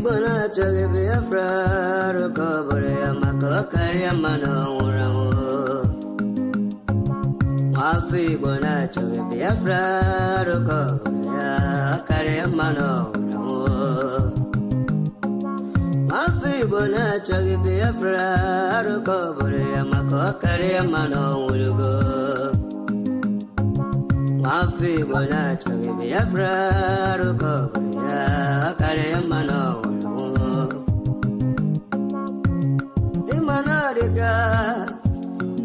Ibona choge Biafra rukobore amako karia mano uramo. Mafi ibona choge Biafra rukobore karia mano uramo. Mafi ibona choge Biafra rukobore amako karia mano urugo. Mafi ibona choge Biafra rukobore karia mano.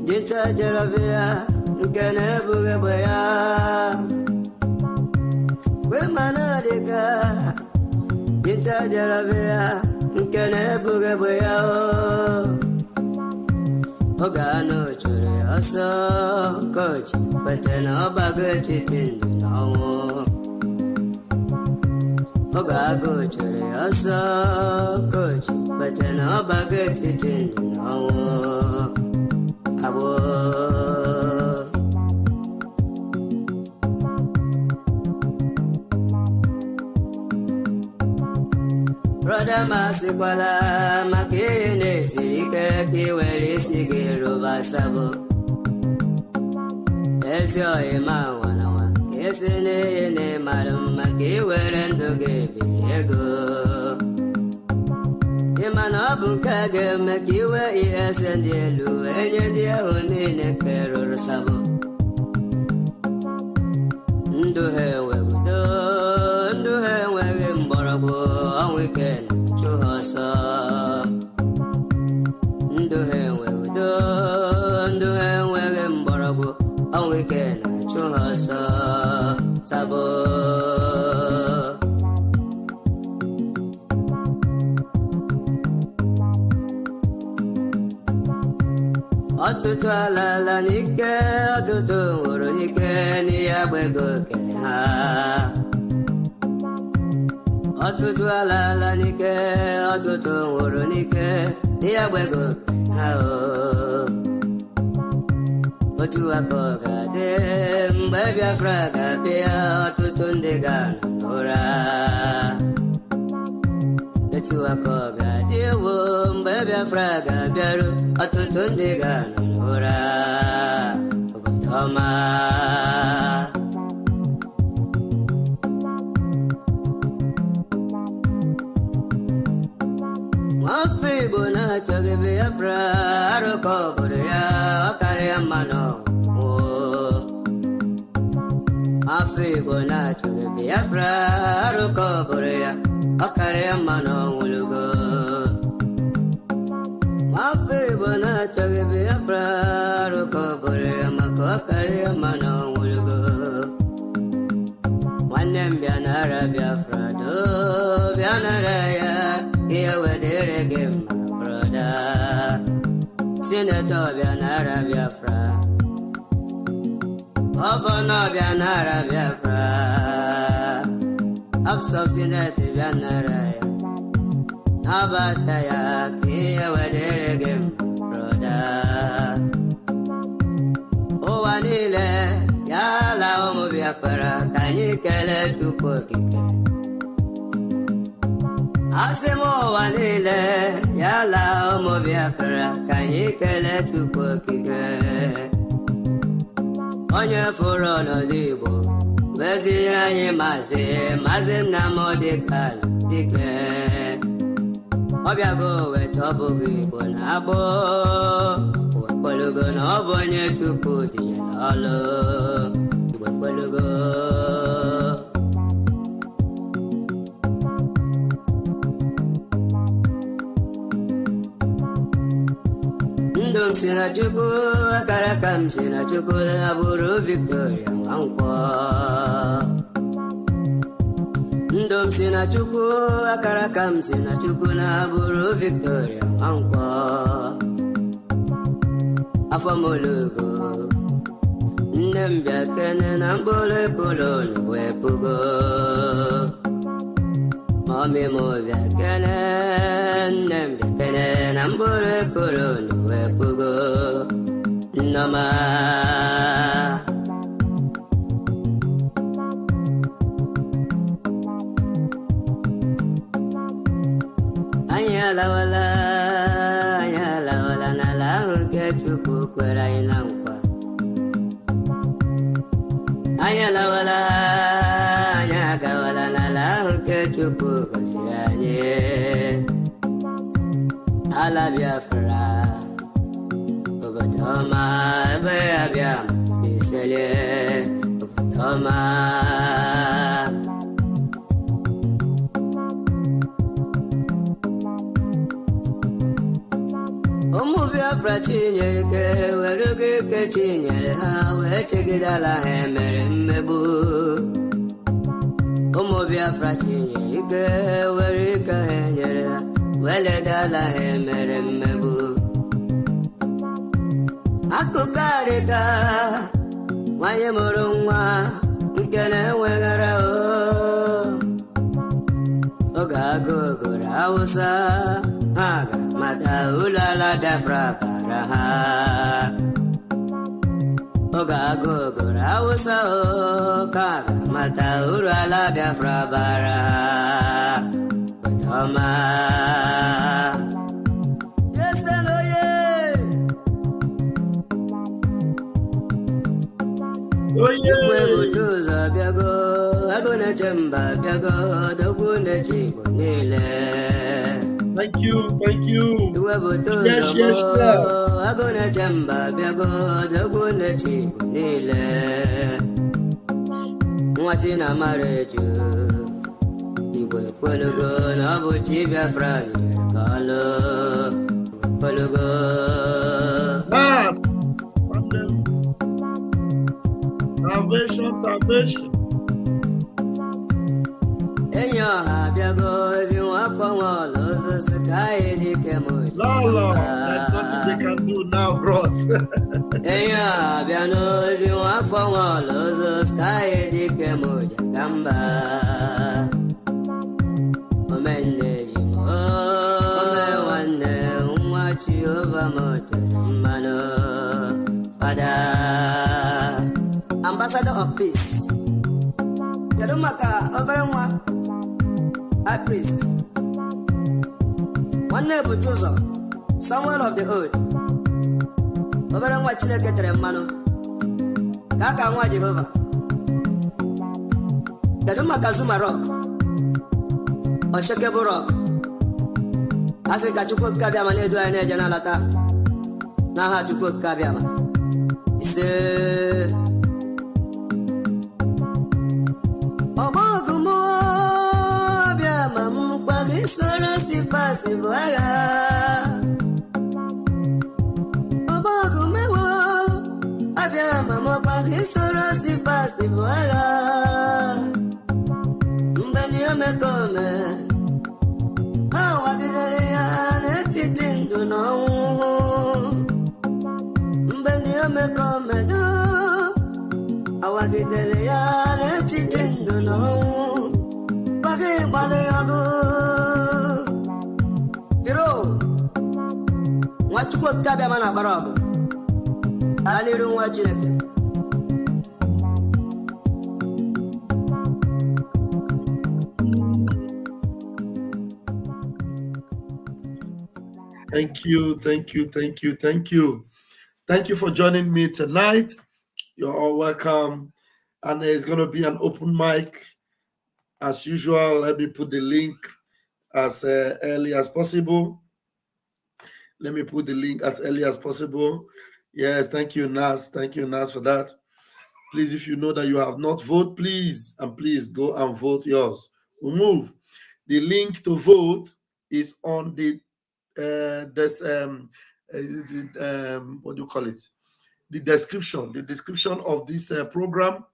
Dinta jarabia, nkene buge boya. We manadika, dinta jarabia, nkene buge boya. Ogano chure aso coach, betena bagati tindu nawo. Ogago chure aso coach, betena bagati tindu nawo. Brother Masikwala makene sike kiweli sigiru basabo. Esyo ema wanawa kesene ne marama kiwelendo gebiego. Imana bunkage mekiwe iesendelu enyedia unine kerur sabo. Nduhe wege mborabo weekend chuhasa. Nduhe wege mborabo weekend chuhasa sabo. Atutu alala nike, atutu uru nike, ni abwego kene ha. Atutu alala nike, atutu uru nike, ni abwego kene ha o. Otu akoga de, mbe Biafra kabia, atutu ndiga nora. Otu akoga de wo, mbe Biafra kabiaru, atutu ndiga nora. Obotoma. Mafi bona choge Biafra rukobore karia mano. Mafi bona choge Biafra rukobore karia mano ulugo. Mafi bona choge Biafra rukobore amako karia mano ulugo. Wanem bianara Biafra do bianara ya iwedere gem brother. Senator bianara Biafra. Governor bianara Biafra. Absubsinate bianara ya. Abataya iwedere gem brother. Owanile yala omo Biafra kanyikele tukokike. Asemo wanile yala omo Biafra kanyikele tukokike. Onye furo n'Igbo wezi anyị mazi nna m dịka dike. Ọbịago weta ọbụghị Igbo na-agbọ Igbo na ọ bụ onye Chukwu dije n'ọlụ Igbo kwelugo. Ndụ m si na Chukwu, akara ka m si na Chukwu na-abụrụ Victoria Nwankwọ. Ndụ m si na Chukwu, akara ka m si na Chukwu na-abụrụ Victoria Nwankwọ. Afọ m olugo, nne m bịa kene na mkpụrụ ekolo wee pugo. Mọmị m bịa kene, nne m bịa kene na mkpụrụ ekolo wee pugo. Nnọma chukwu kwere anyị na nkwa. Anyị alawala, anyị agawala n'ala ahụ nke chukwu gọziri anyị. Ala Biafra, obodo ọma ebe ya bịa si selie, obodo ọma. Ụmụ Biafra chinyere ike were oge ike chinyere ha wee chegidala ha emere mmegbu. Ụmụ Biafra chinyere ike were ike ha nyere ha wee ledala ha emere mmegbu. Akụkọ adịka nwanyị mụrụ nwa nke na-enweghara oge agụụ gụrụ Hausa, ha ga-amata ụlọ ala Biafra bara ha. Oge agụụ gụrụ Hausa, ka ga-amata ụlọ ala Biafra bara ha. Ọma. Igwe bụta ụzọ bịago, agụ na-eche mba bịago, dogwu na-eche Igbo niile. Thank you, thank you. Igwe bụta ụzọ bịago, agụ na-eche mba bịago, dogwu na-eche Igbo niile. Nwa Chinamara eju, Igbo ekwelugo na ọ bụ Chi Biafra nyere ka ọlụ. Ekwelugo. Salvation, salvation. Enyo ha bịago ezi nwafọ nwa ụlọ osisi ka anyị dike m Lord, there's nothing they can do now, bros. Enyo ha bịa n'ozi nwafọ nwa ụlọ osisi ka anyị dike m jakamba. Omenne ji m ome nwanne nwa Jehova m tere mmanụ. Fada Ambassador of Peace. Kedu maka obere nwa High Priest nwanne bụcha ụzọ Samuel of the Old, obere nwa Chineke tere mmanụ ka aka nwa Jehova. Kedu maka Zuma Rock, Oshekebo Rock, asị ka Chukwu okike abịama na-edu anyị na-eje n'alata n'aha Chukwu okike abịama. Ise Omogumo abịama m kwagị soro si pasi bụ agha. Omogumewo abịama m kwagị soro si pasi bụ agha. Mgbe ndị omekome ha wagidere ya n'etiti ndụ na ọnwụ. Mgbe ndị omekome awagidere ya n'etiti ndụ na ọnwụ. Gbagị gbalị ọgụ biro nwa Chukwu okike abịama na-agbara ọgụ alịrụ nwa Chineke. Thank you, thank you, thank you, thank you. Thank you for joining me tonight. You're all welcome. And there's going to be an open mic. As usual, let me put the link as early as possible. Let me put the link as early as possible. Yes, thank you, Nas. Thank you, Nas, for that. Please, if you know that you have not voted, please, and please go and vote yours. We'll move. The link to vote is on the what do you call it? The description of this program.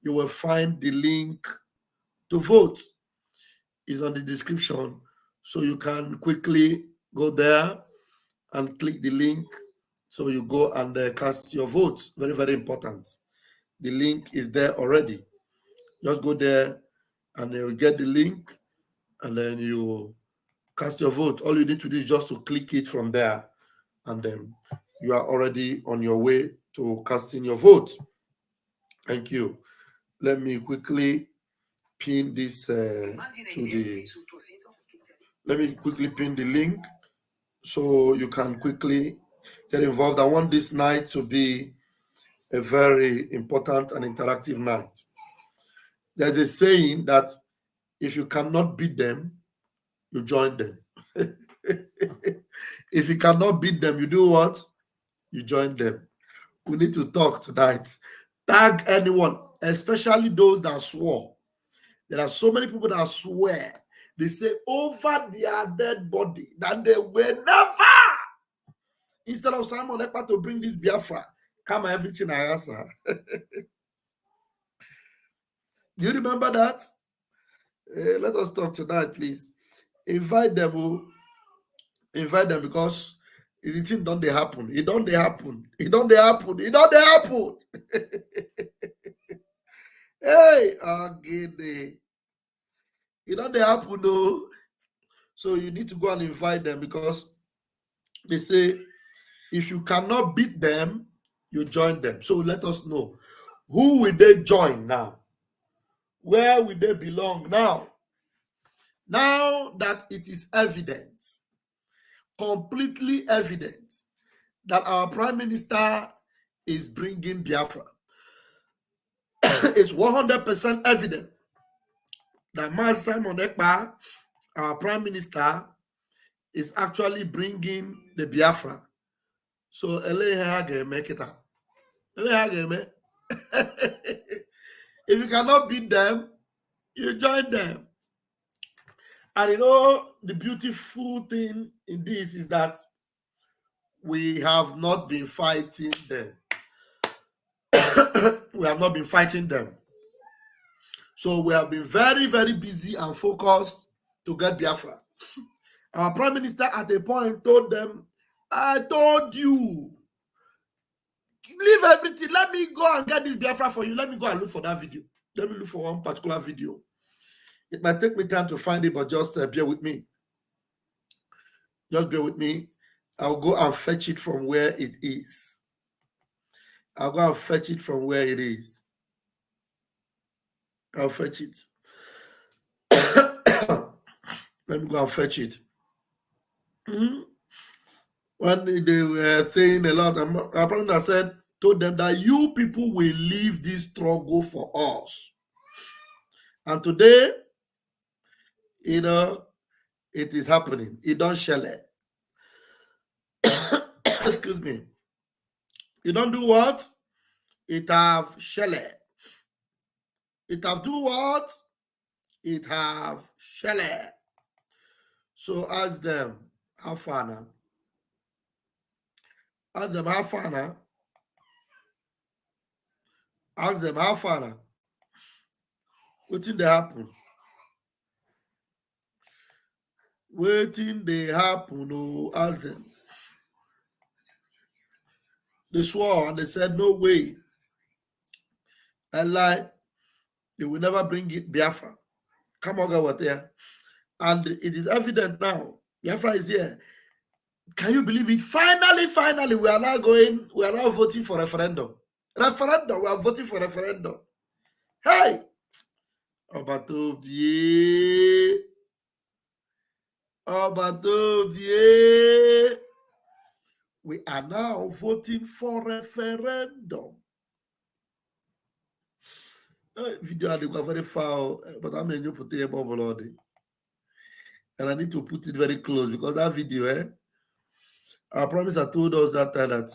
You will find the link to vote is on the description, so you can quickly go there and click the link, so you go and cast your vote. Very, very important. The link is there already. Just go there and you'll get the link, and then you cast your vote. All you need to do is just to click it from there, and then you are already on your way to casting your vote. Thank you. Let me quickly pin this let me quickly pin the link so you can quickly get involved. I want this night to be a very important and interactive night. There's a saying that if you cannot beat them, you join them. If you cannot beat them, you do what? You join them. We need to talk tonight. Tag anyone, especially those that swore. There are so many people that swear. They say over their dead body that they will never. Instead of Simon Ekpa to bring this Biafra, come everything I answer. Do you remember that? Let us talk tonight, please. Invite them. Invite them because the thing don't they happen. It don't they happen. It don't they happen. It don't they happen. Hey, again. It don't they happen, no. So you need to go and invite them because they say if you cannot beat them, you join them. So let us know. Who will they join now? Where will they belong now? Now that it is evident, completely evident, that our Prime Minister is bringing Biafra, it's 100% evident that Master Simon Ekpa, our Prime Minister, is actually bringing the Biafra. So, make it up. If you cannot beat them, you join them. And you know, the beautiful thing in this is that we have not been fighting them. We have not been fighting them. So we have been very, very busy and focused to get Biafra. Our Prime Minister at a point told them, I told you, leave everything. Let me go and get this Biafra for you. Let me go and look for that video. Let me look for one particular video. It might take me time to find it, but just bear with me. Just bear with me. I'll go and fetch it from where it is. I'll go and fetch it from where it is. I'll fetch it. Let me go and fetch it. When they were saying a lot, our brother said, told them that you people will leave this struggle for us. And today, you know, it is happening. It don't shell it. Excuse me. You don't do what? It have shell it. It have do what? It have shell it. So ask them, how far now? Ask them, how far now? Ask them, how far now? Wetin dey happen? Wetin dey happen? No, ask them. They swore and they said, no way. I lie. They will never bring it Biafra. Come on, go there. And it is evident now. Biafra is here. Can you believe it? Finally, we are now voting for referendum. Referendum, we are voting for referendum. Hey! Obatobie. We are now voting for referendum. Video they go very far, but I'm going to put it above already. And I need to put it very close because that video, our promise told us that time that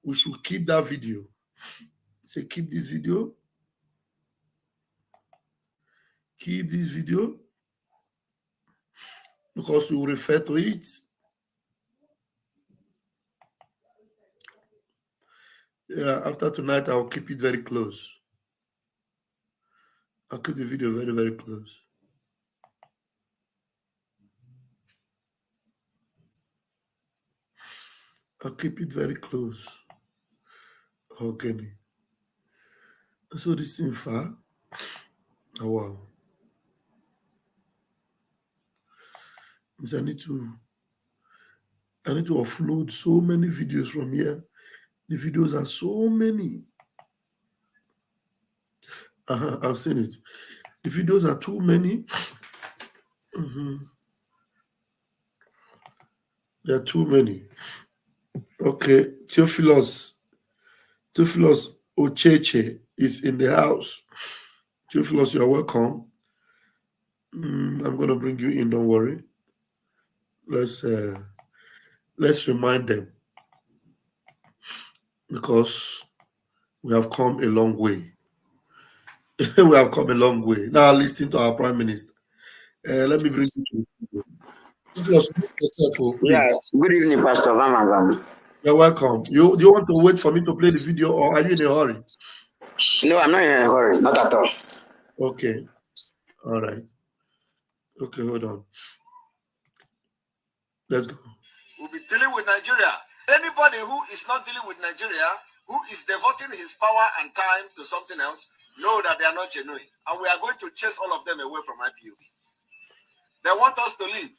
we should keep that video. Say, keep this video. Keep this video. Because we will refer to it. Yeah, after tonight, I'll keep it very close. I'll keep the video very, very close. I'll keep it very close. Okay. So this is far. Oh, wow. I need to offload so many videos from here. The videos are so many. I've seen it. The videos are too many. There are too many. Okay, Theophilus Ocheche is in the house. Theophilus, you are welcome. I'm going to bring you in, don't worry. Let's remind them, because we have come a long way. We have come a long way. Now listen to our Prime Minister. Let me bring you to Theophilus, be careful, please. Yes. Good evening, Pastor Vamagam. You're welcome. Do you want to wait for me to play the video, or are you in a hurry? No, I'm not in a hurry. Not at all. Okay. All right. Okay, hold on. Let's go. We'll be dealing with Nigeria. Anybody who is not dealing with Nigeria, who is devoting his power and time to something else, know that they are not genuine. And we are going to chase all of them away from IPOB. They want us to leave.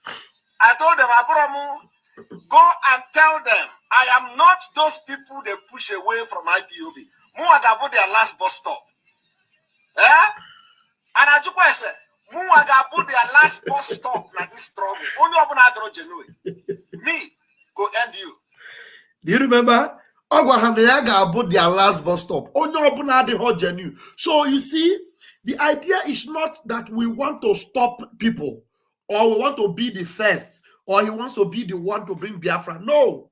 I told them, Aburamu, go and tell them, I am not those people they push away from IPOB. Muagabu their last bus stop. And I just said, Muagabu their last bus stop na this struggle. Only open genuine. Me go end you. Do you remember? About their last bus stop. Genuine. So you see, the idea is not that we want to stop people, or we want to be the first, or he wants to be the one to bring Biafra. No.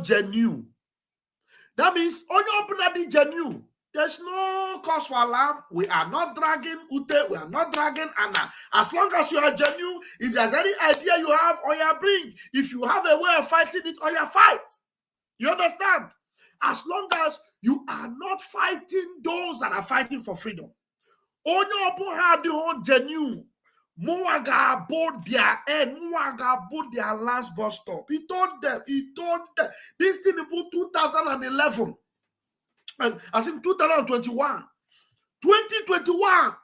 Genuine. That means genuine. There's no cause for alarm. We are not dragging Ute. We are not dragging Anna. As long as you are genuine, if there's any idea you have, or you bring, if you have a way of fighting it, or you fight. You understand? As long as you are not fighting those that are fighting for freedom. Genuine. Muaga board their end, Muaga board their last bus stop. He told them, this thing about 2011. And as in 2021. 2021.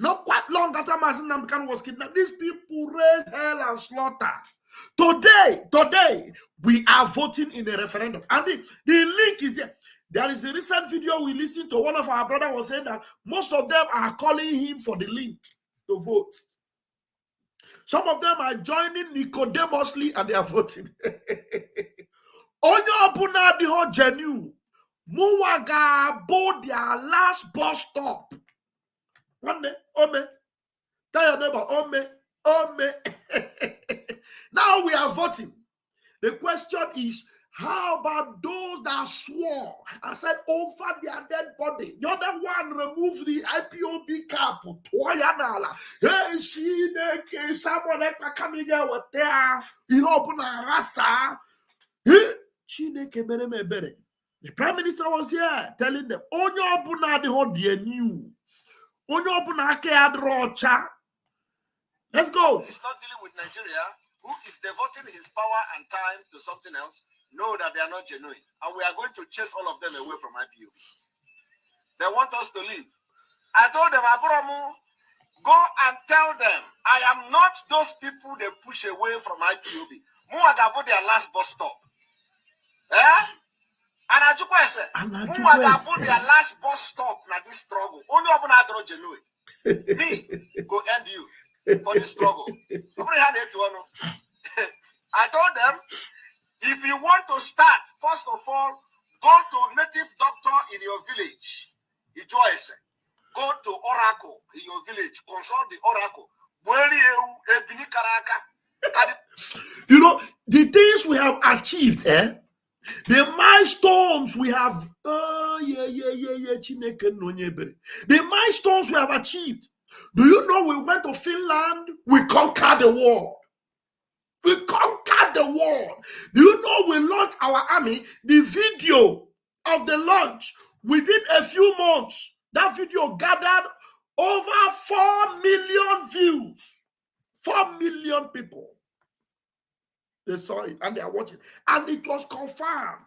Not quite long after Masin Namdekan was kidnapped. These people raised hell and slaughter. Today, we are voting in a referendum. And the link is here. There is a recent video we listened to. One of our brothers was saying that most of them are calling him for the link to vote. Some of them are joining Nicodemously and they are voting. Onyo Abuna the whole genuine. Muwaga board their last bus stop. One day, Ome. Tell your neighbor, Ome. Now we are voting. The question is, how about those that swore and said over their dead body? The other one removed the IPOB cap. Hey, she someone Ekpa coming here with there. He opened a rasa. The Prime Minister was here telling them, Onyo Buna the whole dear new. Onyo Buna ke adrocha. Let's go. He's not dealing with Nigeria, who is devoting his power and time to something else, know that they are not genuine. And we are going to chase all of them away from IPOB. They want us to leave. I told them, Aburamu, go and tell them, I am not those people they push away from IPOB. Muagabu their last bus stop. And I just said, Muagabu their last bus stop na this struggle. Only open adro genuine. Me go end you for this struggle. I told them, if you want to start, first of all, go to native doctor in your village. Go to Oracle in your village. Consult the Oracle. You know, the things we have achieved, the milestones we have, the milestones we have achieved. Do you know we went to Finland? We conquered the world. We conquered the world. Do you know we launched our army? The video of the launch within a few months, that video gathered over 4 million views. 4 million people. They saw it and they are watching. And it was confirmed.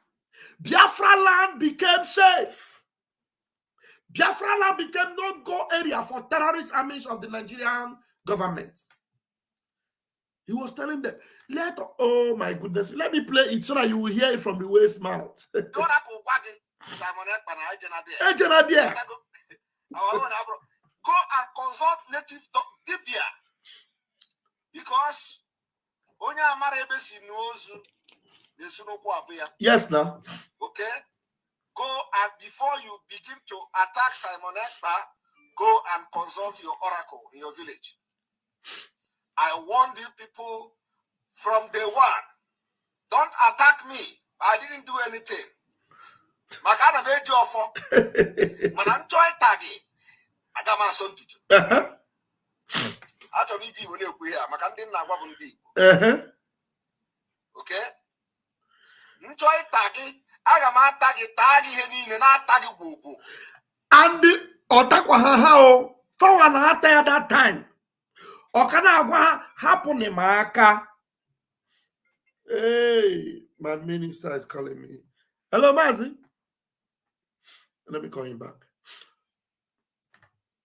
Biafra land became safe. Biafra land became no-go area for terrorist armies of the Nigerian government. He was telling them, oh my goodness, let me play it so that you will hear it from the way's mouth. Go and consult native Dibia. Because Yes, now. Okay? Go and before you begin to attack Simon Ekpa, go and consult your oracle in your village. I warned you people from day one. Don't attack me. I didn't do anything. Makana meji ofo. Mananchoi tagi. Agama son tutu. Acho mi ji wone okwe ya. Makandi na agwa bundi. Okay? Nchoi tagi. Agama tagi he niile na tagi gwogwo. And otakwa ha for an at that time. Okana agwa happen in Maka. Hey, my minister is calling me. Hello, Mazi. Let me call him back.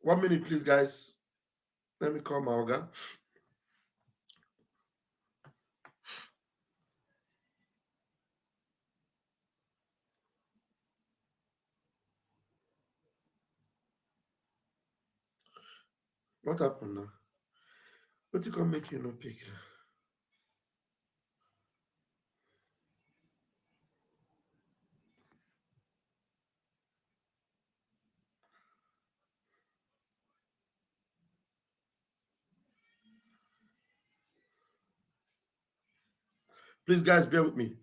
1 minute, please, guys. Let me call my Oga. What happened now? What you can make you no pick? Please, guys, bear with me.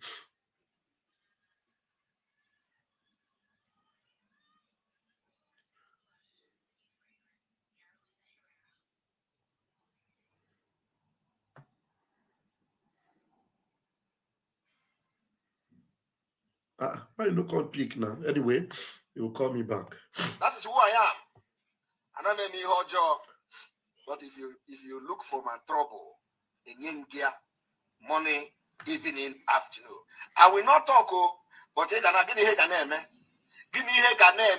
Why you no call pick now? Anyway, you will call me back. That is who I am. And I'm any hot job. But if you look for my trouble in India, morning, evening, afternoon, I will not talk, but you gonna give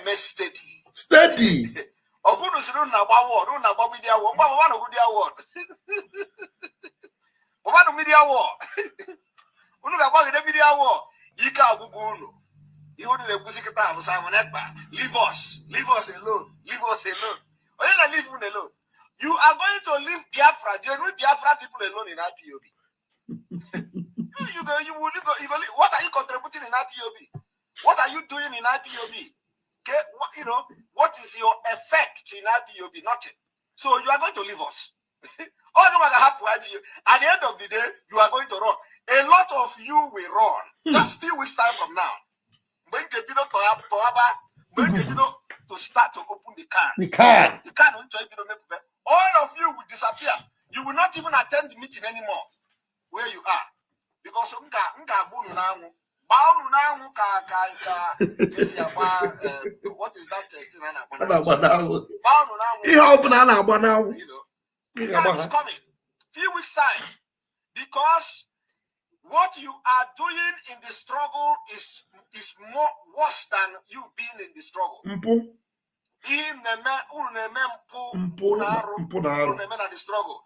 me steady. Steady. Of who is run about media war, one of the award. One media war. One about the media war. Yika Buguno. You would the Pusikata of Simon Ekpa. Leave us alone. Leave us alone. Or you leave him alone. You are going to leave Biafra. You leave Biafra people alone in IPOB. What are you contributing in IPOB? What are you doing in IPOB? Okay, what is your effect in IPOB? Nothing. So you are going to leave us. All the matter happen at the end of the day, you are going to run. A lot of you will run. Just few weeks time from now. When the to start to open the can. We can. The can all of you will disappear. You will not even attend the meeting anymore where you are. Because what is that thing? The time is coming. Few weeks time. Because what you are doing in the struggle is more worse than you being in the struggle. The struggle.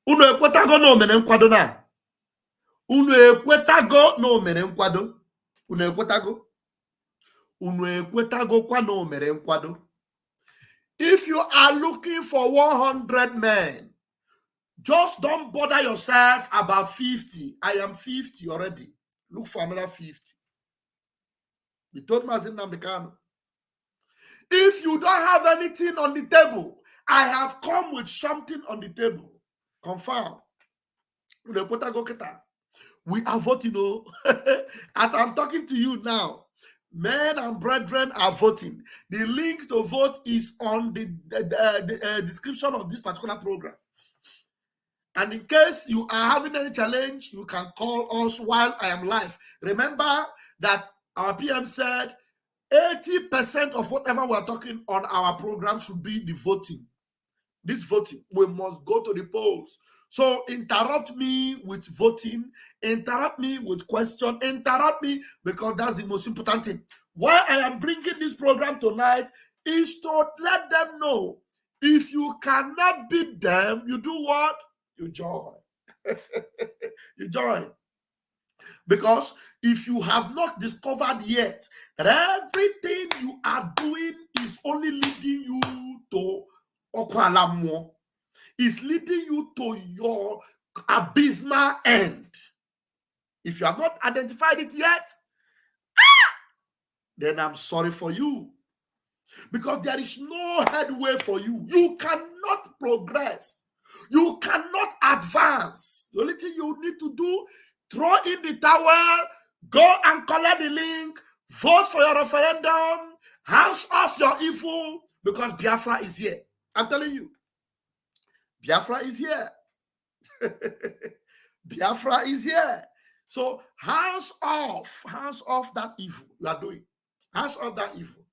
Unu ekwetago na omere nkwado na. Unu ekwetago na omere nkwado. Unu ekwetago. Unu ekwetago kwa na omere nkwado. If you are looking for 100 men, just don't bother yourself about 50. I am 50 already. Look for another 50. He told Mazin Namdekano. If you don't have anything on the table, I have come with something on the table. Confirm. We are voting. As I'm talking to you now, men and brethren are voting. The link to vote is on the description of this particular program. And in case you are having any challenge, you can call us while I am live. Remember that our PM said 80% of whatever we are talking on our program should be the voting. This voting, we must go to the polls. So interrupt me with voting, interrupt me with question, interrupt me because that's the most important thing. Why I am bringing this program tonight is to let them know if you cannot beat them, you do what? You join. You join. Because if you have not discovered yet that everything you are doing is only leading you to Okwalamo, is leading you to your abysmal end. If you have not identified it yet, then I'm sorry for you. Because there is no headway for you. You cannot progress. You cannot advance. The only thing you need to do, throw in the towel, go and collect the link, vote for your referendum, house off your evil, because Biafra is here. I'm telling you, Biafra is here. Biafra is here. So hands off that evil you are doing. Hands off that evil.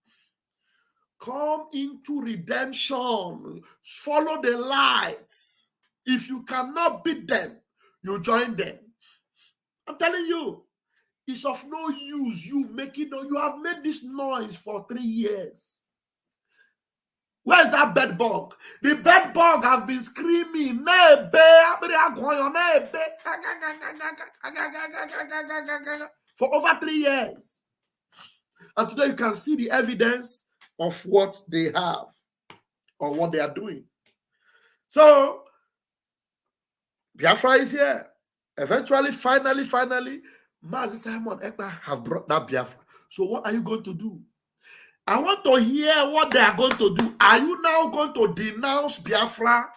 Come into redemption. Follow the lights. If you cannot beat them, you join them. I'm telling you, it's of no use you making. You have made this noise for 3 years. Where's that bed bug? The bed bug have been screaming for over 3 years. And today you can see the evidence of what they have or what they are doing. So, Biafra is here. Eventually, finally, Mazi Simon Ekpa have brought that Biafra. So what are you going to do? I want to hear what they are going to do. Are you now going to denounce Biafra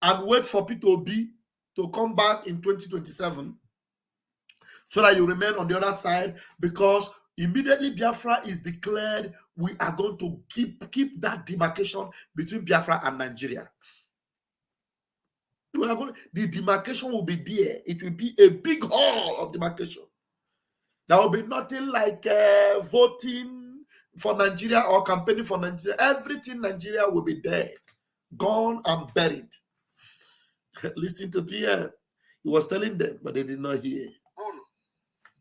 and wait for P2B to come back in 2027 so that you remain on the other side? Because immediately Biafra is declared, we are going to keep that demarcation between Biafra and Nigeria. The demarcation will be there. It will be a big hall of demarcation. There will be nothing like voting for Nigeria or campaigning for Nigeria. Everything Nigeria will be there, gone and buried. Listen to Pierre. He was telling them, but they did not hear.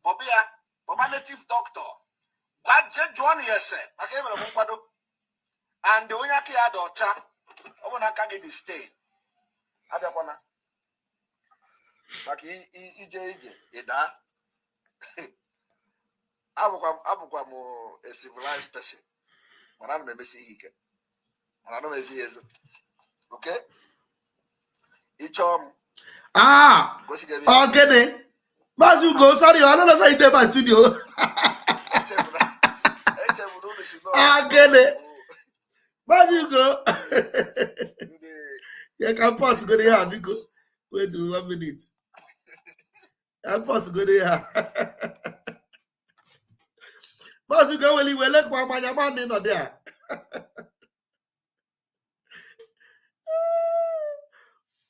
Bobia, native doctor. But John yes, I gave him a mumpado. And the Oyaki daughter, I want to get the state. Adabona. Like he da. I'm a civilized person. But I'm a messy hick. And I don't see it. Okay? Each okay. But you go, sorry, I don't know how you did my studio. Okay. But you go. You can pause go there, you go. Wait 1 minute. I pause go there. But you go when you look for my man not there.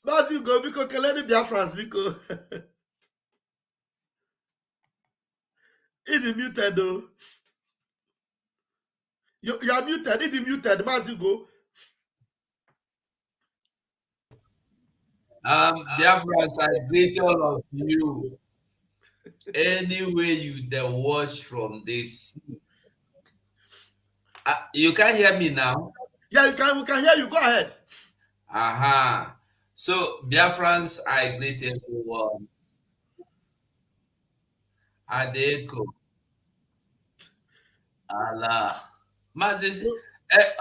But you go because Kelly Biafrans because it is muted though. You are muted. It is muted. Mas you go. Biafrans, I greet all of you. Anyway, you the watch from this. You can hear me now? Yeah, we can hear you. Go ahead. Aha. So, Biafrans, I greet everyone. Adeko. Allah. Mazis.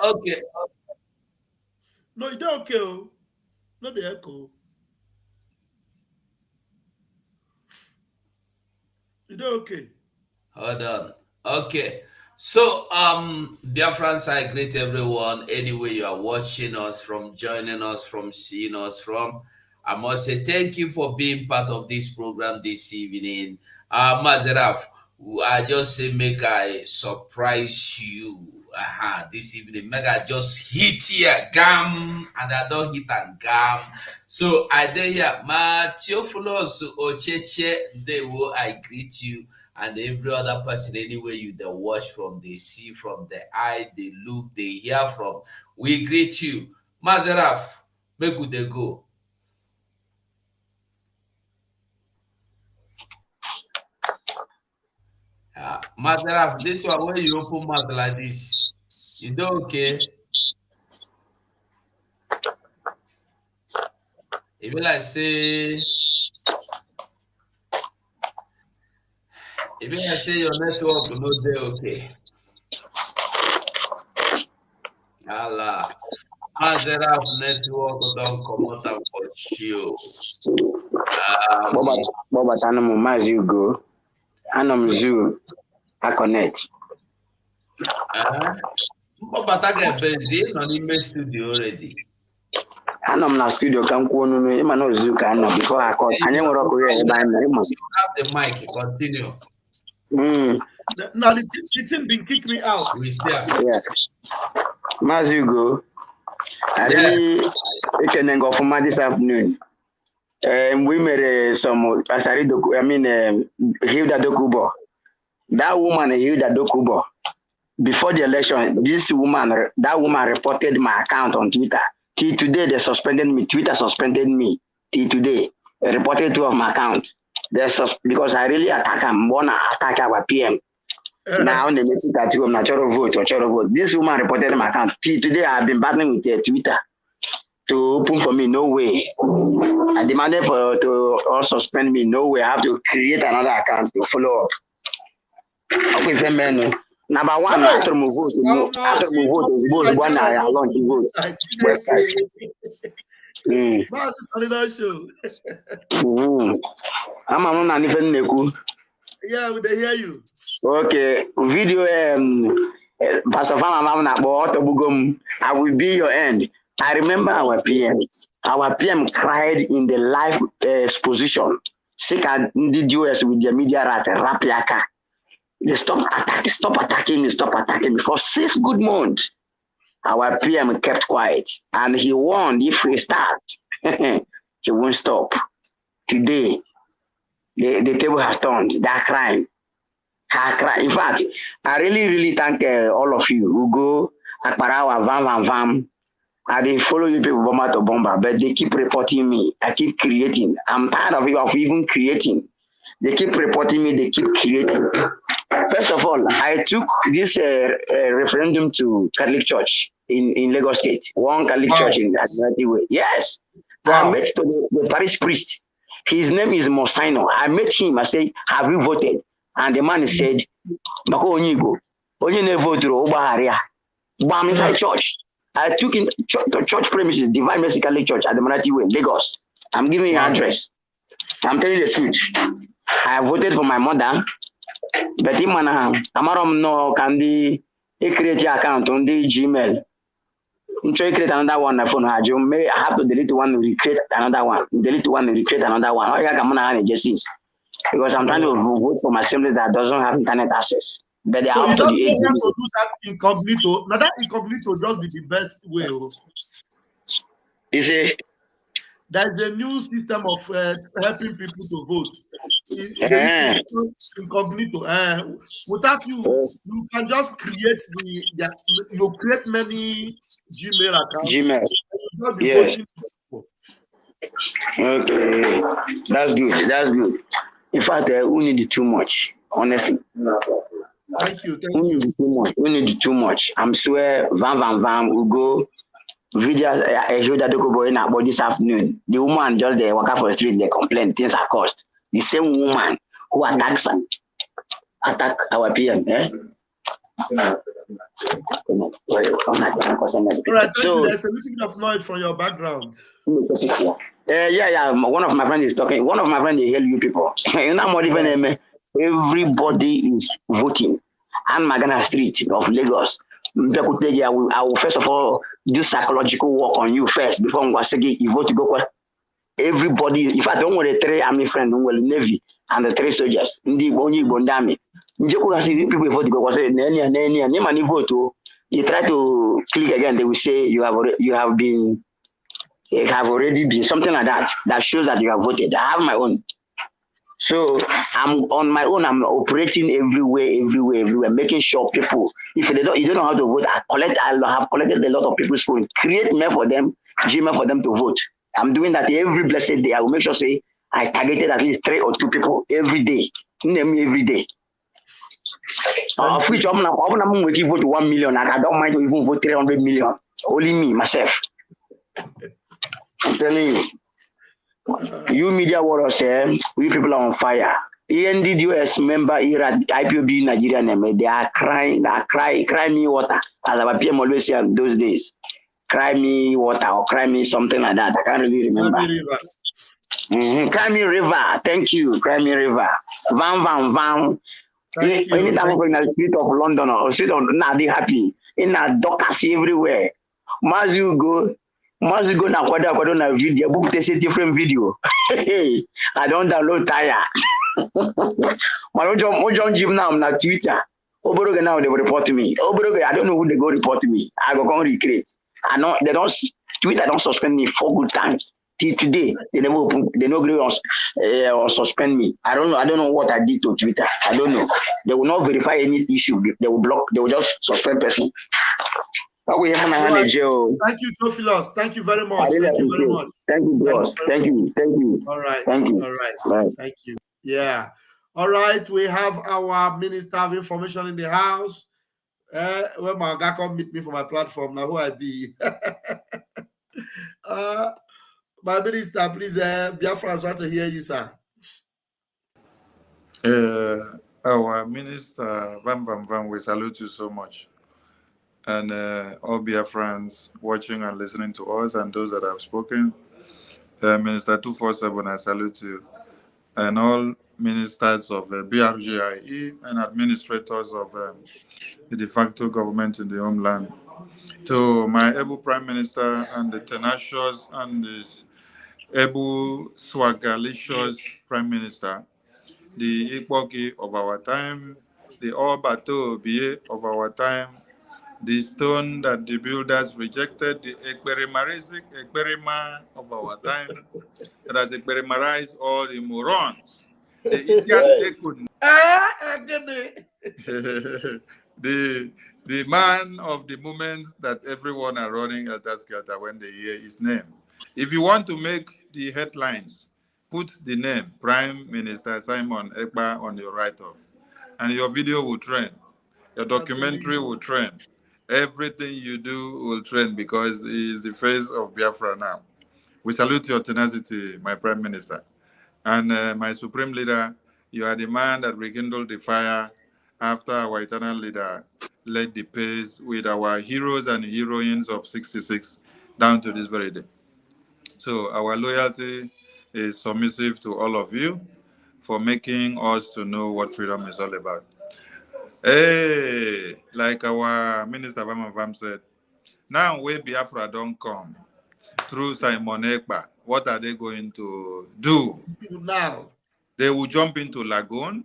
Okay. No, you don't okay. No, the echo. You don't okay. Hold on. Okay. So, Biafrans, I greet everyone. Anyway, you are watching us from, joining us from, seeing us from. I must say thank you for being part of this program this evening. Mazeraf, I just say make I surprise you. This evening, make I just hit here, gam, and I don't hit and gam. So I did here, ma Theophilus Ocheche, they will I greet you. And every other person, anywhere you they watch from, they see from, the eye, they look, they hear from, we greet you. Mazeraf, make good they go. Mazeraf, this one where you open mouth like this, you do okay? If you like say, Even I say your network no dey okay. Allah. Mazera network don't come out and pursue. Boba Tanamo Mazi go. Anom Zoo. I connect. But I get busy on the studio already. Anom na studio can go no man no Zoo can before I call. I never rock here by me. You have the mic, continue. Now the thing been kick me out. We still. Yes. Mazi go. I really can go for my this afternoon. We made some Pasari Doku, I mean, Hilda Dokubo. That woman, Hilda Dokubo, before the election, that woman reported my account on Twitter. Till today, they suspended me. Twitter suspended me. Till today, they reported 2 of my accounts. Because I really attack them, want to attack our PM. Now, they make it that you natural vote or natural vote. This woman reported my account. Till today, I've been battling with Twitter to open for me. No way. I demanded to also suspend me. No way. I have to create another account to follow up. Okay, man. Number one, after my vote is one I launch the vote. Another show. I'm not even Neku. Yeah, they hear you. Okay, video. Pastor Fama, I will be your end. I remember our PM. Our PM cried in the live exposition. Sick and did US with the media Rapiaka. They stop attacking me for 6 good months. Our PM kept quiet and he warned if we start, he won't stop. Today, the table has turned. They are crying. In fact, I really thank all of you who go Akparawa, Vam. I didn't follow you people bomber to bomber, but they keep reporting me. I keep creating. I'm tired of even creating. They keep reporting me. They keep creating. First of all, I took this referendum to Catholic Church in Lagos State. One Catholic church in that way. Yes. Wow. I met the parish priest. His name is Mosino. I met him. I said, have you voted? And the man said, Bako Onyigo. Onye vote Obaharia. Bam inside church. I took in the church premises, Divine Mercy Catholic Church at the Manati Way, Lagos. I'm giving you address. I'm telling you the truth. I voted for my mother, but Amarom no can create your account on the Gmail. Try create another one on phone. I have to delete one, recreate another one. Delete one, recreate another one. Because I'm trying to vote for my assembly that doesn't have internet access. But they so are you don't to know how to do that incognito. Now that incognito just be the best way. You see? There's a new system of helping people to vote. Incognito. Without you, you can just create you create many Gmail accounts. Gmail. Yes. Okay. That's good. In fact, we need too much, honestly. Thank you. We need too much. I'm swear, Vam, we go. Video, I heard that boy in about this afternoon. The woman just there walk out for the street, they complain, things are cost. The same woman who attack our PM. Alright, so there's a little bit of noise from your background. Yeah. One of my friends is talking. One of my friends they hear you people. Everybody is voting. And Magana Street of Lagos. I will first of all do psychological work on you first before you vote to go. Everybody, in fact, don't want the 3 army friends, don't want the Navy and the 3 soldiers. People vote to go. You try to click again, they will say you have already been something like that. That shows that you have voted. I have my own. So I'm on my own. I'm operating everywhere, making sure people, if you don't know how to vote, I have collected a lot of people's phone, create mail for them, Gmail for them to vote. I'm doing that every blessed day. I will make sure I targeted at least 3 or 2 people every day. Name me every day. Of which I'm going to vote 1 million, and I don't mind to even vote 300 million. Only me, myself. I'm telling you. You media warriors, we people are on fire. ENDDUS member IPOB Nigeria name, they are crying, cry me water. As our PM always say those days. Cry me water or cry me something like that. I can't really remember. Cry me river. Thank you. Cry me river. Van. Thank you. Anytime I'm in the street of London or street of they happy. In a doctors everywhere. Must you go na kwado na video. Book they say different video. I don't download tire. Mojon Jim now na Twitter. Oboroge now they will report me. Oboroge, I don't know who they go report me. I go come recreate. I know they don't Twitter don't suspend me 4 good times. Till today, they never open, they no agree or suspend me. I don't know what I did to Twitter. I don't know. They will not verify any issue. They will block, they will just suspend person. Right. Thank you, Theophilus. Thank you very much. Thank you very much. Thank you, boss. Thank you. All right. Thank you. All right. Thank you. Yeah. All right. We have our Minister of Information in the house. Well, my guy come meet me for my platform. Now who I be? My minister, please, Biafra, I want to hear you, sir. Our minister, Van, we salute you so much. And all Biafrans watching and listening to us and those that have spoken. Minister 247, I salute you. And all ministers of BRGIE and administrators of the de facto government in the homeland. To my able Prime Minister and the tenacious and this able swagalicious Prime Minister, the Ikpoki of our time, the Obato Bie of our time, the stone that the builders rejected, the Ekperima of our time, that has Ekperimarized all the morons. The the man of the moment that everyone are running at Tascata when they hear his name. If you want to make the headlines, put the name Prime Minister Simon Ekpa on your write-up, and your video will trend. Your documentary will trend. Everything you do will trend because he is the face of Biafra now. We salute your tenacity, my Prime Minister. And my Supreme Leader, you are the man that rekindled the fire after our eternal leader led the pace with our heroes and heroines of 66 down to this very day. So our loyalty is submissive to all of you for making us to know what freedom is all about. Hey, like our Minister Vam said, now where Biafra don't come through Simon Ekpa, what are they going to do? Now they will jump into lagoon,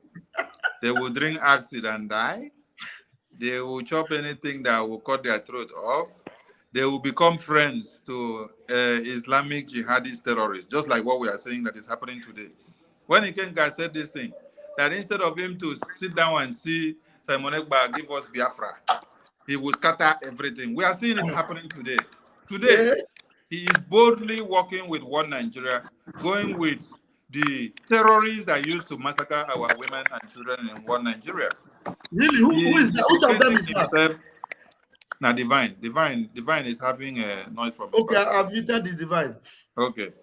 they will drink acid and die, they will chop anything that will cut their throat off, they will become friends to Islamic jihadist terrorists, just like what we are saying that is happening today. When Ikenga said this thing, that instead of him to sit down and see Simon Ekpa give us Biafra, he will scatter everything. We are seeing it happening today. Today, he is boldly working with one Nigeria, going with the terrorists that used to massacre our women and children in one Nigeria. Really? Who is that? Which of them is that? Now, Divine is having a noise from. Okay, I've muted the Divine. Okay.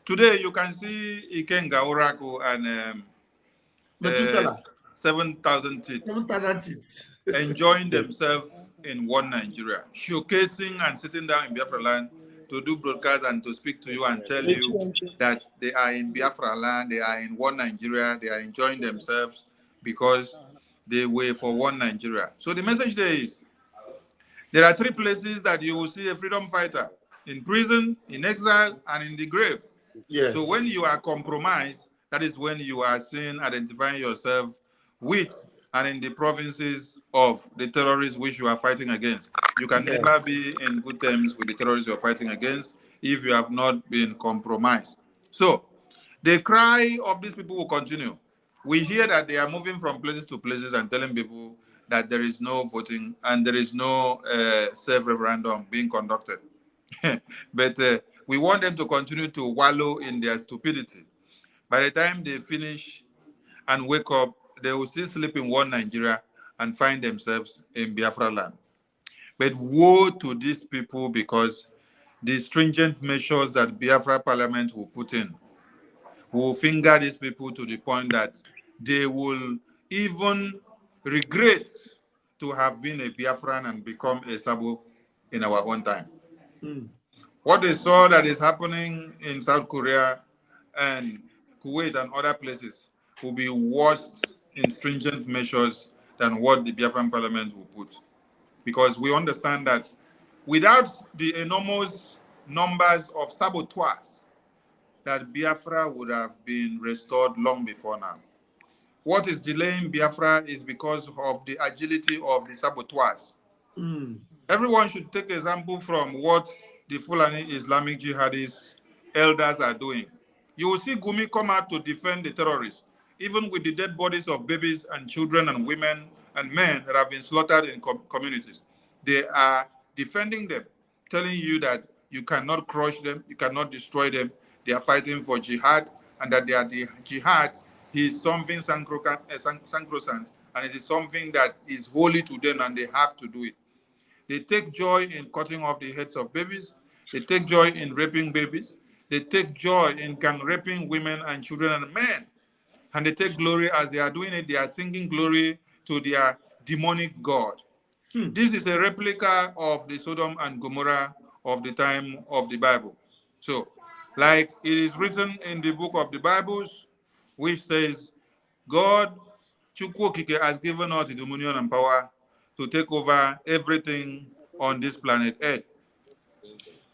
Today, you can see Ikenga Oraku and 7,000 teeth. 7,000 teeth. Enjoying themselves in one Nigeria, showcasing and sitting down in Biafra land to do broadcasts and to speak to you and tell you that they are in Biafra land, they are in one Nigeria, they are enjoying themselves because they were for one Nigeria. So the message there is, there are 3 places that you will see a freedom fighter: in prison, in exile, and in the grave. Yes. So when you are compromised, that is when you are seen identifying yourself with and in the provinces of the terrorists which you are fighting against. You can never be in good terms with the terrorists you are fighting against if you have not been compromised. So the cry of these people will continue. We hear that they are moving from places to places and telling people that there is no voting and there is no self-referendum being conducted. But we want them to continue to wallow in their stupidity. By the time they finish and wake up, they will still sleep in one Nigeria and find themselves in Biafra land. But woe to these people, because the stringent measures that Biafra Parliament will put in will finger these people to the point that they will even regret to have been a Biafran and become a Sabo in our own time. What they saw that is happening in South Korea and Kuwait and other places will be worse in stringent measures than what the Biafran parliament will put. Because we understand that without the enormous numbers of saboteurs, that Biafra would have been restored long before now. What is delaying Biafra is because of the agility of the saboteurs. Everyone should take example from what the Fulani Islamic jihadist elders are doing. You will see Gumi come out to defend the terrorists, even with the dead bodies of babies and children and women and men that have been slaughtered in communities. They are defending them, telling you that you cannot crush them, you cannot destroy them. They are fighting for jihad, and that the jihad is something sacrosanct, and it is something that is holy to them, and they have to do it. They take joy in cutting off the heads of babies. They take joy in raping babies. They take joy in gang raping women and children and men. And they take glory as they are doing it. They are singing glory to their demonic god. This is a replica of the Sodom and Gomorrah of the time of the Bible. So, like it is written in the book of the Bibles, which says, God, Chukwokike, has given us the dominion and power to take over everything on this planet Earth.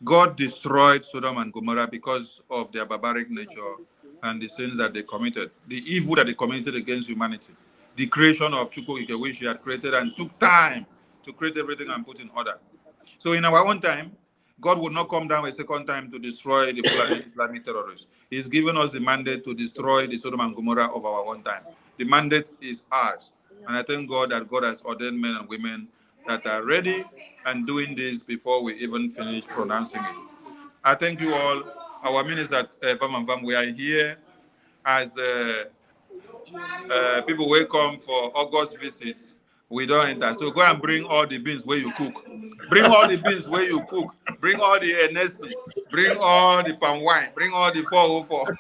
God destroyed Sodom and Gomorrah because of their barbaric nature and the sins that they committed, the evil that they committed against humanity. The creation of Chukwokike, which he had created and took time to create everything and put in order. So in our own time, God would not come down a second time to destroy the Fulani Islamic terrorists. He's given us the mandate to destroy the Sodom and Gomorrah of our own time. The mandate is ours. And I thank God that God has ordained men and women that are ready and doing this before we even finish pronouncing it. I thank you all. Our minister, we are here as people will come for August visits. We don't enter. So go and bring all the beans where you cook. Bring all the beans where you cook. Bring all the NSC. Bring all the palm wine. Bring all the 404.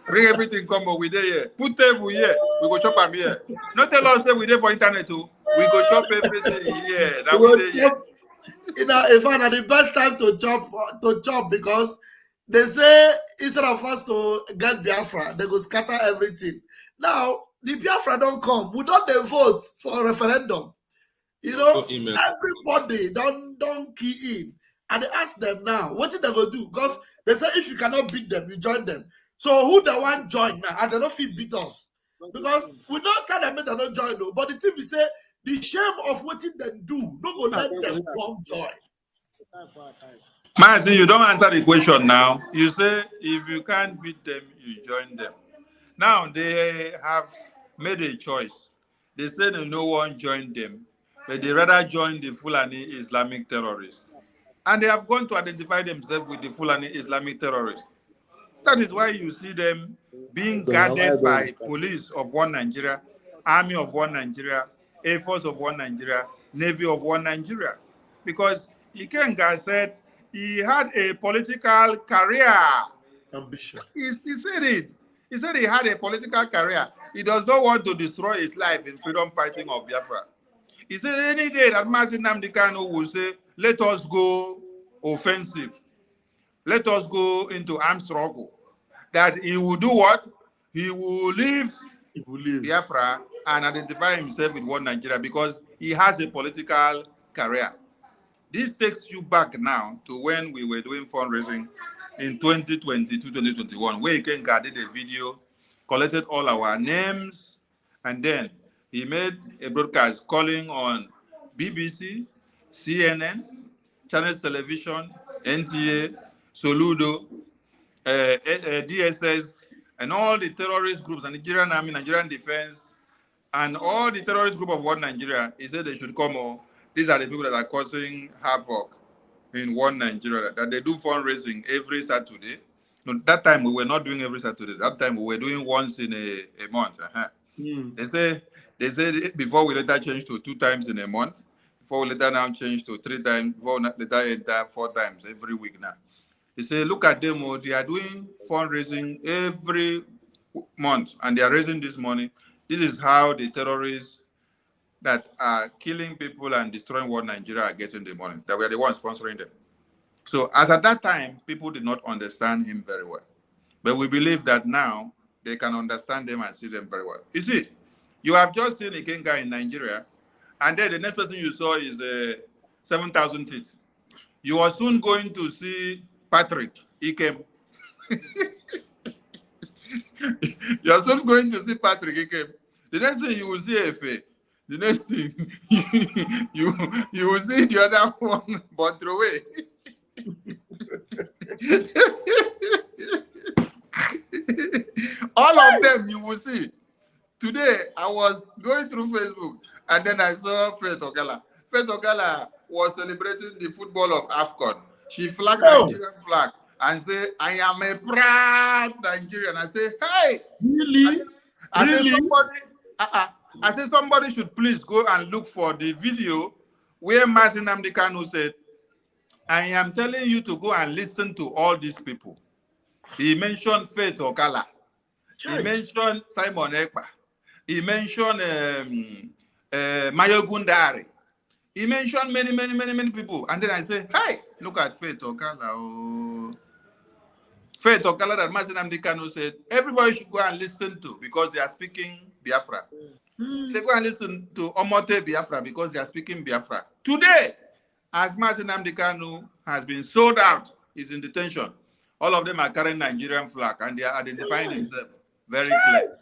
Bring everything, come over. We there here. Put table here. We go chop them here. Not tell us that we there for internet too. We go chop everything here. That we there here. In fact, the best time to chop because they say instead of us to get Biafra, they go scatter everything. Now the Biafra don't come. We don't vote for a referendum. You know, everybody don't key in. And they ask them now, what did they go do? Because they say if you cannot beat them, you join them. So who the one join now? And they don't fit beat us. Because we don't kind of make them not join though. But the thing we say, the shame of what they do, no go let them come join. Mazi, you don't answer the question now. You say if you can't beat them, you join them. Now they have made a choice. They said no one joined them, but they rather join the Fulani Islamic terrorists. And they have gone to identify themselves with the Fulani Islamic terrorists. That is why you see them being guarded by police of one Nigeria, army of one Nigeria, Air Force of one Nigeria, Navy of one Nigeria. Because Ikenga said he had a political career. Ambition. He said it. He said he had a political career. He does not want to destroy his life in freedom fighting of Biafra. He said any day that Mazi Nnamdi Kanu will say, let us go offensive. Let us go into armed struggle. That he will do what? He will leave Biafra and identify himself with one Nigeria because he has a political career. This takes you back now to when we were doing fundraising in 2020 to 2021, where Ikenga did a video, collected all our names, and then he made a broadcast calling on BBC, CNN, Channels Television, NTA, Soludo, DSS, and all the terrorist groups, the Nigerian Army, Nigerian Defense, and all the terrorist group of one Nigeria. He said they should come on. These are the people that are causing havoc in one Nigeria, that they do fundraising every Saturday. No, that time we were not doing every Saturday. That time we were doing once in a month. They say before we later changed to 2 times in a month, before we later now change to 3 times, before we later enter 4 times every week now. They say, look at them, they are doing fundraising every months, and they are raising this money. This is how the terrorists that are killing people and destroying what Nigeria are getting the money. That we are the ones sponsoring them. So as at that time, people did not understand him very well. But we believe that now they can understand them and see them very well. You see, you have just seen a Kenga in Nigeria, and then the next person you saw is 7,000 teeth. You are soon going to see Patrick. He came. You are soon going to see Patrick. He came. The next thing you will see Efe. The next thing you will see the other one, but throw away. All of them you will see. Today, I was going through Facebook and then I saw Faith Ogala. Faith Ogala was celebrating the football of AFCON. She flagged Nigerian flag and said, I am a proud Nigerian. I say, hey! Really? I said, somebody should please go and look for the video where Martin Amdekanu said, I am telling you to go and listen to all these people. He mentioned Faith Ogala. He mentioned Simon Ekpa. He mentioned Mayo Gundari. He mentioned many people. And then I say, hey, look at Faith Ogala. Oh. Faith Ogala that Martin Amdekanu said, everybody should go and listen to because they are speaking Biafra. Say, go and listen to Omote Biafra because they are speaking Biafra. Today, as Martin Amdekanu has been sold out, is in detention. All of them are carrying Nigerian flag and they are identifying themselves very clear.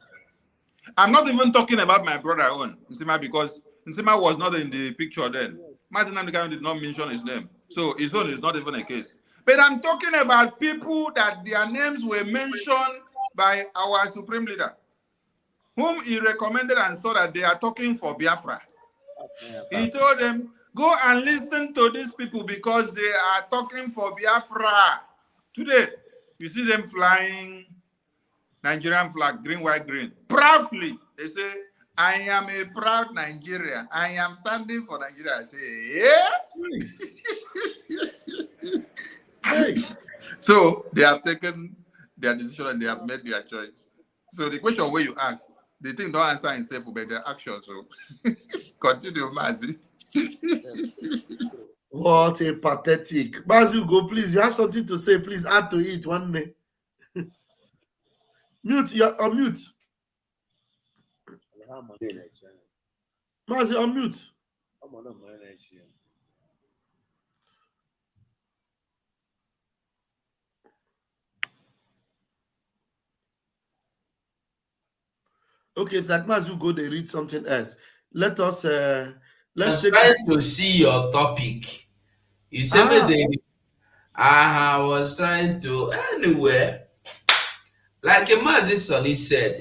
I'm not even talking about my brother own, Nsima, because Nsima was not in the picture then. Martin Amdekanu did not mention his name. So his own is not even a case. But I'm talking about people that their names were mentioned by our supreme leader, whom he recommended and saw that they are talking for Biafra. He told them, go and listen to these people because they are talking for Biafra. Today, you see them flying Nigerian flag, green, white, green. Proudly, they say, I am a proud Nigerian. I am standing for Nigeria. I say, yeah. Hey. So they have taken their decision and they have made their choice. So the question where you ask, the thing don't answer himself, but their action. So continue, Mazi. What a pathetic. Mazi, go, please. You have something to say. Please add to it one minute. Mute. You're on mute. Mazi, on mute. Okay, if that Mazi go, they read something else. Let us let's try to see your topic. You said I was trying to anywhere. Like Mazi Sonny said,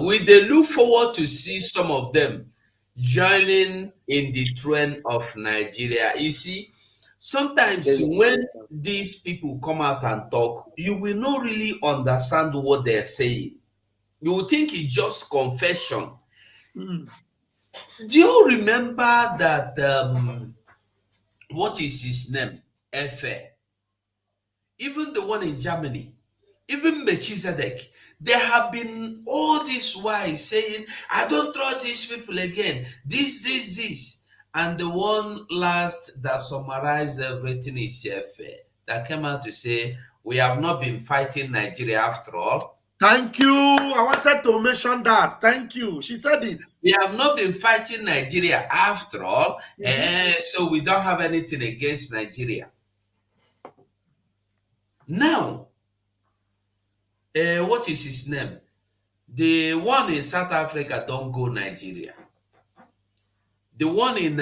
we they look forward to see some of them joining in the trend of Nigeria. You see, sometimes when these people come out and talk, you will not really understand what they're saying. You will think it's just confession. Do you remember that what is his name? Efe. Even the one in Germany, even Melchizedek, there have been all this while saying, I don't trust these people again. This. And the one last that summarized everything is Efe, that came out to say, we have not been fighting Nigeria after all. Thank you. I wanted to mention that. Thank you. She said it. We have not been fighting Nigeria after all, so we don't have anything against Nigeria. Now, what is his name? The one in South Africa don't go Nigeria. The one in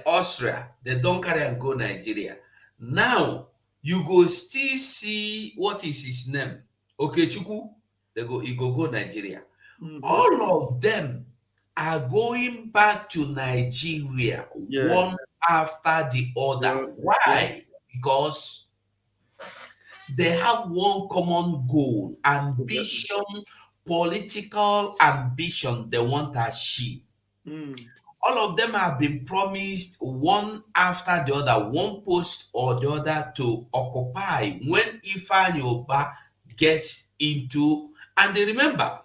Austria, they don't carry and go Nigeria. Now, you go still see, what is his name? Okechukwu, he go Nigeria. All of them are going back to Nigeria, one after the other. Why? Because they have one common goal, ambition, political ambition they want to achieve. All of them have been promised one after the other, one post or the other to occupy when Ifeanyi Ubah gets into And they remember,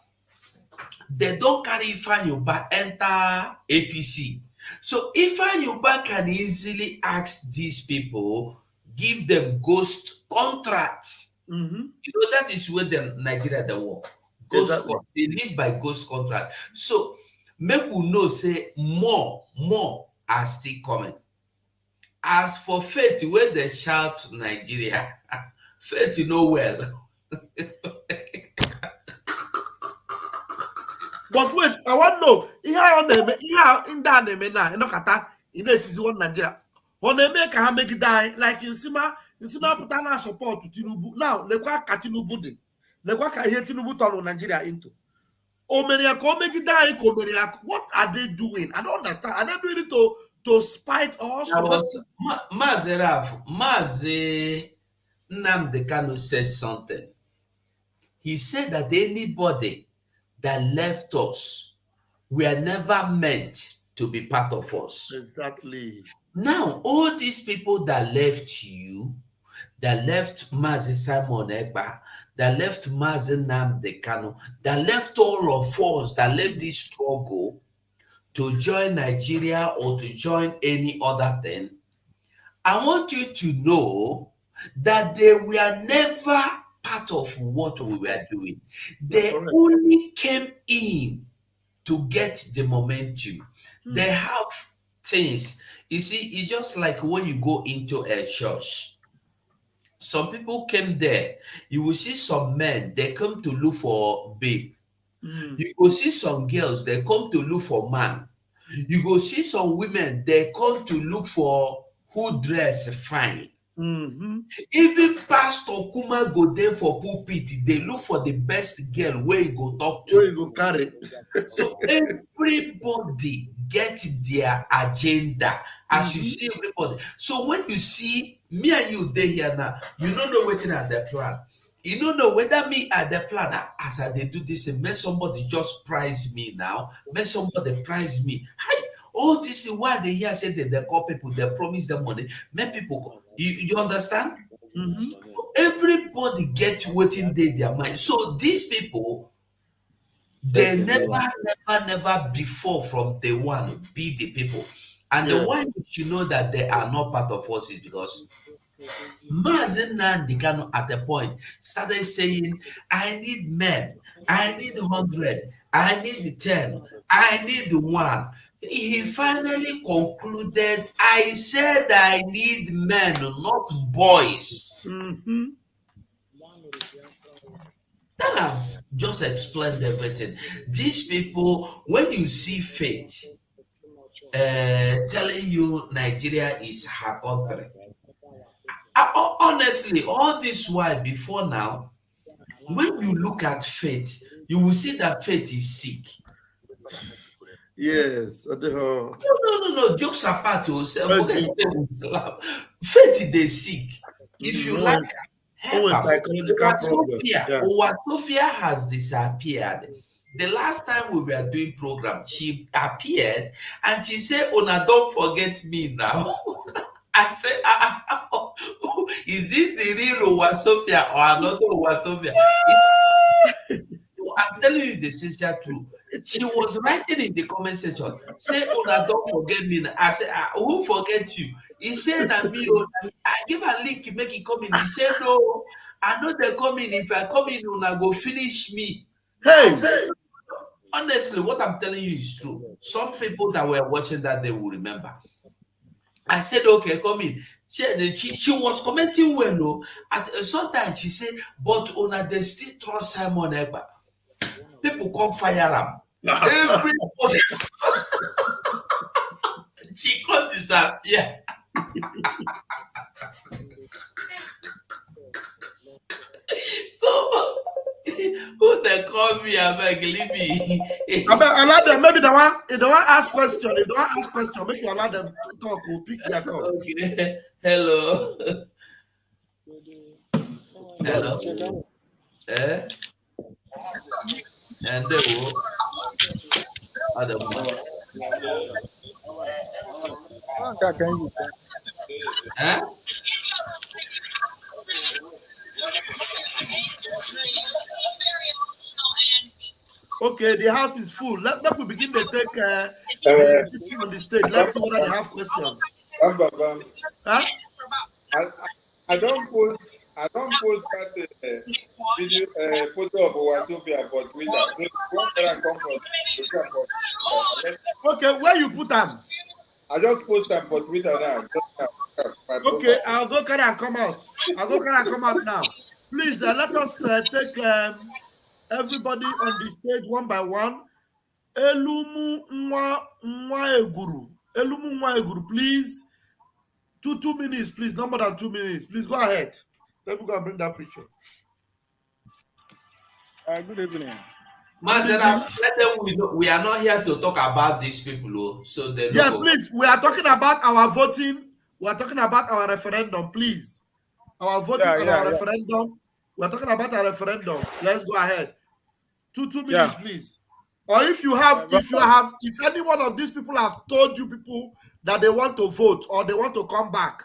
they don't carry Ifeanyi enter APC. So Ifeanyi can easily ask these people, give them ghost contracts. Mm-hmm. You know, that is where the Nigeria they work. Ghost they live by ghost contract. So make we know say more are still coming. As for faith, when they shout Nigeria, faith you know well. But wait, I want to know. Ihe in that name na inokata in it is one Nigeria. On the make ha make die like in Sima put na support to Tinubu. Now lekwa ka Tinubu dị. Lekwa ka ihe Tinubu turn Nigeria into. Omeria ko make die ko Omeria. What are they doing? I don't understand. Are they doing it to spite us? Mazi Nnamdi Kanu said something. He said that anybody that left us were never meant to be part of us. Exactly. Now, all these people that left you, that left Mazi Simon Ekpa, that left Mazi Nnamdi Kanu, that left all of us, that left this struggle to join Nigeria or to join any other thing, I want you to know that they were never part of what we were doing. They only came in to get the momentum. They have things. You see, it's just like when you go into a church. Some people came there. You will see some men, they come to look for babe. You will see some girls, they come to look for man. You go see some women, they come to look for who dress fine. Even Pastor Kuma go there for pulpit, they look for the best girl where you go talk to. Where you go carry. So everybody get their agenda. As you see everybody. So when you see me and you there here now, you don't know waiting at the plan. You don't know whether me at the plan as I they do this and may somebody just prize me now. May somebody prize me. Hi. All this is why they hear say that they call people, they promise them money. Make people go. You understand? So everybody get waiting their mind. So these people, they never before from day one be the people. And the one you know that they are not part of us is because Mazi Nnamdi Kanu at a point started saying, I need men, I need 100, I need 10, I need 1. He finally concluded, I said I need men, not boys. That I've just explained everything. These people, when you see faith telling you Nigeria is her country, honestly, all this while before now, when you look at faith, you will see that faith is sick. Yes. No. Jokes apart, faith they sick. If you like, Sophia has disappeared. The last time we were doing program, she appeared and she said, "Una, don't forget me now." I said, is it the real Sophia or another Sophia? I'm telling you the sincere truth. She was writing in the comment section, say, Una, don't forget me. I said, who forget you? He said, I give a link, make it come in. He said, no, I know they come in. If I come in, Una go finish me. Hey, said, honestly, what I'm telling you is true. Some people that were watching that, they will remember. I said, okay, come in. She was commenting well, no. Sometimes she said, but Una, they still trust Simon Ekpa. People come fire him. Everybody. She can't disappear. So, who they call me? I beg, leave me. Allow them. Maybe the one ask question. If the one ask question, make you allow them to talk. We'll pick their call. Okay. Hello. Hello. And they will. Other one. Huh? Okay, the house is full. Let me begin to take the people on the stage. Let's see whether they have questions. Huh? I don't post that video photo of our Sophia for Twitter. So what can come for Okay, where you put them? I just post them for Twitter now. Okay, I'll go carry and come out. I'll go carry and come out now. Please let us take everybody on the stage one by one. Elumu nwa eguru. Elumu nwa eguru, please. 2 minutes, please. No more than 2 minutes. Please go ahead. Let me go and bring that picture. Good evening. Mazera, let them we are not here to talk about these people, so they yeah, please. We are talking about our voting. We are talking about our referendum, please. Our voting and our referendum. We are talking about our referendum. Let's go ahead. 2 minutes, please. Or if any one of these people have told you people that they want to vote or they want to come back,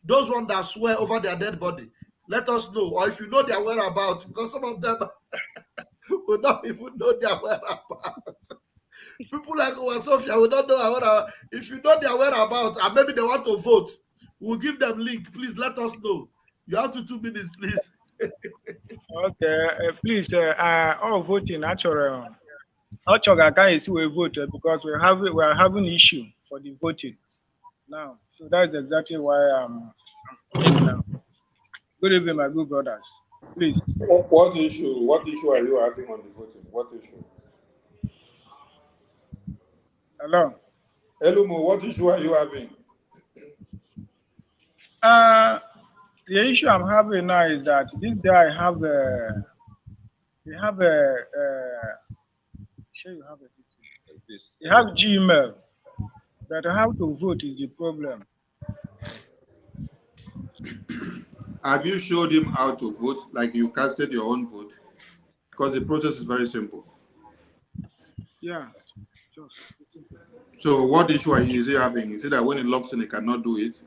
those ones that swear over their dead body, let us know. Or if you know their whereabouts, because some of them will not even know their whereabouts. People like Sophia will not know our whereabouts. If you know their whereabouts and maybe they want to vote, we'll give them link. Please let us know. You have 2 minutes, please. Okay, please, all voting actually. Guys, we vote because we are having issue for the voting now. So that's exactly why I'm now. Good evening, my good brothers. Please. What issue? What issue are you having on the voting? What issue? Hello. Elumo, what issue are you having? The issue I'm having now is that this guy have a. You have Gmail, but how to vote is the problem. Have you showed him how to vote, like you casted your own vote? Because the process is very simple. Yeah. So what issue is he having? Is it that when he logs in, he cannot do it?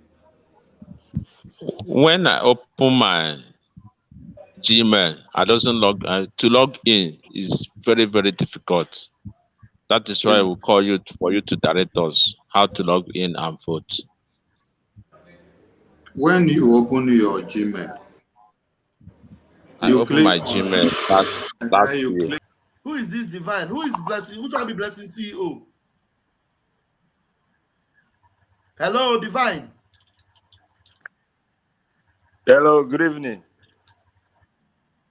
When I open my Gmail, I doesn't to log in is very, very difficult. That is why we call you for you to direct us how to log in and vote. When you open your Gmail, I open my Gmail. Who is this divine? Who is blessing? Which one be blessing CEO? Hello, divine. Hello, good evening.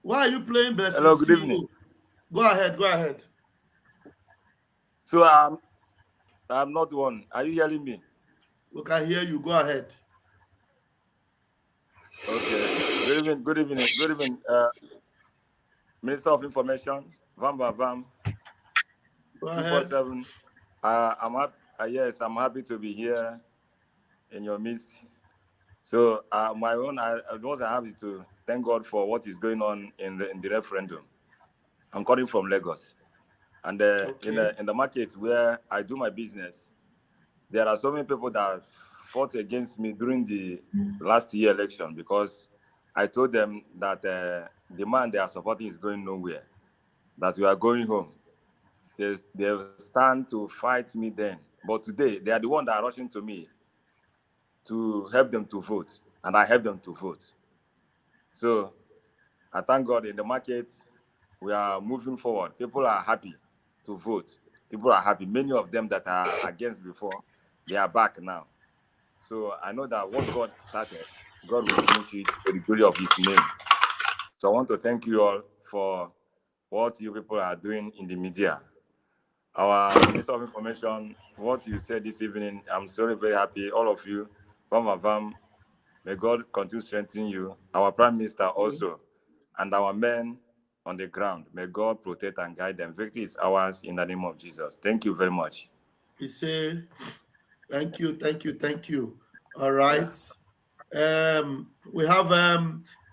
Why are you playing blessing? Hello, good CEO? evening. Go ahead. So I'm not one. Are you hearing me? We can hear you. Go ahead. Okay. Good evening. Minister of Information, Vam. 247. I'm happy. Yes, I'm happy to be here in your midst. So I was happy to thank God for what is going on in the referendum. I'm calling from Lagos, and in the market where I do my business, there are so many people that fought against me during the last year election because I told them that the man they are supporting is going nowhere, that we are going home. They stand to fight me then, but today they are the one that are rushing to me to help them to vote, and I help them to vote. So I thank God in the market, we are moving forward. People are happy to vote. People are happy. Many of them that are against before, they are back now. So I know that what God started, God will finish it for the glory of his name. So I want to thank you all for what you people are doing in the media. Our Minister of Information, what you said this evening, I'm very happy. All of you, Vam, may God continue to strengthen you. Our Prime Minister also, and our men on the ground. May God protect and guide them. Victory is ours in the name of Jesus. Thank you very much. He said, thank you. All right. Yeah. We have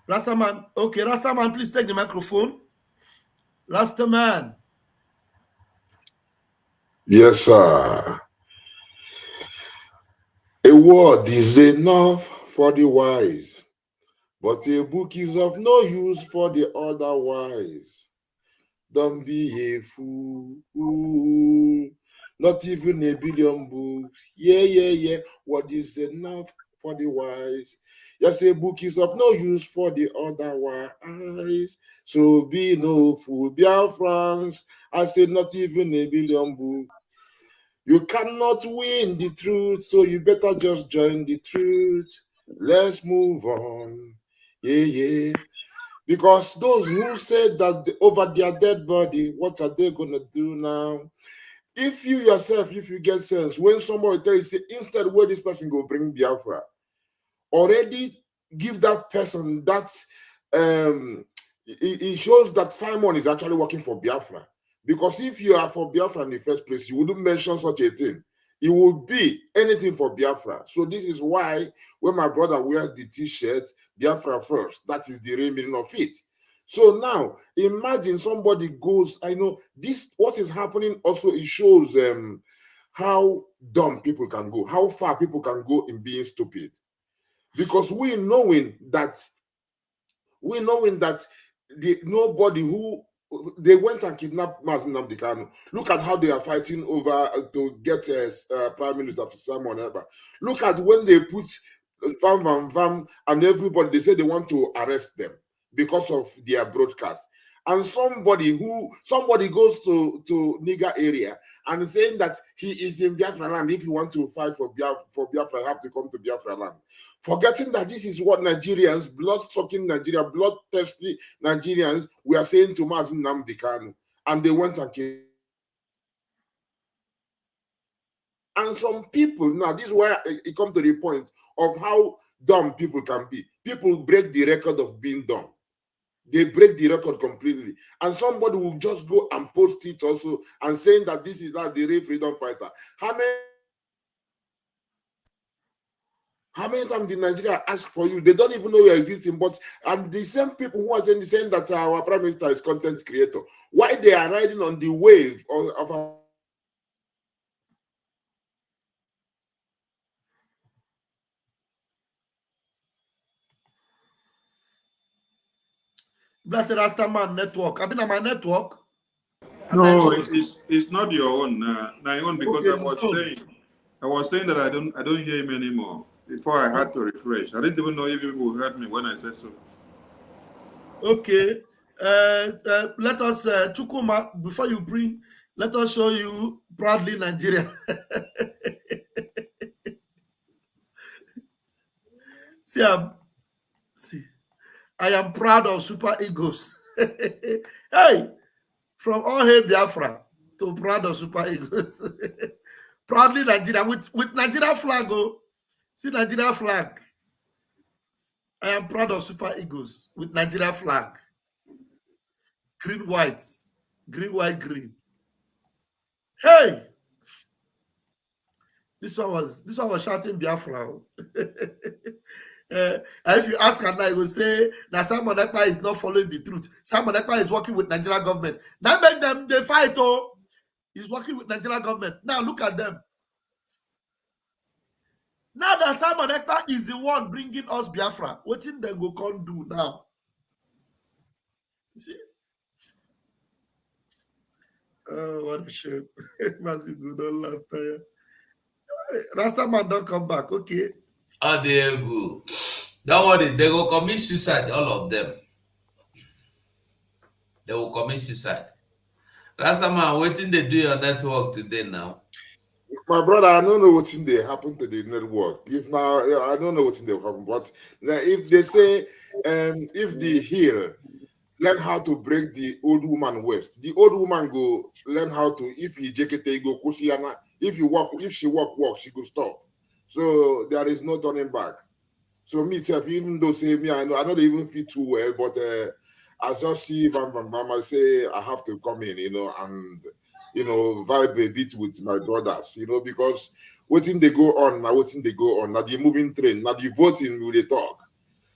Rastaman. Okay, Rastaman, please take the microphone. Rastaman. Yes, sir. A word is enough for the wise, but a book is of no use for the otherwise. Don't be a fool. Not even a billion books. Yeah. What is enough for the wise? Yes, a book is of no use for the otherwise. So be no fool. Biafrans, I say not even a billion books. You cannot win the truth, so you better just join the truth. Let's move on. Yeah. Because those who said that over their dead body, what are they going to do now? If you yourself, if you get sense, when somebody tells you, say, instead where this person go bring Biafra, already give that person that, it shows that Simon is actually working for Biafra. Because if you are for Biafra in the first place, you wouldn't mention such a thing. It would be anything for Biafra. So this is why when my brother wears the t-shirt, Biafra first, that is the real meaning of it. So now imagine somebody goes, I know this, what is happening also, it shows how dumb people can go, how far people can go in being stupid. Because we knowing that nobody who they went and kidnapped Mazen Namdekanu. Look at how they are fighting over to get Prime Minister Simon Ekpa. Look at when they put Vam and everybody, they say they want to arrest them because of their broadcast. And somebody goes to Niger area and saying that he is in Biafra land. If you want to fight for Biafra, you have to come to Biafra land. Forgetting that this is what Nigerians, blood-sucking Nigeria, bloodthirsty Nigerians, we are saying to Mazen Namdekanu. And they went and killed. And some people, now this is where it comes to the point of how dumb people can be. People break the record of being dumb. They break the record completely. And somebody will just go and post it also and saying that this is not the real freedom fighter. How many times did Nigeria ask for you? They don't even know you're existing. And the same people who are saying that our Prime Minister is content creator, why they are riding on the wave of our Blessed Rastaman network. I've been on my network. No, it's not your own. My own, because Okay, I was saying that I don't hear him anymore. Before I had to refresh. I didn't even know if people heard me when I said so. Okay. Let us, Chukuma, before you bring, let us show you proudly Nigeria. See, I am proud of Super Eagles. Hey, from all hail Biafra to proud of Super Eagles. Proudly Nigeria with Nigeria flag. Oh, see Nigeria flag. I am proud of Super Eagles with Nigeria flag. Green, white, green, white, green. Hey, this one was shouting Biafra. If you ask Anna, he will say that Simon Ekpa is not following the truth. Simon Ekpa is working with Nigerian government. That make them they fight. Oh, he's working with Nigerian government. Now look at them. Now that Simon Ekpa is the one bringing us Biafra, what did they go can do now? See? Oh, what a shame. Massive good, don't laugh there. Rastaman don't come back, okay? Oh, they go. Don't worry, they will commit suicide, all of them. They will commit suicide. Rastaman, waiting they do your network today now. My brother, I don't know what's in there happen to the network. I don't know what's in there happen, but if they say if the heel learn how to break the old woman waist, the old woman go learn how to, if he jekete go kusiana, if she walk, she go stop. So there is no turning back. So me, even though say me, I know they even fit too well, but I just see I say I have to come in, and vibe a bit with my brothers, because waiting they go on, now waiting they go on, now the moving train, now the voting will they talk.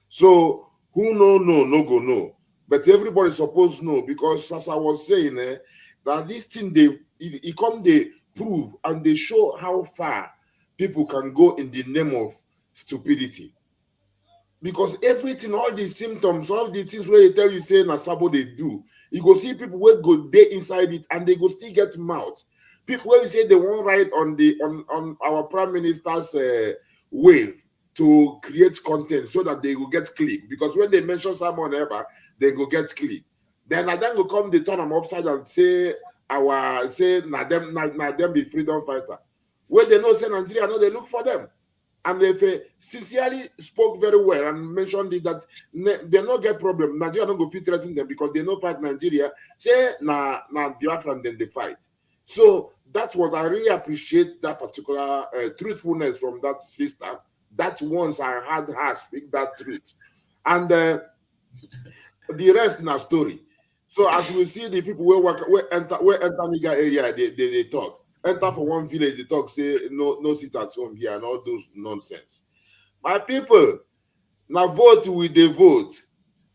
So who no go no. But everybody supposed know, because as I was saying, that this thing it come they prove and they show how far people can go in the name of stupidity. Because everything, all these symptoms, all the things where they tell you say na sabo they do, you go see people where go they inside it and they go still get mouth. People where we say they won't ride on our prime minister's wave to create content so that they will get click. Because when they mention someone ever, they go get click. Then I then go come they turn them upside and say na them be freedom fighter. Where they know say Nigeria, know they look for them. And they sincerely spoke very well and mentioned it that they not get problem. Nigeria don't go fit threaten them because they know fight Nigeria. Say na Biafra and then they fight. So that's what I really appreciate, that particular truthfulness from that sister. That once I had her speak that truth. And the rest na story. So as we see the people where enter Niger area, they talk. Enter for one village, they talk, say no sit at home here and all those nonsense. My people, now vote with the vote.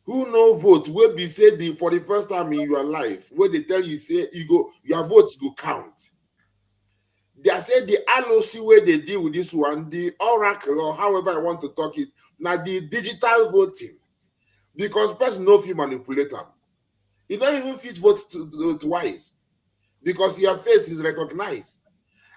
Who no vote will be said for the first time in your life, where they tell you say your votes go count. They say the LOC where they deal with this one, the oracle or however I want to talk it, now the digital voting. Because person no fit manipulate them. You don't even fit vote twice. Because your face is recognized.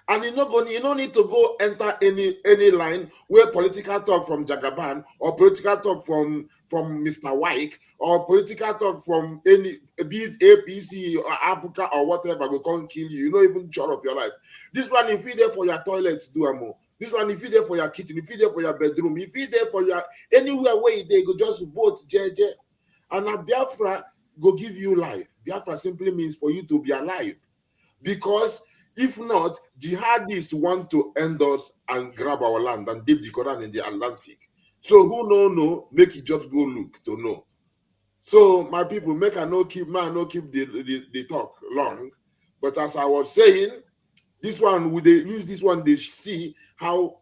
And you don't need to go enter any line where political talk from Jagaban or political talk from Mr. White or political talk from any, be it APC or Apuka or whatever, will come kill you. You don't even sure of your life. This one, if you there for your toilets, do a more. This one, if you there for your kitchen, if you there for your bedroom, if you there for your anywhere where they go just vote JJ. And a Biafra go give you life. Biafra simply means for you to be alive. Because if not, jihadists want to end us and grab our land and dip the Quran in the Atlantic. So who know, make it just go look to know. So my people, make I no keep the talk long. But as I was saying, this one, would they use this one, they see how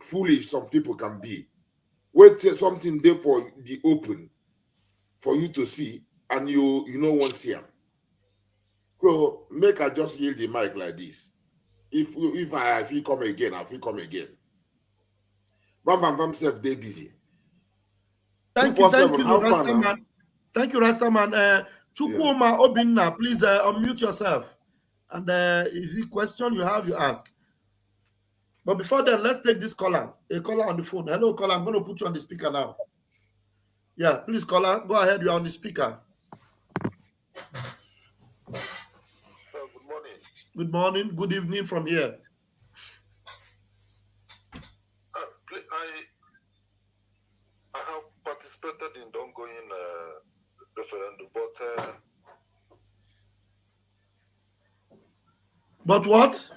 foolish some people can be. Wait till something there for the open for you to see, and you know won't see them. So make I just yield the mic like this. If I come again, I come again. Bam self they busy. Thank you, Rastaman. Thank you, Rastaman. Chukwuma Obinna, please unmute yourself. And is the question you have, you ask. But before that, let's take this caller. A caller on the phone. Hello, caller. I'm going to put you on the speaker now. Yeah, please, caller. Go ahead. You're on the speaker. Good morning. Good morning. Good evening from here. I have participated in the ongoing referendum, but what?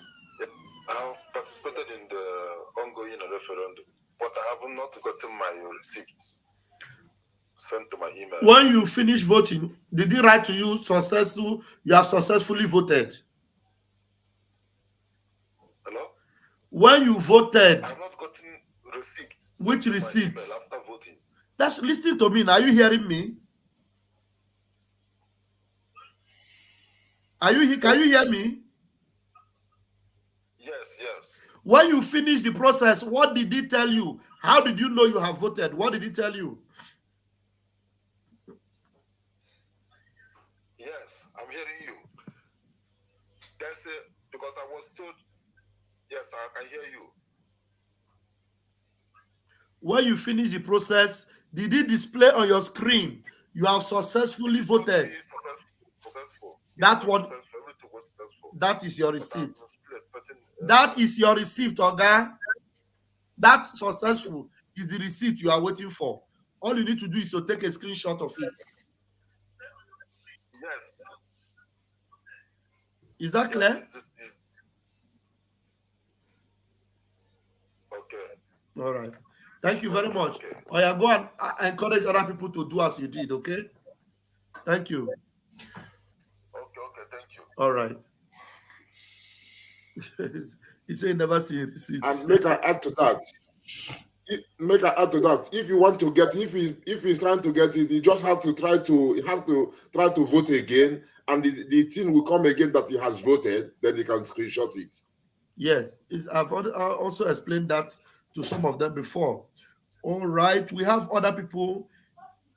I have participated in the ongoing referendum, but I have not gotten my receipt sent to my email. When you finish voting, did he write to you successful? You have successfully voted. Hello? When you voted, I have not gotten receipt. Which receipt? After voting. That's listening to me. Now, are you hearing me? Can you hear me? Yes. When you finish the process, what did he tell you? How did you know you have voted? What did he tell you? Yes, I'm hearing you. Because I was told, yes, I can hear you. When you finish the process, did it display on your screen? You have successfully voted. Successful. That one. Everything was successful. That is your receipt. That is your receipt, Oga. That successful is the receipt you are waiting for. All you need to do is to take a screenshot of it. Yes. Is that clear? Okay. All right. Thank you very much. Okay. Oh, yeah, go and encourage other people to do as you did, okay? Thank you. Okay, thank you. All right. He said never see receipts. And make I add to that. If you want to get, if he's trying to get it, he just have to try to vote again, and the thing will come again that he has voted. Then he can screenshot it. Yes, I've also explained that to some of them before. All right, we have other people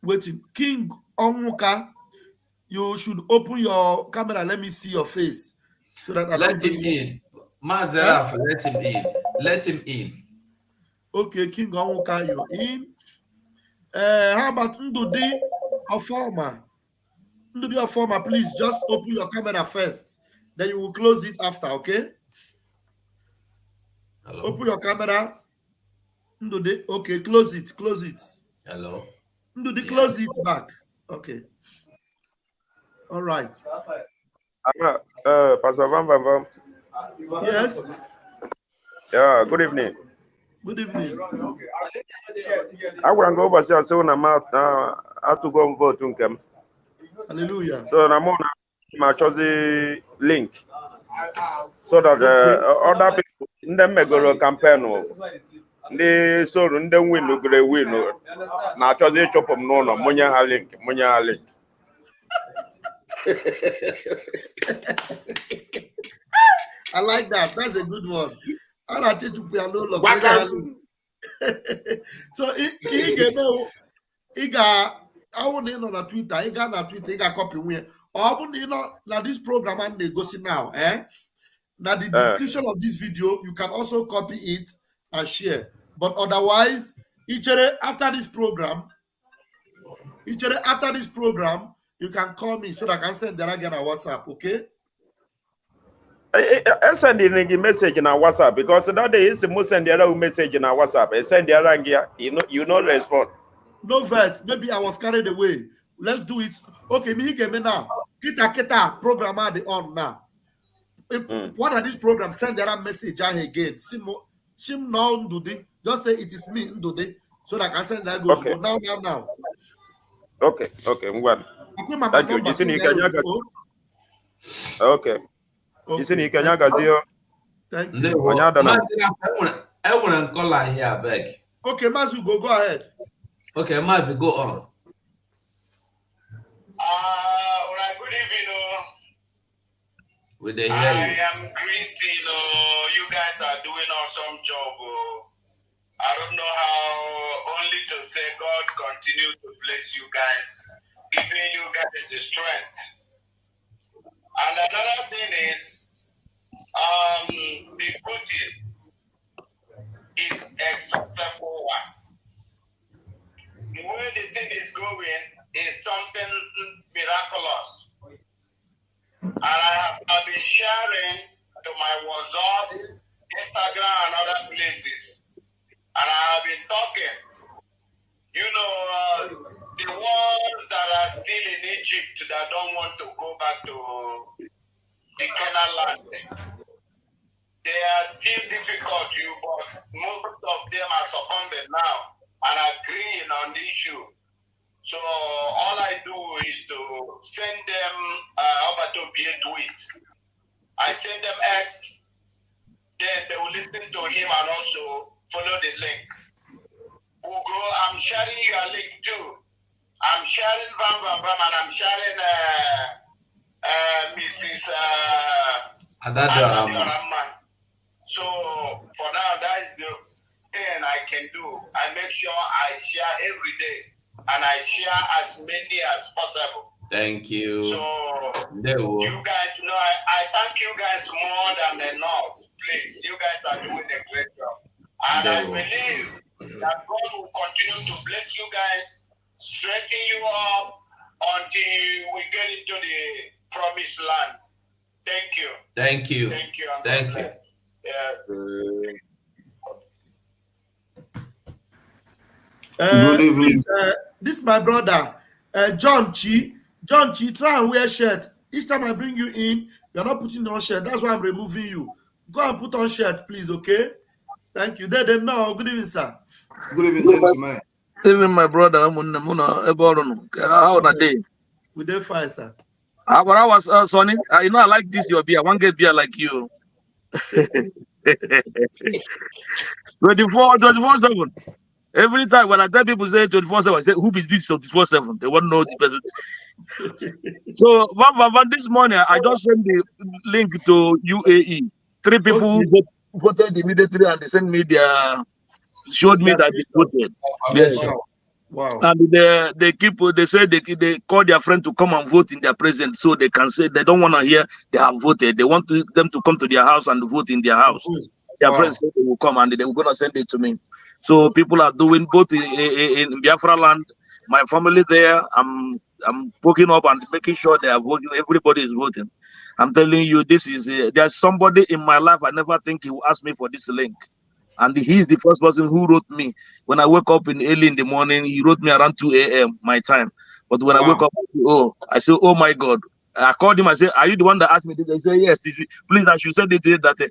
waiting. King Onwuka, you should open your camera. Let me see your face so that I Let don't him bring in. Mazaraf, let him in. Let him in. Okay, King Onwuka, you're in. How about Ndudi Afoma? Ndudi Afoma, please just open your camera first. Then you will close it after, okay? Hello. Open your camera. Ndudi, okay, close it, close it. Hello. Ndudi, close it back. Okay. All right. Pastor Van. Yes. Yeah, good evening. Good evening. I want to go over here so I'm out to go and vote. Hallelujah. So I'm on my chosen link so that other people in the mega campaign the so in the win na chosen chop them no munya link. I like that. That's a good one. I like to put a low. So he got I want to know on Twitter. He got on Twitter. He got copy where. I want to know now this program and they go see now. Now the description of this video you can also copy it and share. But otherwise, after this program, you can call me so that I can send that again on WhatsApp. Okay. I send a message in our WhatsApp because that day is the most send the other message in our WhatsApp. I send the other here, you know respond. No verse. Maybe I was carried away. Let's do it. Okay, me give me now. Kita program are the on now. What are these programs? Send the other message again. Sim now Ndudi. Just say it is me Ndudi. So that I can send that goes. Okay. Now. Okay, I'm glad. Thank you. Okay. Thank you. Thank you. I want to call here, beg. Okay, Mazu, go ahead. Okay, Mazu, go on. Good evening. With the I am greeting. You guys are doing awesome job. I don't know how, only to say God continue to bless you guys, giving you guys the strength. And another thing is, the voting is a successful one. The way the thing is going is something miraculous. And I've been sharing to my WhatsApp, Instagram, and other places. And I have been talking. The ones that are still in Egypt that don't want to go back to the Canaan land, they are still difficult, but most of them are succumbing now and agreeing on the issue. So all I do is to send them over to be a tweet. I send them X, then they will listen to him and also follow the link. Ugo, I'm sharing your link too. I'm sharing Van and I'm sharing Mrs. Adadioramma. So for now, that is the thing I can do. I make sure I share every day and I share as many as possible. Thank you. So you guys know, I thank you guys more than enough. Please, you guys are doing a great job. And I believe that God will continue to bless you guys, strengthen you up until we get into the promised land. Thank you. Thank you. Thank you. Thank you. Yeah. Good evening. Please, this is my brother, John Chi. John Chi, try and wear shirt. Each time I bring you in, you're not putting on shirt. That's why I'm removing you. Go and put on shirt, please, okay? Thank you. No, good evening, sir. Good evening, gentlemen. Even my brother, how are they? We did fine, sir. I was Sonny. I like this your beer. I want to get beer like you. 24/7. Every time when I tell people say 24/7, I say, who is this 24/7? They want to know the person. So this morning, I just sent the link to UAE. 3 people voted immediately and they sent me their showed me that they voted. Yes. Wow. And they say they call their friend to come and vote in their presence, so they can say they don't want to hear they have voted. They want them to come to their house and vote in their house. Their friends say they will come and they were gonna send it to me. So people are doing both in Biafra land. My family there. I'm poking up and making sure they are voting. Everybody is voting. I'm telling you, this is there's somebody in my life. I never think he will ask me for this link. And he is the first person who wrote me. When I wake up early in the morning, he wrote me around 2 a.m. my time. But when I wake up, I say, oh my God. I called him, I said, are you the one that asked me this? I said, yes. He said, please, I should say this, that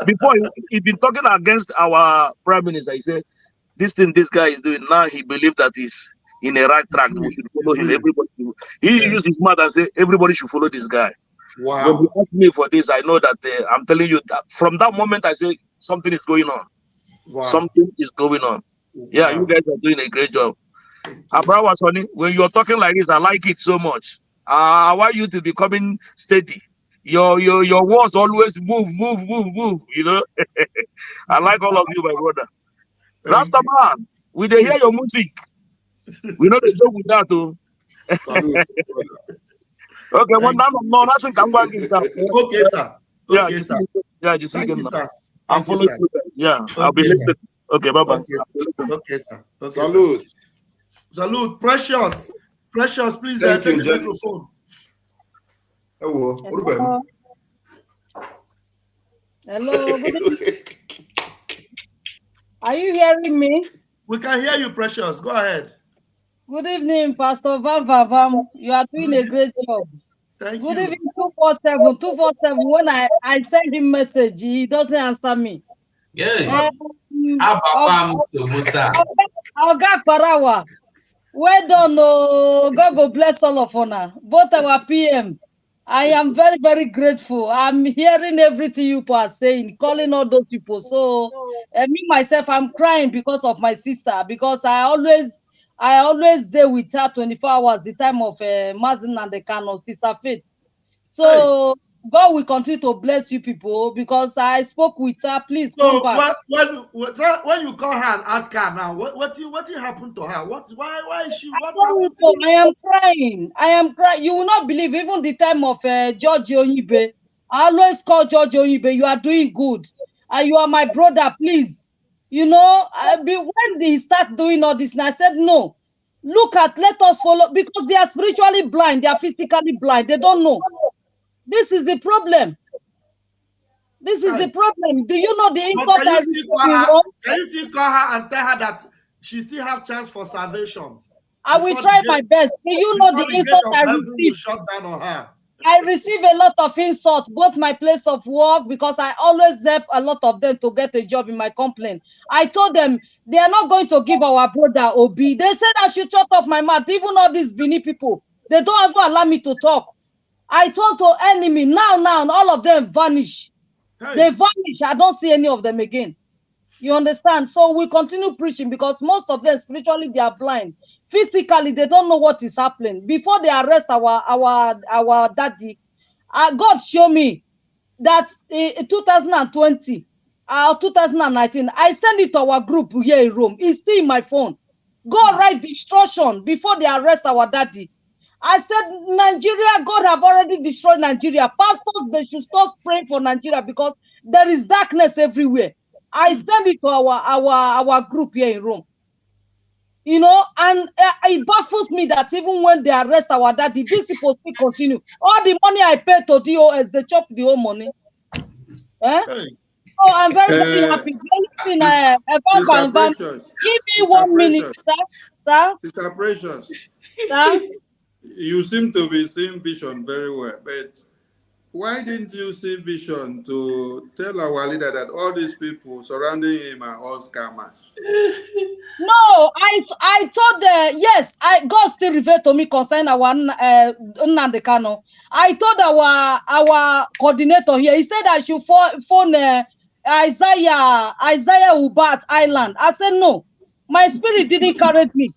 before he'd been talking against our prime minister. He said, this guy is doing now, he believed that he's in a right track. We should follow him. Everybody, he used his mouth and said, everybody should follow this guy. Wow. When he asked me for this, I know that I'm telling you that from that moment, I say, something is going on. Wow. Something is going on. Yeah, you guys are doing a great job. Abrawa Sonny, when you're talking like this, I like it so much. I want you to be coming steady. Your words always move. You know, I like all of you, my brother. Rasta man, we they hear your music. We know the joke with that too. Okay, one now, no, nothing can go. Okay, sir. Okay, sir. Yeah, just thank you, sir. I'm following you guys. Yeah, I'll be listening. Okay, bye bye. Okay, sir. Okay, salute. Salute. Precious, please take the microphone. Hello. Hello. Good evening. Are you hearing me? We can hear you, Precious. Go ahead. Good evening, Pastor Vam. You are doing a great job. Thank Good you. evening, 247. When I send him message, he doesn't answer me. Yeah. Oga Parawa. Well done. God go bless all of us. Both our PM. I am very, very grateful. I'm hearing everything you are saying, calling all those people. So, me myself, I'm crying because of my sister, because I always stay with her 24 hours, the time of Mazin and the Canon, Sister Faith. So, God will continue to bless you people, because I spoke with her. Please come back. When you call her and ask her now, what happened to her? Why is she? What happened? I am crying. You will not believe, even the time of George Onyibe. I always call George Onyibe. You are doing good. You are my brother, please. You know, when they start doing all this, and I said, no. Let us follow, because they are spiritually blind, they are physically blind, they don't know. This is the problem. This is the problem. Do you know the insult I received in Rome? Can you still call her and tell her that she still have chance for salvation? I will try my best. Do you know the insult I received? Shut down on her. I receive a lot of insult, both my place of work, because I always help a lot of them to get a job in my company. I told them they are not going to give our brother OB. They said I should shut up my mouth. Even all these Bini people, they don't ever allow me to talk. I told to enemy, now, all of them vanish. Hey. They vanish. I don't see any of them again. You understand? So we continue preaching, because most of them spiritually they are blind. Physically, they don't know what is happening. Before they arrest our daddy, God showed me that in 2020 or 2019, I sent it to our group here in Rome. It's still in my phone. God write destruction before they arrest our daddy. I said, Nigeria, God have already destroyed Nigeria. Pastors, they should stop praying for Nigeria, because there is darkness everywhere. I send it to our group here in Rome. You know, and it baffles me that even when they arrest our daddy, this people still continue. All the money I pay to DOS, they chop the whole money. Hey. So I'm very, very happy. Give me 1 minute, sir. Sister Precious. Sir? You seem to be seeing vision very well, but why didn't you see vision to tell our leader that all these people surrounding him are all scammers? No, I told yes, God still revealed to me concerning our Nnamdi Kanu. I told our coordinator here, he said I should phone Isaiah Ubat Island. I said no, my spirit didn't carry me.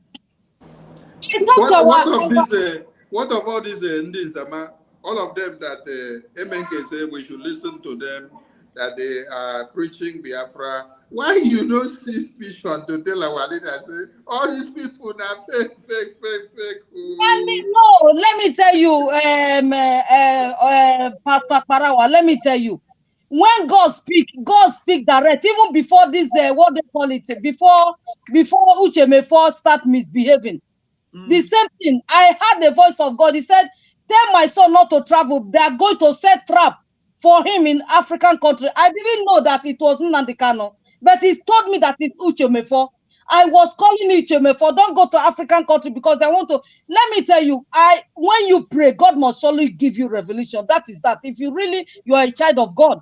What of all these Indians, all of them that MNK say we should listen to them, that they are preaching Biafra, Why you don't see fish on to tell our leader say all these people now fake. No, let me tell you, Pastor Parawa, let me tell you. When God speak direct, even before this, what they call it, before Uchemefo start misbehaving. The same thing, I heard the voice of God. He said, tell my son not to travel. They are going to set trap for him in African country. I didn't know that it was Nnamdi Kanu, but he told me that it's Uchemefo. I was calling Uchemefo, don't go to African country because I want to. Let me tell you, when you pray, God must surely give you revelation. That is that. If you are a child of God.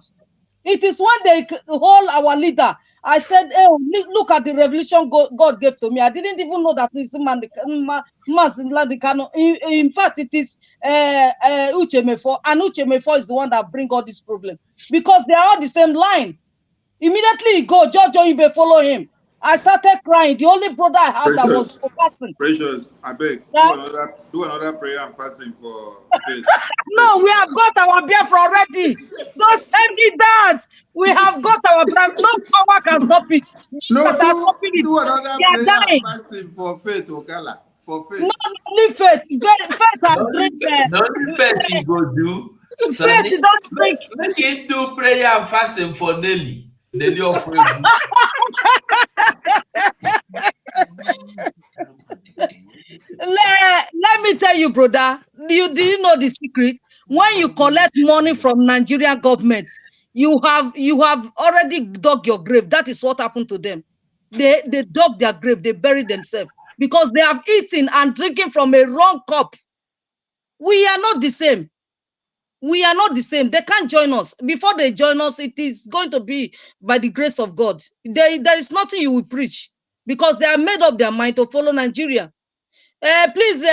It is when they hold our leader. I said, hey, look at the revelation God gave to me. I didn't even know that this man, in fact, it is Uchemefo, and Uchemefo is the one that bring all this problem because they are all the same line. Immediately he go, George Oyibe follow him. I started crying. The only brother I have that was fasting. Precious, I beg, do another prayer and fasting for faith. No, we have got our Biafra already. Don't tell me that. We have got our Biafra. No power can stop it. No, do another prayer and fasting for faith, Okala. For faith. No, only faith. Faith has drink. No faith he go do. Faith don't drink. Make him do prayer and fasting for Nelly. Nelly of Let me tell you, brother. Do you know the secret? When you collect money from Nigerian government, you have already dug your grave. That is what happened to them. They dug their grave. They buried themselves because they have eaten and drinking from a wrong cup. We are not the same. We are not the same. They can't join us. Before they join us, it is going to be by the grace of God. There is nothing you will preach because they have made up their mind to follow Nigeria. Please,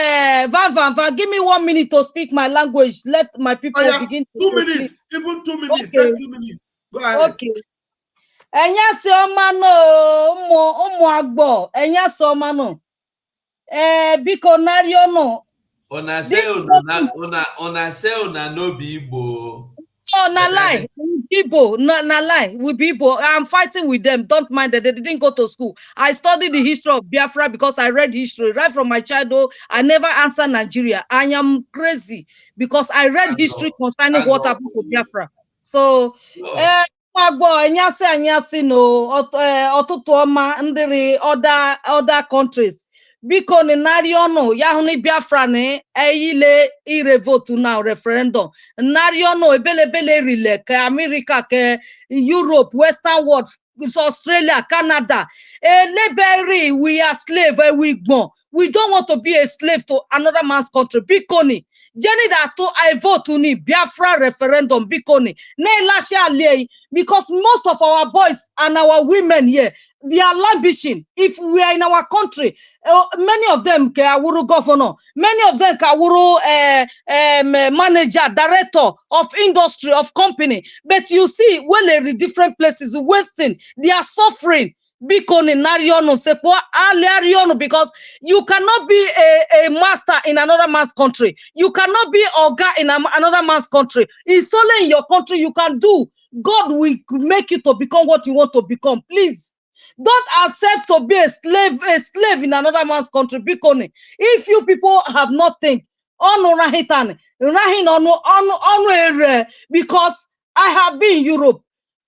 Van, give me 1 minute to speak my language. Let my people begin to 2 minutes, even 2 minutes, okay. 2 minutes. Go ahead. Okay. Enya se omano umu agbo. Enya se omano. Biko nario no. Ona say una no be Igbo. Oh, na lie. People, na lie. We people, I'm fighting with them. Don't mind that they didn't go to school. I studied the history of Biafra because I read history right from my childhood. I never answered Nigeria. I am crazy because I read history concerning what happened to Biafra. So, other countries. Biko ni nariono yahuni Biafra ne eyile irevote now referendum nariono ebele rile ke America ke Europe Western world Australia Canada leberi we are slave we gbon we don't want to be a slave to another man's country biko ni jeni that to I vote ni Biafra referendum biko ni ne lasha lei because most of our boys and our women here they are languishing. If we are in our country, many of them Kawuru governor, many of them Kawuru manager, director of industry, of company. But you see, when they're in different places, wasting, they are suffering. Because you cannot be a master in another man's country. You cannot be Oga in another man's country. It's only in your country you can do. God will make you to become what you want to become. Please. Don't accept to be a slave in another man's country. If you people have not think, because I have been in Europe,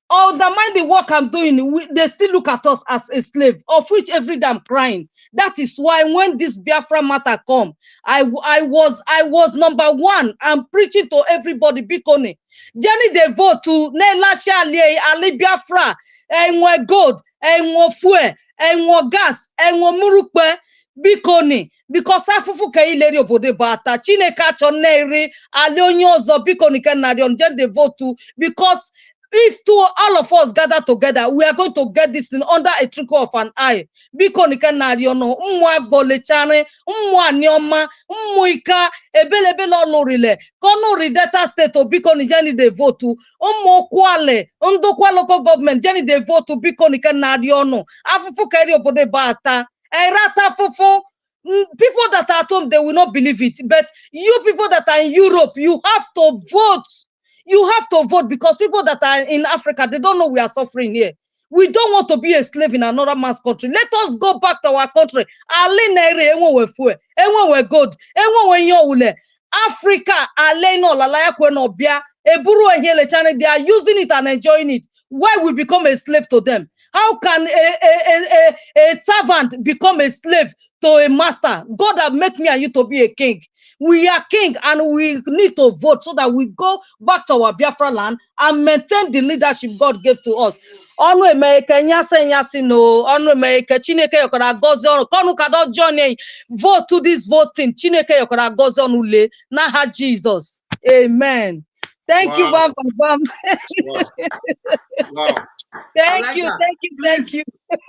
undermine the work I'm doing, they still look at us as a slave, of which every day I'm crying. That is why when this Biafra matter come, I was number one. I'm preaching to everybody. Bikoni, Jenny they vote to Nelasha Ali Biafra, and gold, and fuel, and gas, and murukwe. Bikoni, because afufu kei leri obode bata chineka choneri alionyo zo bikoni kenarion then they vote to because if all of us gather together, we are going to get this thing under a twinkle of an eye. Bikoni kenariono umwa bolechane umwa nioma umuika ebelebele olorile kono rideta state to bikoni jeni they vote to umo kwale ndokwa local government jeni they vote to bikoni kenariono afufu keri obode bata erata fufu. People that are at home, they will not believe it. But you people that are in Europe, you have to vote. You have to vote because people that are in Africa, they don't know we are suffering here. We don't want to be a slave in another man's country. Let us go back to our country. Gold. Africa, they are using it and enjoying it. Why we become a slave to them? How can a servant become a slave to a master? God has made me and you to be a king. We are king and we need to vote so that we go back to our Biafra land and maintain the leadership God gave to us. Vote to this voting. Naha Jesus. Amen. Thank you, Bam Bam. Wow. Thank you.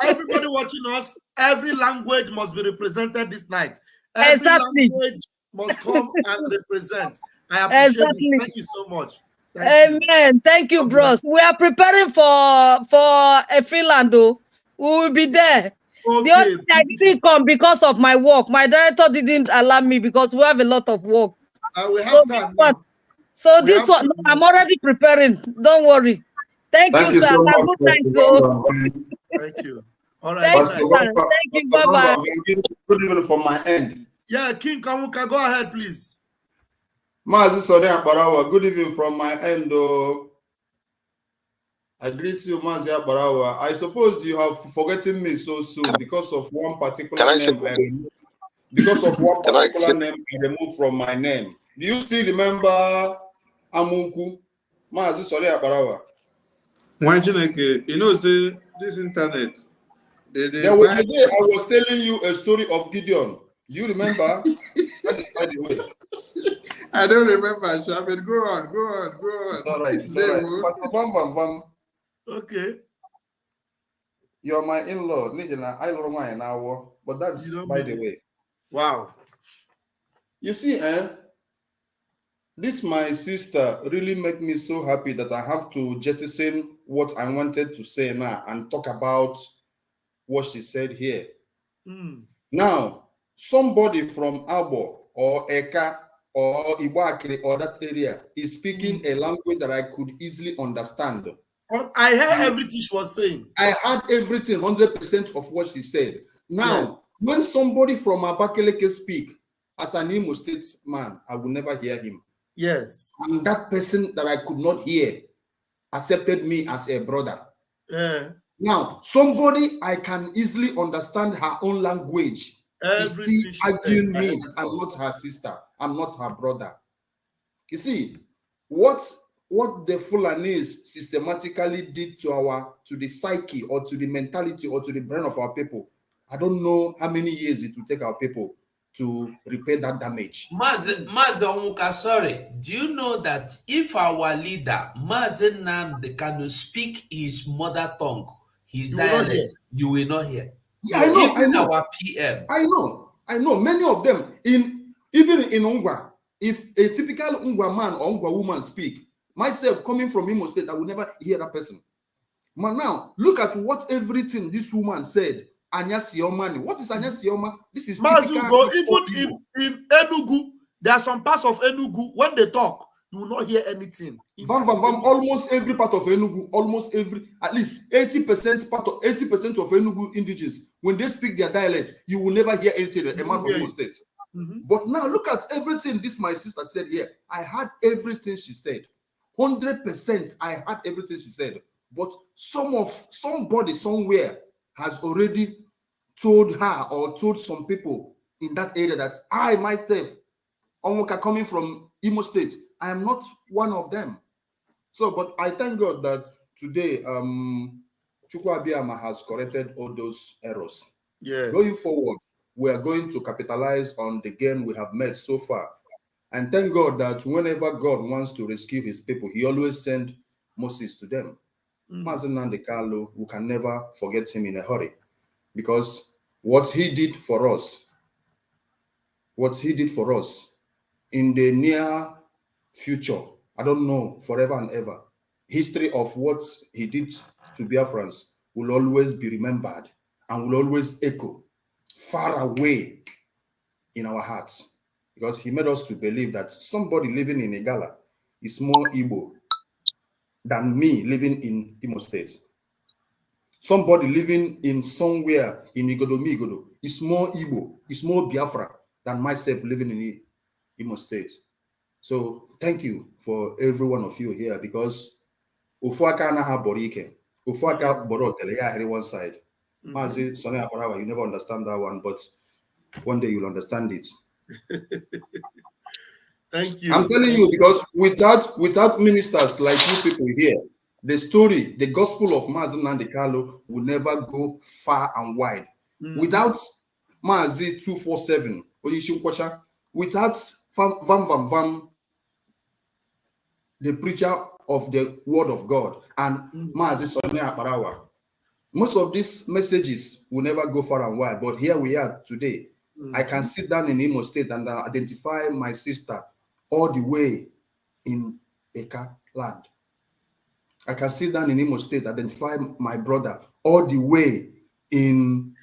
Everybody watching us, every language must be represented this night. Every language must come and represent. I appreciate this. Thank you so much. Amen. Thank you, bros. We are preparing for a Finland. We will be there. Okay. The only thing I didn't come because of my work. My director didn't allow me because we have a lot of work. We have time now. So this one, no, I'm already preparing. Don't worry. Thank you, sir. So much, Thank you. All right. Thank you, sir. Thank you. Bye-bye. Good evening from my end. Yeah, King Kamuka, go ahead, please. Good evening from my end. I greet you, Mazia Barawa. I suppose you have forgotten me so soon because of one particular name. Because of one particular name I removed from my name. Do you still remember Amunku? Mazi Soria Barawa. You know, say this internet. There was a day I was telling you a story of Gideon. You remember? That is by the way. I don't remember, Shabin. Go on. It's all right. Pastor Bam. Okay. You're my in-law. But that's by the way. Wow. You see, this my sister really make me so happy that I have to jettison what I wanted to say now and talk about what she said here. Now, somebody from Abo or Eka or Iwakri or that area is speaking a language that I could easily understand. I heard everything she was saying. I heard everything, 100% of what she said. Now, when somebody from Abakaleke speak, as an Imo State man, I will never hear him. Yes. And that person that I could not hear accepted me as a brother. Now, somebody I can easily understand her own language is still arguing me. I'm not her sister. I'm not her brother. You see, what the Fulanis systematically did to the psyche or to the mentality or to the brain of our people, I don't know how many years it will take our people to repair that damage. Mazi, sorry. Do you know that if our leader, Mazi Nnamdi, can speak his mother tongue, his dialect, you will not hear? Yeah, I know. Even our PM. I know. Many of them, even in Ungwa, if a typical Ungwa man or Ungwa woman speak, myself coming from Imo State, I will never hear that person. But now, look at what everything this woman said. Anya Sioma. What is Anya Sioma? This is Mazugo, even in Enugu, there are some parts of Enugu, when they talk, you will not hear anything. Almost every part of Enugu, at least 80% of Enugu indigenous, when they speak their dialect, you will never hear anything, a man from Imo State. But now look at everything this my sister said here. I heard everything she said. 100% I heard everything she said. But somebody somewhere has already told her or told some people in that area that I myself, Onwoka coming from Imo State, I am not one of them. So, but I thank God that today Chukwu Abiyama has corrected all those errors. Yes. Going forward, we are going to capitalize on the gain we have made so far. And thank God that whenever God wants to rescue his people, he always sends Moses to them. Mazi Nnamdi Kanu, we can never forget him in a hurry, because what he did for us in the near future, I don't know, forever and ever, history of what he did to Biafrans will always be remembered and will always echo far away in our hearts, because he made us to believe that somebody living in Igala is more Igbo than me living in Imo State. somebody living in somewhere in Igodo, is more Igbo, is more Biafra than myself living in Imo State. So thank you for every one of you here, because Ufuaka Naha Borike, Ufuaka Borotele, yeah, one side. You never understand that one, but one day you'll understand it. Thank you. I'm telling you, because without ministers like you people here, the story, the gospel of Mazi Nnamdi Kanu will never go far and wide. Without Mazi 247, without Vam, the preacher of the word of God, and Mazi Sonny Akparawa, most of these messages will never go far and wide. But here we are today. I can sit down in Imo State and identify my sister all the way in Ekpa land. I can sit down in Imo State, identify my brother all the way in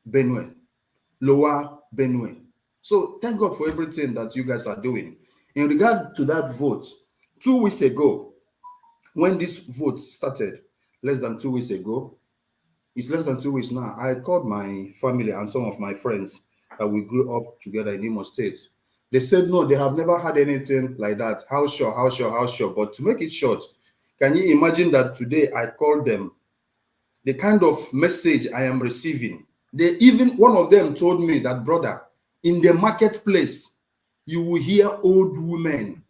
Benue, Lower Benue. So thank God for everything that you guys are doing. In regard to that vote, 2 weeks ago, when this vote started, less than 2 weeks ago, it's less than 2 weeks now, I called my family and some of my friends that we grew up together in Imo State. They said, no, they have never had anything like that. How sure? But to make it short, can you imagine that today I called them? The kind of message I am receiving. One of them told me that, brother, in the marketplace, you will hear old women.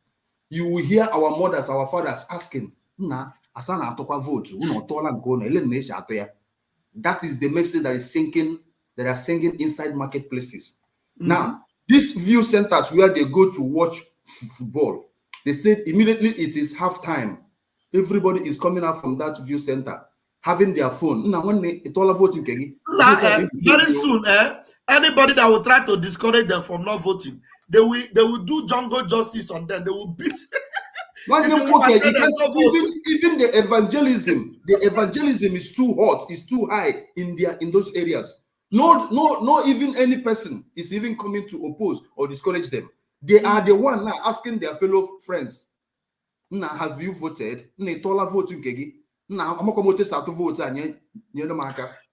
You will hear our mothers, our fathers asking, that is the message that is sinking, that are singing inside marketplaces. Now, these view centers where they go to watch football, they said immediately it is halftime. Everybody is coming out from that view center, having their phone. Now, when it's all voting, very soon, anybody that will try to discourage them from not voting, they will do jungle justice on them. They will beat. Even the evangelism is too hot, is too high in those areas. No, even any person is even coming to oppose or discourage them. They are the one now asking their fellow friends, now have you voted?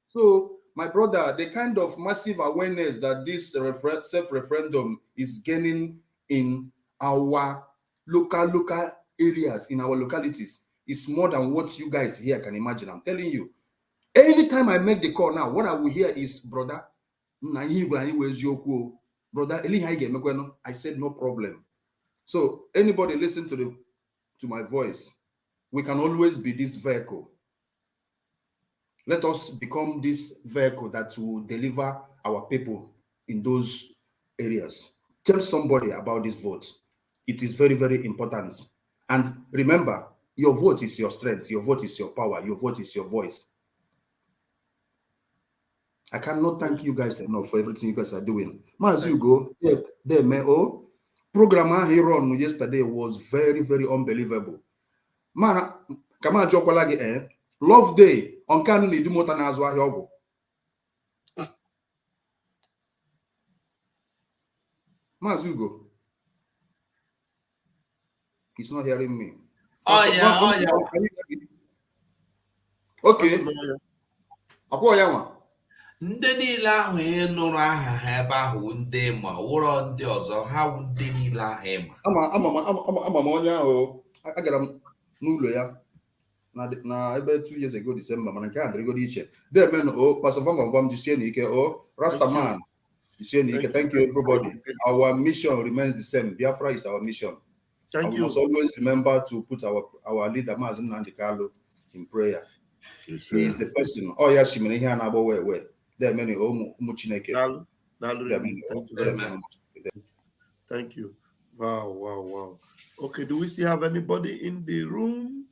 So, my brother, the kind of massive awareness that this self-referendum is gaining in our local areas, in our localities, is more than what you guys here can imagine. I'm telling you. Anytime I make the call now, what I will hear is, brother, I said no problem. So anybody listen to my voice, we can always be this vehicle. Let us become this vehicle that will deliver our people in those areas. Tell somebody about this vote. It is very, very important. And remember, your vote is your strength. Your vote is your power. Your vote is your voice. I cannot thank you guys enough for everything you guys are doing. As you go, program he run yesterday was very, very unbelievable. Man, come on, Jokolagi, Love Day on Canon Idumota Nazwa Yobo. Mazugo. He's not hearing me. Okay. Ndị niile ahụ ị nụrụ aha ha ebe ahụ ndị ma wụrọ ndị ọzọ ha wụ ndị niile ahụ ịma. Ama m onye ahụ agara m n'ụlọ ya na ebe 2 years ago December, mana nke a dịrịgodo iche. Demen Pastor Vam jisie n'ike Rastaman jisie n'ike. Thank you everybody. Our mission remains the same. Biafra is our mission. Thank you. We must always remember to put our leader Mazi Nnamdi Kanu in prayer. Yes, he is the person. Oh yeah, she here and where. There are many Chineke. Thank you. Wow. Okay, do we still have anybody in the room?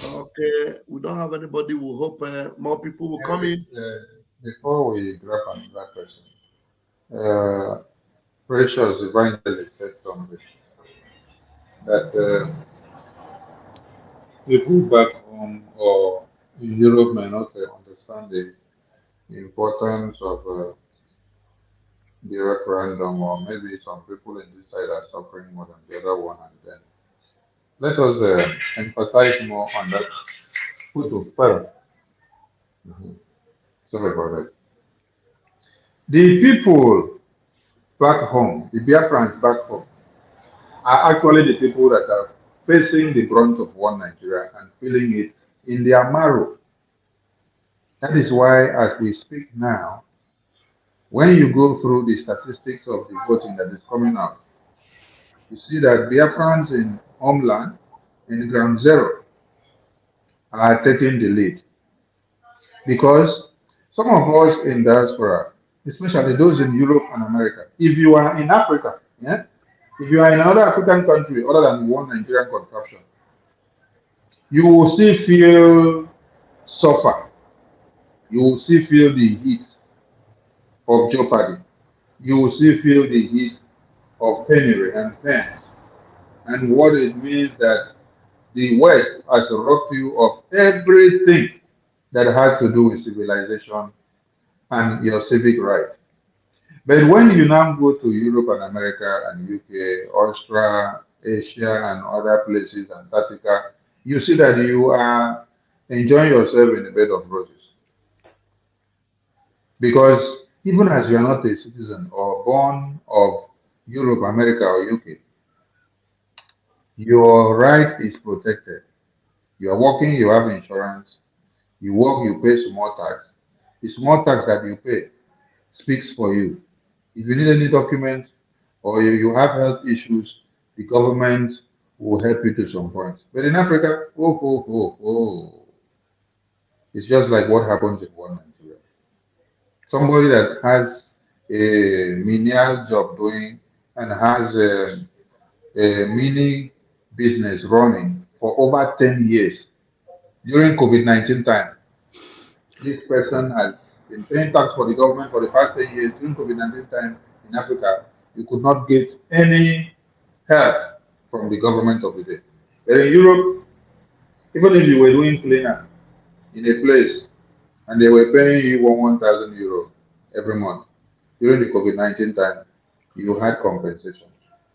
Okay, we don't have anybody. We hope more people will come in. Before we grab another question, Precious Evangelist said something that people back home or in Europe may not understand the importance of the referendum, or maybe some people in this side are suffering more than the other one, and then let us emphasize more on that. Sorry about that. The people back home, the Biafrans back home, are actually the people that are facing the brunt of one Nigeria and feeling it in their marrow. That is why, as we speak now, when you go through the statistics of the voting that is coming out, you see that Biafrans in homeland, in ground zero, are taking the lead. Because some of us in diaspora, especially those in Europe and America, if you are in Africa, yeah, if you are in another African country other than one Nigerian contraption, you will still feel suffer. You will still feel the heat of jeopardy. You will still feel the heat of penury and pain. And what it means that the West has robbed you of everything that has to do with civilization and your civic right. But when you now go to Europe and America and UK, Australia, Asia, and other places, Antarctica, you see that you are enjoying yourself in a bed of roses. Because even as you are not a citizen or born of Europe, America, or UK, your right is protected. You are working, you have insurance, you work, you pay small tax. The small tax that you pay speaks for you. If you need any document or you have health issues, the government will help you to some point. But in Africa, it's just like what happens in one Nigeria. Somebody that has a menial job doing and has a mini business running for over 10 years during COVID-19 time. This person has been paying tax for the government for the past 10 years. During COVID-19 time in Africa, you could not get any help from the government of the day. But in Europe, even if you were doing cleaner in a place and they were paying you 1,000 euro every month during the COVID-19 time, you had compensation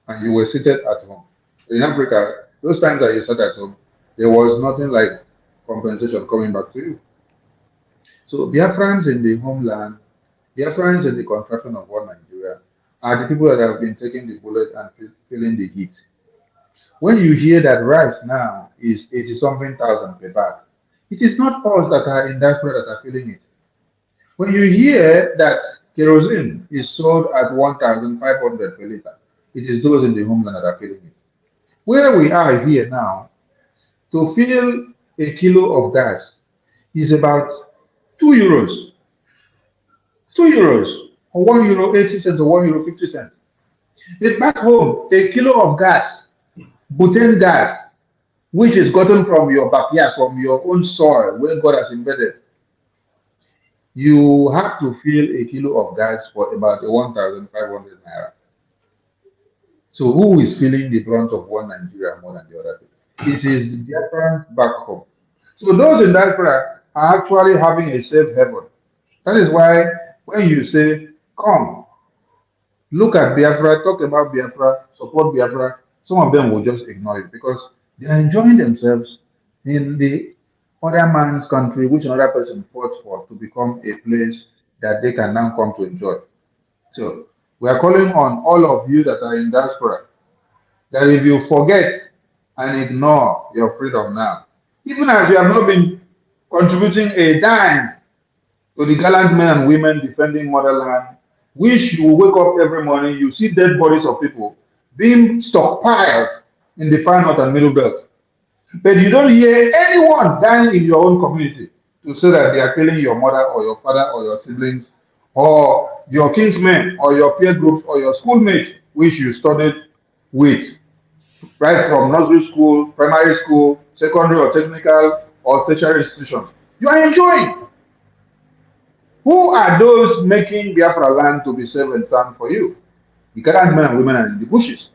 and you were seated at home. In Africa, those times that you sat at home, there was nothing like compensation coming back to you. So Biafrans in the homeland, Biafrans in the contraction of one Nigeria, are the people that have been taking the bullet and feeling the heat. When you hear that rice now is 80 something thousand per bag, it is not us that are in diaspora that are feeling it. When you hear that kerosene is sold at 1,500 per liter, it is those in the homeland that are feeling it. Where we are here now, to fill a kilo of gas is about 2 euros. 2 euros, or 1 euro 80 cents, or 1 euro 50 cents. Then back home, a kilo of gas, butane gas, which is gotten from your backyard, from your own soil, where God has embedded, you have to fill a kilo of gas for about 1,500 naira. So who is feeling the brunt of one Nigeria more than the other people? It is the different back home. So those in diaspora are actually having a safe haven. That is why when you say, come, look at Biafra, talk about Biafra, support Biafra, some of them will just ignore it because they are enjoying themselves in the other man's country, which another person fought for to become a place that they can now come to enjoy. So we are calling on all of you that are in diaspora that if you forget and ignore your freedom now, even as you have not been contributing a dime to the gallant men and women defending motherland, which you wake up every morning, you see dead bodies of people being stockpiled in the far north and middle belt. But you don't hear anyone dying in your own community to say that they are killing your mother or your father or your siblings or your kinsmen or your peer groups or your schoolmates, which you studied with, right from nursery school, primary school, secondary or technical or tertiary institutions. You are enjoying. Who are those making Biafra land to be safe and sound for you? The gallant men and women are in the bushes.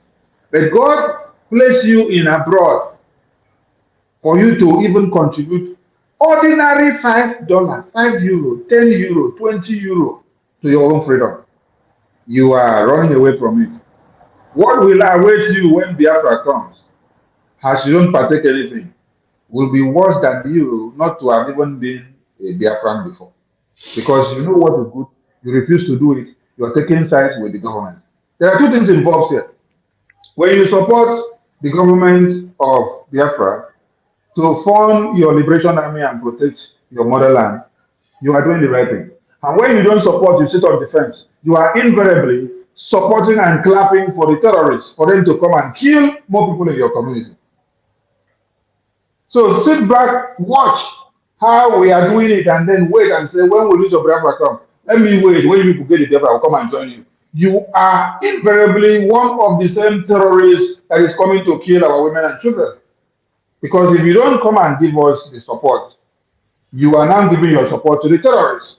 But God placed you in abroad for you to even contribute ordinary $5, 5 euro, 10 euro, 20 euro to your own freedom. You are running away from it. What will await you when Biafra comes, as you don't partake anything, will be worse than you not to have even been a Biafran before. Because you know what is good, you refuse to do it, you're taking sides with the government. There are two things involved here. When you support the government of Biafra to fund your liberation army and protect your motherland, you are doing the right thing. And when you don't support, you sit on the fence. You are invariably supporting and clapping for the terrorists, for them to come and kill more people in your community. So sit back, watch how we are doing it, and then wait and say, when will this Biafra come? Let me wait. When you people get the Biafra, I'll come and join you. You are invariably one of the same terrorists that is coming to kill our women and children. Because if you don't come and give us the support, you are now giving your support to the terrorists.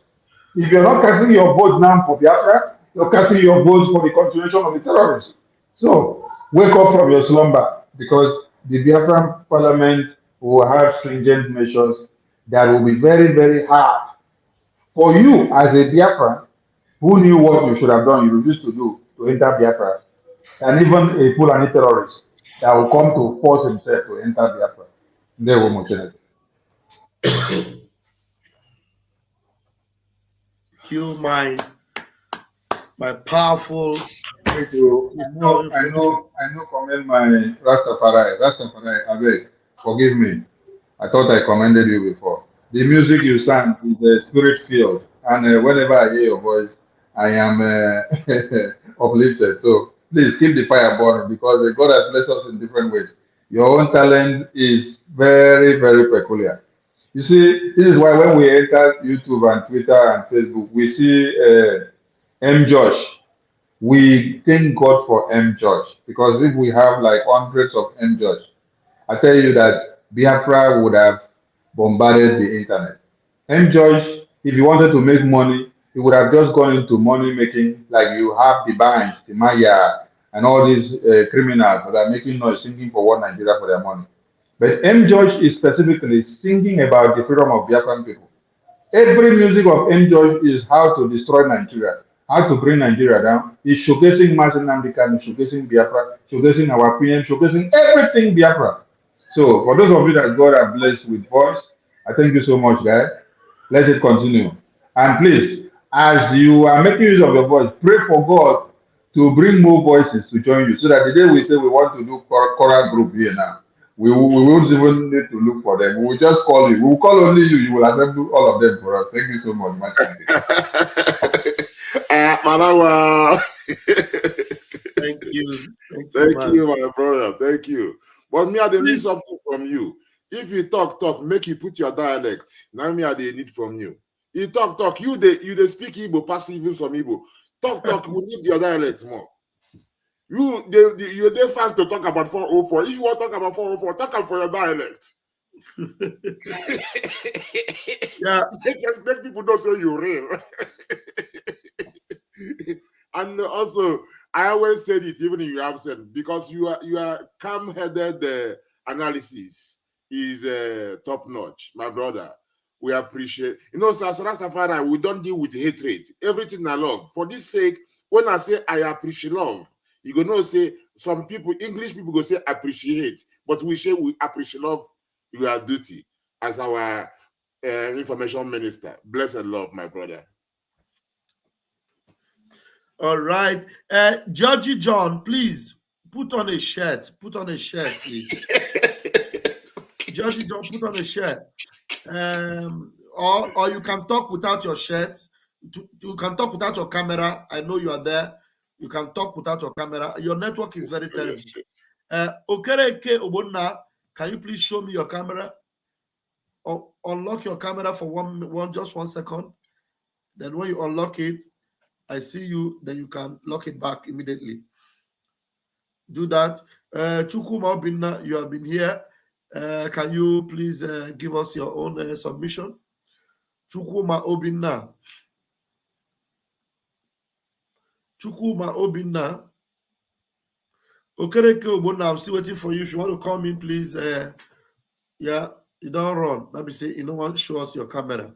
If you're not casting your vote now for Biafra, you're casting your vote for the continuation of the terrorists. So wake up from your slumber, because the Biafran parliament will have stringent measures that will be very, very hard for you as a Biafran who knew what you should have done, you refused to do to enter Biafra, and even a Fulani terrorist that will come to force himself to enter Biafra. They will motivate. Kill my powerful. Thank you. I know, commend my Rastafari. Rastafari, I beg, forgive me. I thought I commended you before. The music you sang is spirit filled, and whenever I hear your voice, I am uplifted. So please keep the fire burning, because God has blessed us in different ways. Your own talent is very, very peculiar. You see, this is why when we enter YouTube and Twitter and Facebook, we see M. Josh. We thank God for M. Josh, because if we have like hundreds of M. Josh, I tell you that Biafra would have bombarded the internet. M. Josh, if he wanted to make money, he would have just gone into money making, like you have the Banj, the Maya, and all these criminals that are making noise singing for one Nigeria for their money. But M. Josh is specifically singing about the freedom of Biafran people. Every music of M. Josh is how to destroy Nigeria, how to bring Nigeria down. He's showcasing Mazen Namdekan, showcasing Biafra, showcasing our PM, showcasing everything Biafra. So for those of you that God have blessed with voice, I thank you so much, guys. Let it continue. And please, as you are making use of your voice, pray for God to bring more voices to join you, so that the day we say we want to do choral group here now, we won't even need to look for them. We will just call you. We will call only you. You will assemble all of them for us. Thank you so much, my friend. Manawa. Thank you. Thank you, my brother. Thank you. But me, I need something from you. If you talk, make you put your dialect. Now me, I need from you. You talk. You they speak Igbo, pass even some Igbo. Talk. We need your dialect more. You're there fast to talk about 404. If you want to talk about 404, talk for your dialect. Yeah, make people don't say you're real. And also, I always said it even in your absence, because you are calm-headed analysis is top notch, my brother. We appreciate. So as Rastafari, we don't deal with hatred. Everything I love. For this sake, when I say I appreciate love, you gonna say some people, English people go say appreciate, but we say we appreciate love. Your duty as our information minister. Blessed love, my brother. All right. Georgie John, please put on a shirt. Put on a shirt, please. Georgie John, put on a shirt. Or you can talk without your shirt. You can talk without your camera. I know you are there. You can talk without your camera. Your network is very terrible. Okereke Obonna, can you please show me your camera? Or unlock your camera for just 1 second. Then when you unlock it, I see you, then you can lock it back immediately. Do that. Chukuma Obinna, you have been here. Can you please give us your own submission? Chukuma Obinna. Chukuma Obinna. Okereke Obonna, I'm still waiting for you. If you want to come in, please. Yeah, you don't run. Let me say, you don't want to show us your camera.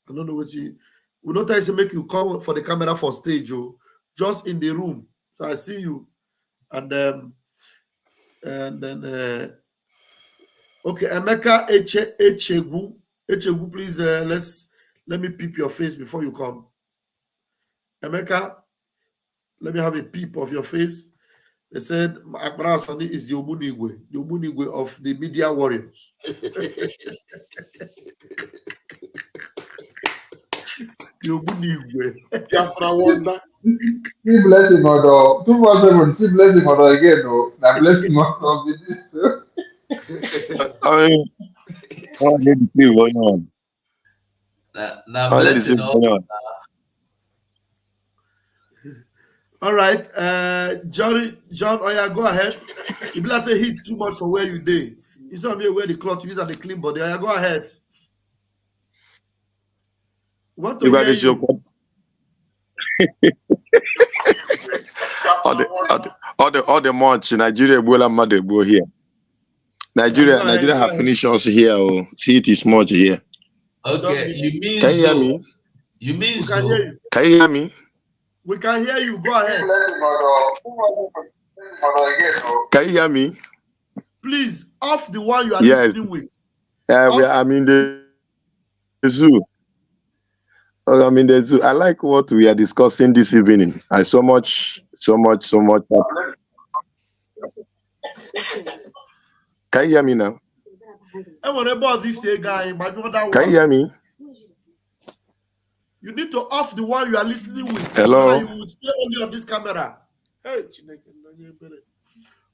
I don't know what you. We don't try to make you come for the camera for stage, just in the room. So I see you. And then okay, Emeka Echegu, Echegu, please, let me peep your face before you come. Emeka, let me have a peep of your face. They said Akbara Sani is the Obunigwe of the media warriors. The Obunigwe. Biafra wonder. See blessing or 247, see blessing or again, no. Now blessing of this. I mean, I need to see going on. Now I need to see blessing going on. All right, John, Oya, go ahead. If you say heat too much for where you did, instead of wear the cloth, you use the clean body. Oya, go ahead. Want to hear you? all the months in Nigeria, go here. Nigeria have finished us here. Oh, see, it is much here. Okay, you mean can you hear me? You mean we can hear you. Can you hear me? We can hear you. Go ahead. Can you hear me? Please, off the one you are listening with. I'm in the zoo. Oh, I'm in the zoo. I like what we are discussing this evening. I so much. Can you hear me now? Can you hear me? You need to off the one you are listening with. Hello? So that you will stay only on this camera. Hey,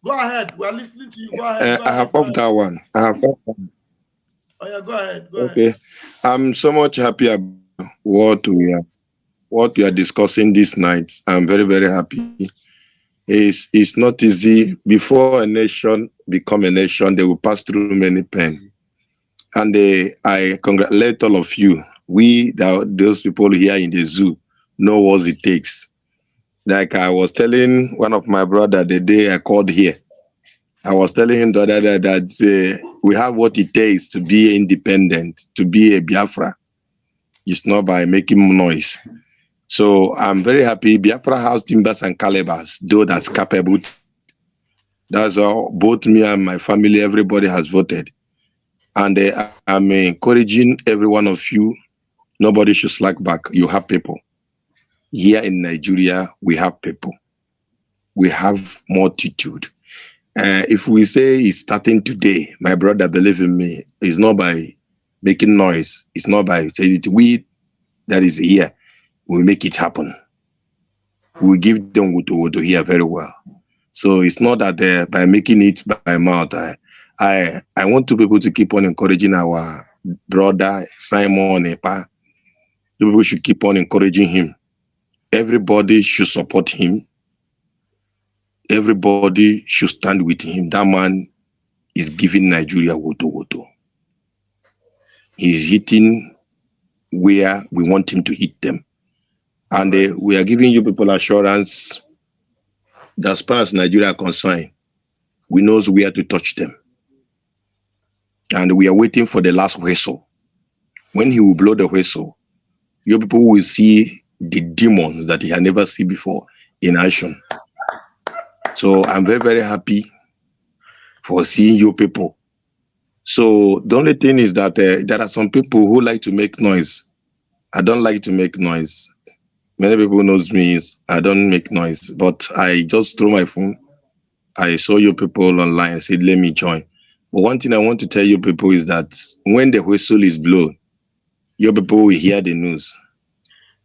go ahead. We are listening to you. Go ahead. I have off that one. Oh, yeah, go ahead. Okay. I'm so much happy about what we are discussing this night. I'm very, very happy. It's not easy. Before a nation become a nation, they will pass through many pain. And I congratulate all of you. Those people here in the zoo know what it takes. Like I was telling one of my brother the day I called here, I was telling him the other day that we have what it takes to be independent, to be a Biafra. It's not by making noise. So I'm very happy. Biafra has timbers and calibers, though that's capable. That's all. Both me and my family, everybody has voted. And I'm encouraging every one of you. Nobody should slack back. You have people. Here in Nigeria, we have people. We have multitude. If we say it's starting today, my brother, believe in me, it's not by making noise. It's not by saying it. We that is here, we make it happen. We give them what to hear very well. So it's not that by making it by mouth. I want two people to keep on encouraging our brother Simon Ekpa. People should keep on encouraging him. Everybody should support him. Everybody should stand with him. That man is giving Nigeria woto. He's hitting where we want him to hit them. And we are giving you people assurance that as far as Nigeria are concerned, we know where to touch them. And we are waiting for the last whistle. When he will blow the whistle, your people will see the demons that he had never seen before in action. So I'm very, very happy for seeing you people. So the only thing is that there are some people who like to make noise. I don't like to make noise. Many people knows me. I don't make noise, but I just throw my phone. I saw you people online. I said, let me join. But one thing I want to tell you people is that when the whistle is blown, your people will hear the news.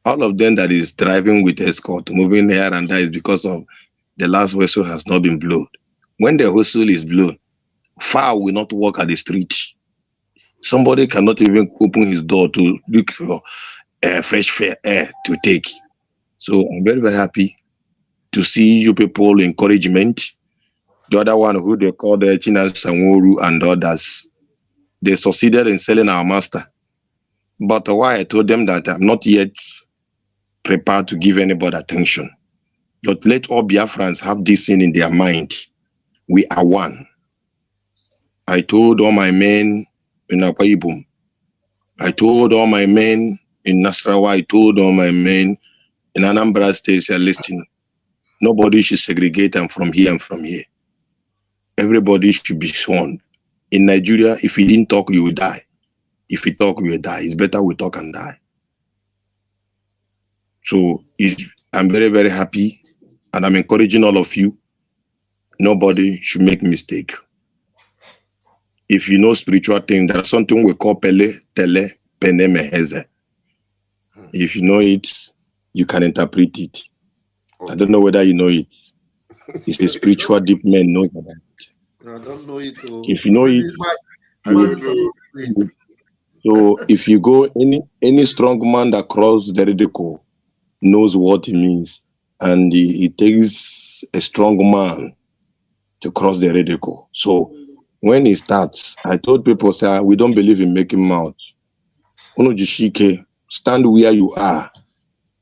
All of them that is driving with escort, moving here and there is because of the last whistle has not been blown. When the whistle is blown, fire will not walk at the street. Somebody cannot even open his door to look for fresh air to take. So I'm very, very happy to see you people encouragement. The other one who they call the China Sanworu and others, they succeeded in selling our master. But why I told them that I'm not yet prepared to give anybody attention. But let all Biafrans have this thing in their mind. We are one. I told all my men in Akwa Ibom. I told all my men in Nasarawa. I told all my men in Anambra State, you're listening. Nobody should segregate them from here and from here. Everybody should be sworn. In Nigeria, if you didn't talk, you will die. If we talk, we will die. It's better we talk and die. So I'm very, very happy, and I'm encouraging all of you. Nobody should make mistake. If you know spiritual things, there's something we call pele, tele, pene, meheze. If you know it, you can interpret it. Okay. I don't know whether you know it. It's the spiritual deep men know about it. I don't know it. If you know it, so if you go, any strong man that crosses the ridicule knows what it means, and it takes a strong man to cross the ridicule. So when it starts, I told people, say, we don't believe in making mouth. Stand where you are.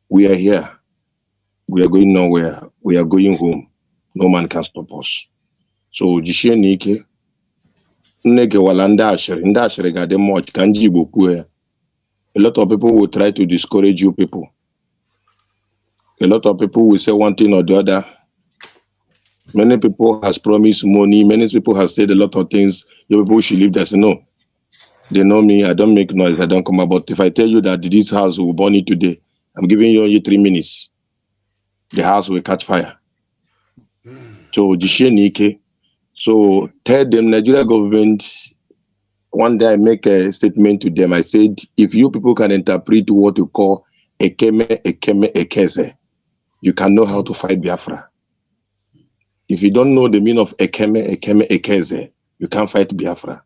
We are here. We are going nowhere. We are going home. No man can stop us. So Jishenike Neke Walanda gade much kanji boku. A lot of people will try to discourage you people. A lot of people will say one thing or the other. Many people has promised money. Many people have said a lot of things. Your people should leave there. Say, no. They know me. I don't make noise. I don't come about. If I tell you that this house will burn it today, I'm giving you only 3 minutes. The house will catch fire. So Jishenike. So tell them, Nigeria government, one day I make a statement to them. I said, if you people can interpret what you call ekeze, you can know how to fight Biafra. If you don't know the meaning of ekeze, you can't fight Biafra.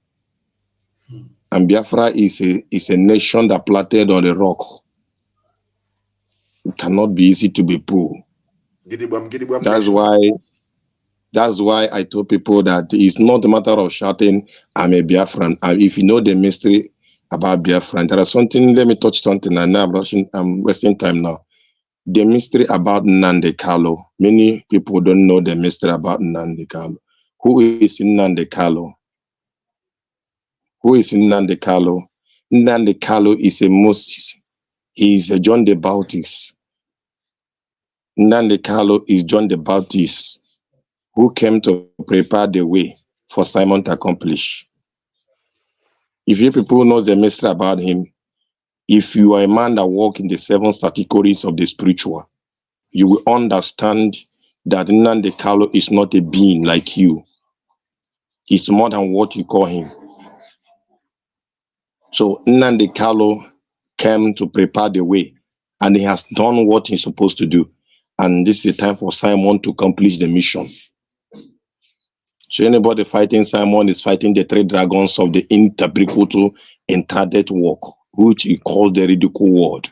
And Biafra is a nation that planted on the rock. It cannot be easy to be pulled. That's why I told people that it's not a matter of shouting, I'm a Biafran. And if you know the mystery about Biafran, there is something, let me touch something, and now I'm wasting time now. The mystery about Nnamdi Kanu. Many people don't know the mystery about Nnamdi Kanu. Who is Nnamdi Kanu? Who is Nnamdi Kanu? Nnamdi Kanu is a Moses. He is a John the Baptist. Nnamdi Kanu is John the Baptist, who came to prepare the way for Simon to accomplish. If you people know the mystery about him, if you are a man that walks in the 7 categories of the spiritual, you will understand that Nnamdi Kanu is not a being like you. He's more than what you call him. So Nnamdi Kanu came to prepare the way, and he has done what he's supposed to do. And this is the time for Simon to accomplish the mission. So anybody fighting Simon is fighting the 3 dragons of the interbricoto intradet work, which he called the ridicule word.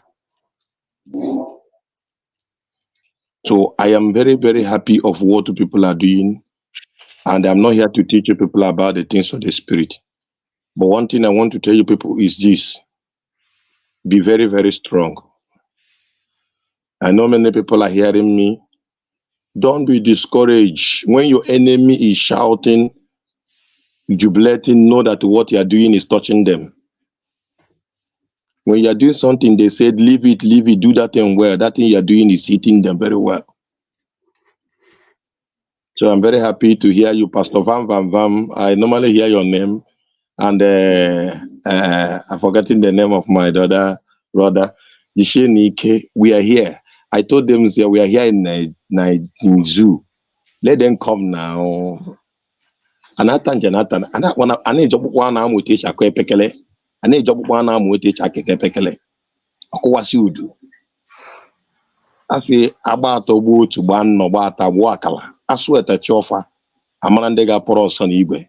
So I am very, very happy of what people are doing. And I'm not here to teach you people about the things of the spirit. But one thing I want to tell you people is this. Be very, very strong. I know many people are hearing me. Don't be discouraged. When your enemy is shouting, jubilating, know that what you are doing is touching them. When you are doing something, they said, leave it, do that thing well. That thing you are doing is hitting them very well. So I'm very happy to hear you, Pastor Van Van Van. I normally hear your name, and I'm forgetting the name of my brother, Jishenike. We are here. I told them, we are here in zoo. Let them come now. Anatan Janatan, and that one, I need one arm with Chakwe Pekele. I need one arm with Chakeke Pekele. Okwasi udu. I say about to go to ban no bata wakala. I swear to chofa. Amanandega poroson igwe.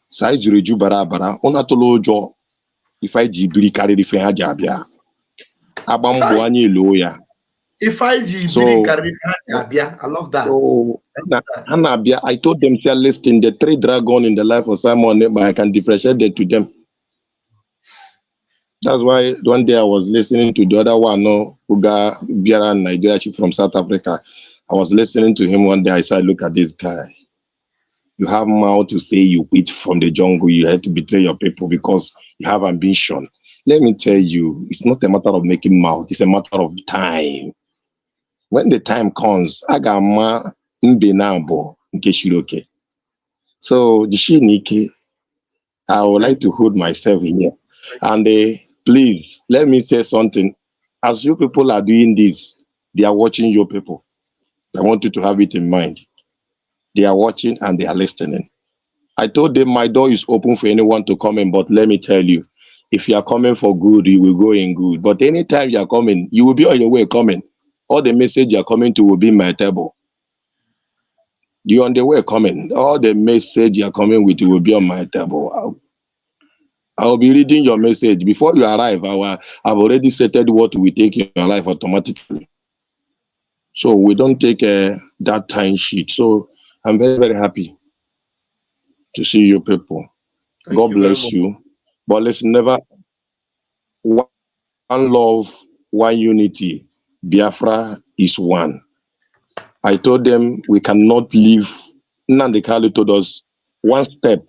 Size reju barabara. Onatolo jo. If I jibri carry the fe hajabia. Abambo anyi loya. If I jibri carry hajabia, I love that. So, Hanabia, I told them, say, listen, the 3 dragons in the life of Simon, but I can differentiate them to them. That's why one day I was listening to the other one, Uga Biara Nigeria from South Africa. I was listening to him one day. I said, look at this guy. You have mouth to say you eat from the jungle. You had to betray your people because you have ambition. Let me tell you, it's not a matter of making mouth. It's a matter of time. When the time comes, Agama Mbenambo, in case you're okay. So, Jishenike, I would like to hold myself in here. And please, let me say something. As you people are doing this, they are watching you people. I want you to have it in mind. They are watching and they are listening. I told them my door is open for anyone to come in, but let me tell you, if you are coming for good, you will go in good. But anytime you are coming, you will be on your way coming. All the message you are coming to will be in my table. You're on the way coming. All the message you are coming with will be on my table. I'll be reading your message. Before you arrive, I've already settled what will take in your life automatically. So we don't take that time sheet. So I'm very, very happy to see you people. God bless you. But let's never, one love, one unity. Biafra is one. I told them we cannot leave. Nnamdi Kanu told us one step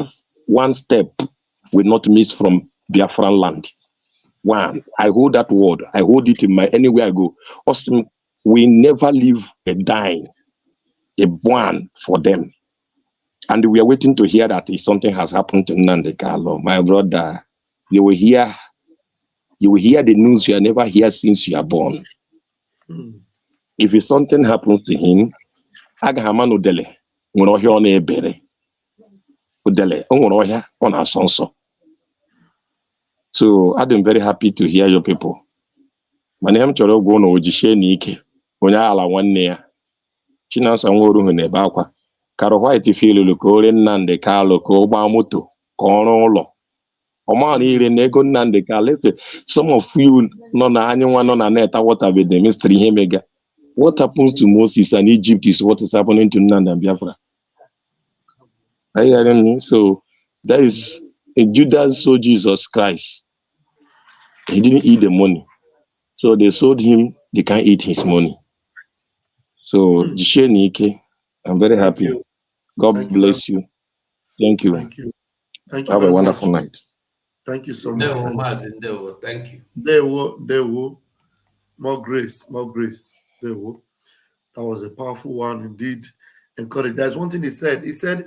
will not miss from Biafran land. One, I hold that word. I hold it in my anywhere I go. Awesome. We never leave a dime, a one for them. And we are waiting to hear that if something has happened to Nnamdi Kanu, my brother. You will hear the news you never hear since you are born. If it's something happens to him, Agahaman Udele, Unohia on a bere. Udele, Unohia on our sonso. So I'm very happy to hear your people. My name is Choro Gono Ojishe Nike, Unya ala 1 year. Chinasa Nguru Nebakwa. Karo White Filu Lukore Nnamdi Kanu Koba Moto, Kono. Nnamdi Kanu. Some of you no na anyone no na net what have the mystery hemega. What happens to Moses and Egypt is what is happening to Nnamdi and Biafra. Are you hearing me? So that is a Judas sold Jesus Christ. He didn't eat the money. So they sold him, they can't eat his money. So Jishe Nike, I'm very happy. God bless you. Thank you. Thank you. Thank you. Have a very wonderful much. night. Thank you so much. Thank you. There will more grace, more grace. There will. That was a powerful one indeed. Encourage. There's one thing he said. He said,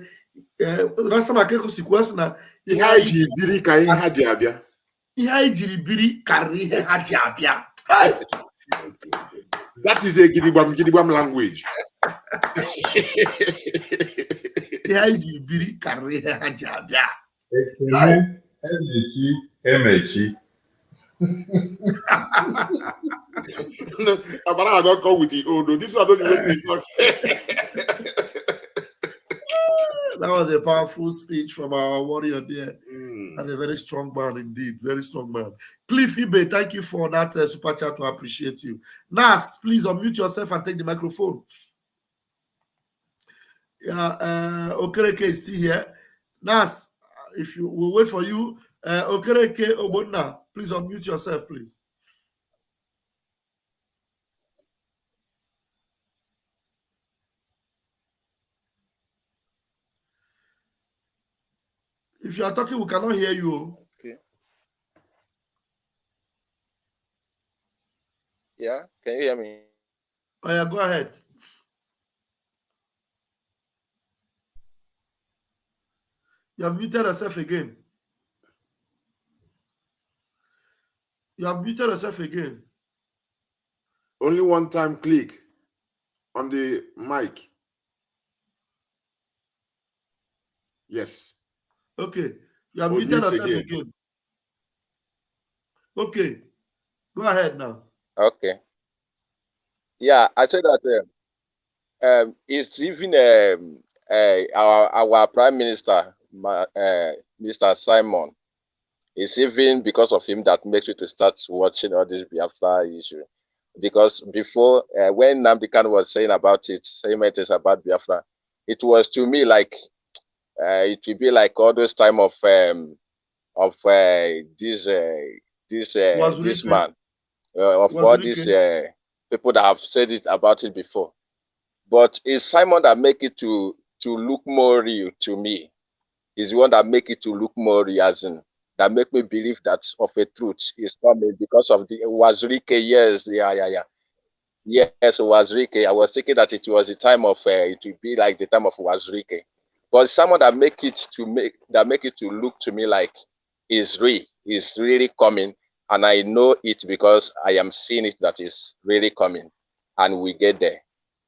last time I came to question, Ihe anyị ji biri ka ihe ha ji abịa. Ihe anyị jiri biri karịrị ihe ha ji abịa. That is a gidigam language. Ihe anyị jiri biri karịrị ihe ha ji abịa. Emechi. Abara don't come with the old. This one don't even talk. That was a powerful speech from our warrior there. And a very strong man indeed. Very strong man. Cliff Ibe, thank you for that super chat. We appreciate you. Nas, please unmute yourself and take the microphone. Yeah, Okereke is still here. Nas, if you will wait for you. Okereke Obonna, please unmute yourself, please. If you are talking, we cannot hear you. Okay. Yeah, can you hear me? Oh yeah, go ahead. You have muted yourself again. You have muted yourself again. Only one time click on the mic. Yes. Okay. You have muted yourself again. Okay. Go ahead now. Okay. Yeah, I said that it's even our Prime Minister, Mr. Simon. It's even because of him that makes you to start watching all this Biafra issue. Because before, when Nnamdi Kanu was saying about it, saying it is about Biafra, it was to me like it will be like all those time of this man, of all these people that have said it about it before. But it's Simon that make it to look more real to me. He's the one that make it to look more real, as in that make me believe that of a truth is coming because of the Wazirike. Yes, yes, Wazirike. I was thinking that it was the time of it would be like the time of Wazirike. but someone that make it to look to me like is really coming, and I know it because I am seeing it that is really coming, and we get there.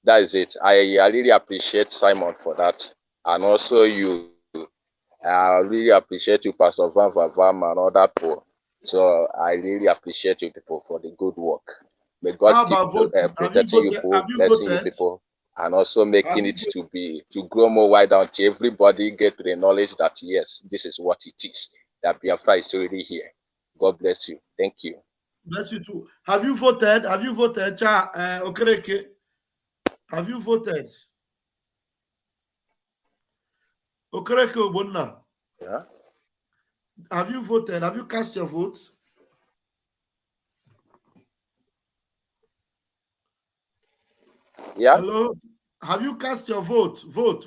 That is it. I really appreciate Simon for that, and also you. I really appreciate you, Pastor Van Vam, and other people. So I really appreciate you people for the good work. May God How keep about voting? protecting you people, blessing you people, and also making it to grow more wide until everybody get to the knowledge that yes, this is what it is. That Biafra is already here. God bless you. Thank you. Bless you too. Have you voted? Have you voted? Okereke? Have you voted? Okereke Obonna. Yeah. Have you voted? Have you cast your vote? Yeah. Hello? Have you cast your vote? Vote.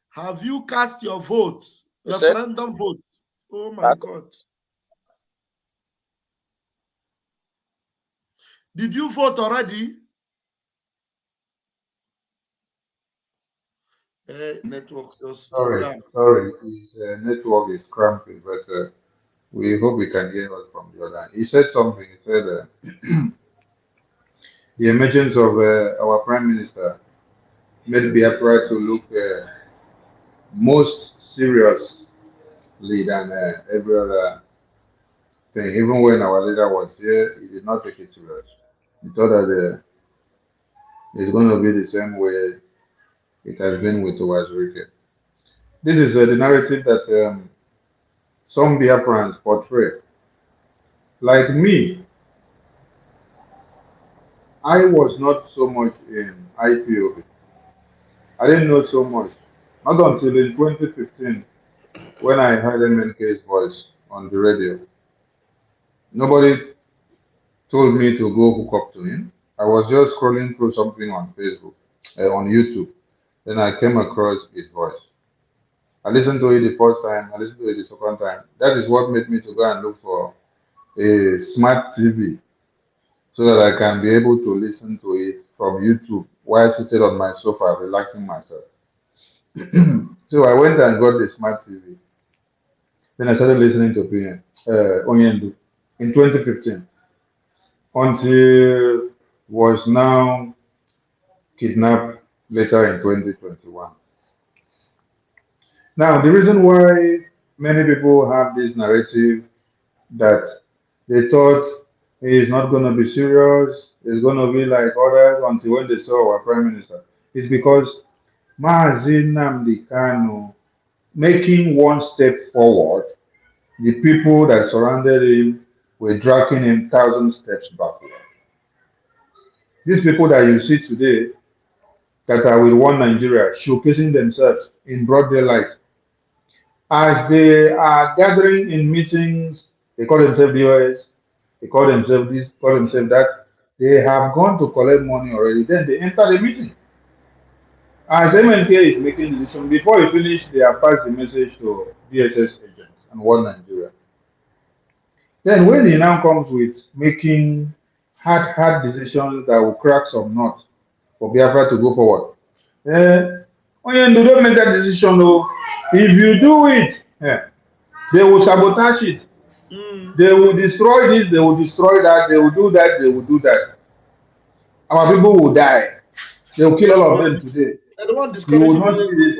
Have you cast your vote? Referendum vote. Oh my God. Did you vote already? Network just Sorry, his network is cramping, but we hope we can hear us from the other. He said something. He said the emergence of our Prime Minister made Biafra to look most seriously than every other thing. Even when our leader was here, he did not take it serious. He thought that it's going to be the same way it has been with Owazurike. This is the narrative that some Biafrans portray. Like me, I was not so much in IPOB. I didn't know so much. Not until in 2015 when I heard MNK's voice on the radio. Nobody told me to go hook up to him. I was just scrolling through something on Facebook, on YouTube. Then I came across his voice. I listened to it the first time, I listened to it the second time. That is what made me to go and look for a smart TV so that I can be able to listen to it from YouTube while seated on my sofa, relaxing myself. So I went and got the smart TV. Then I started listening to Onyendu in 2015 until was now kidnapped later in 2021. Now, the reason why many people have this narrative that they thought he is not going to be serious, he's going to be like others until when they saw our Prime Minister is because Mazi Nnamdi Kanu making one step forward, the people that surrounded him were dragging him 1,000 steps backward. These people that you see today that are with one Nigeria showcasing themselves in broad daylight, as they are gathering in meetings, they call themselves BOS, they call themselves this, call themselves that. They have gone to collect money already. Then they enter the meeting. As MNK is making decision, before he finish, they have passed the message to DSS agents and one Nigeria. Then when he now comes with making hard decisions that will crack some nuts for Biafra to go forward. When you don't make that decision, though, if you do it, they will sabotage it. They will destroy this, they will destroy that, they will do that, they will do that. Our people will die. They will kill all of them today. You will not see this.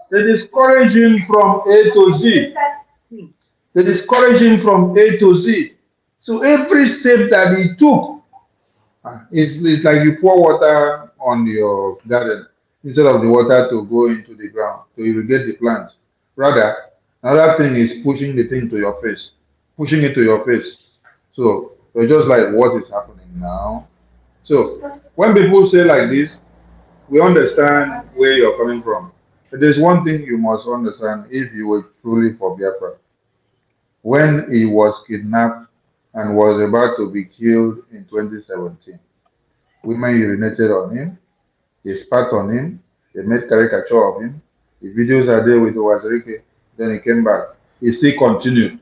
They discourage him from A to Z. They discourage him from A to Z. So every step that he took, it's like you pour water on your garden instead of the water to go into the ground to irrigate the plants. Rather, another thing is pushing the thing to your face, pushing it to your face. So it's just like what is happening now. So when people say like this, we understand where you're coming from. But there's one thing you must understand if you were truly for Biafra. When he was kidnapped and was about to be killed in 2017, women urinated on him, they spat on him, they made caricature of him. The videos are there with Owazurike. Then he came back. He still continued.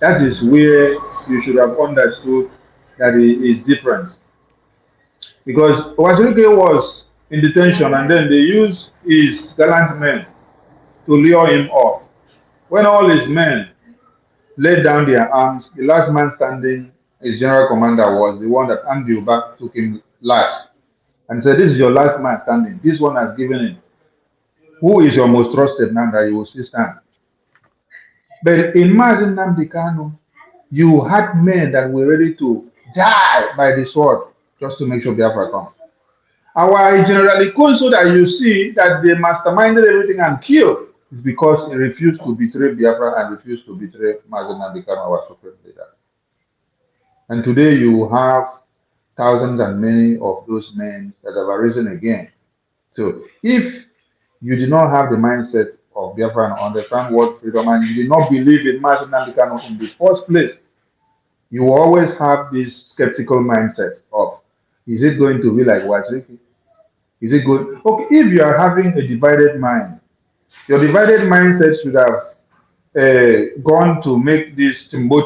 That is where you should have understood that he is different. Because Owazurike was in detention, and then they use his gallant men to lure him off. When all his men laid down their arms, the last man standing, his general commander, was the one that Andy back took him last and said, "This is your last man standing. This one has given in. Who is your most trusted man that you will still stand?" But in Mazin Nnamdi Kanu, you had men that were ready to die by the sword just to make sure Biafra comes. Our generally so that you see that they masterminded everything and killed is because he refused to betray Biafra and refused to betray Mazin Nnamdi Kanu, our supreme leader. And today you have thousands and many of those men that have arisen again. So if you did not have the mindset of Biafra and understand what freedom, and you did not believe in Mazin Nnamdi Kanu in the first place, you will always have this skeptical mindset of, is it going to be like Waziriki? Is it good? Okay, if you are having a divided mind, your divided mindset should have gone to make this Timbo,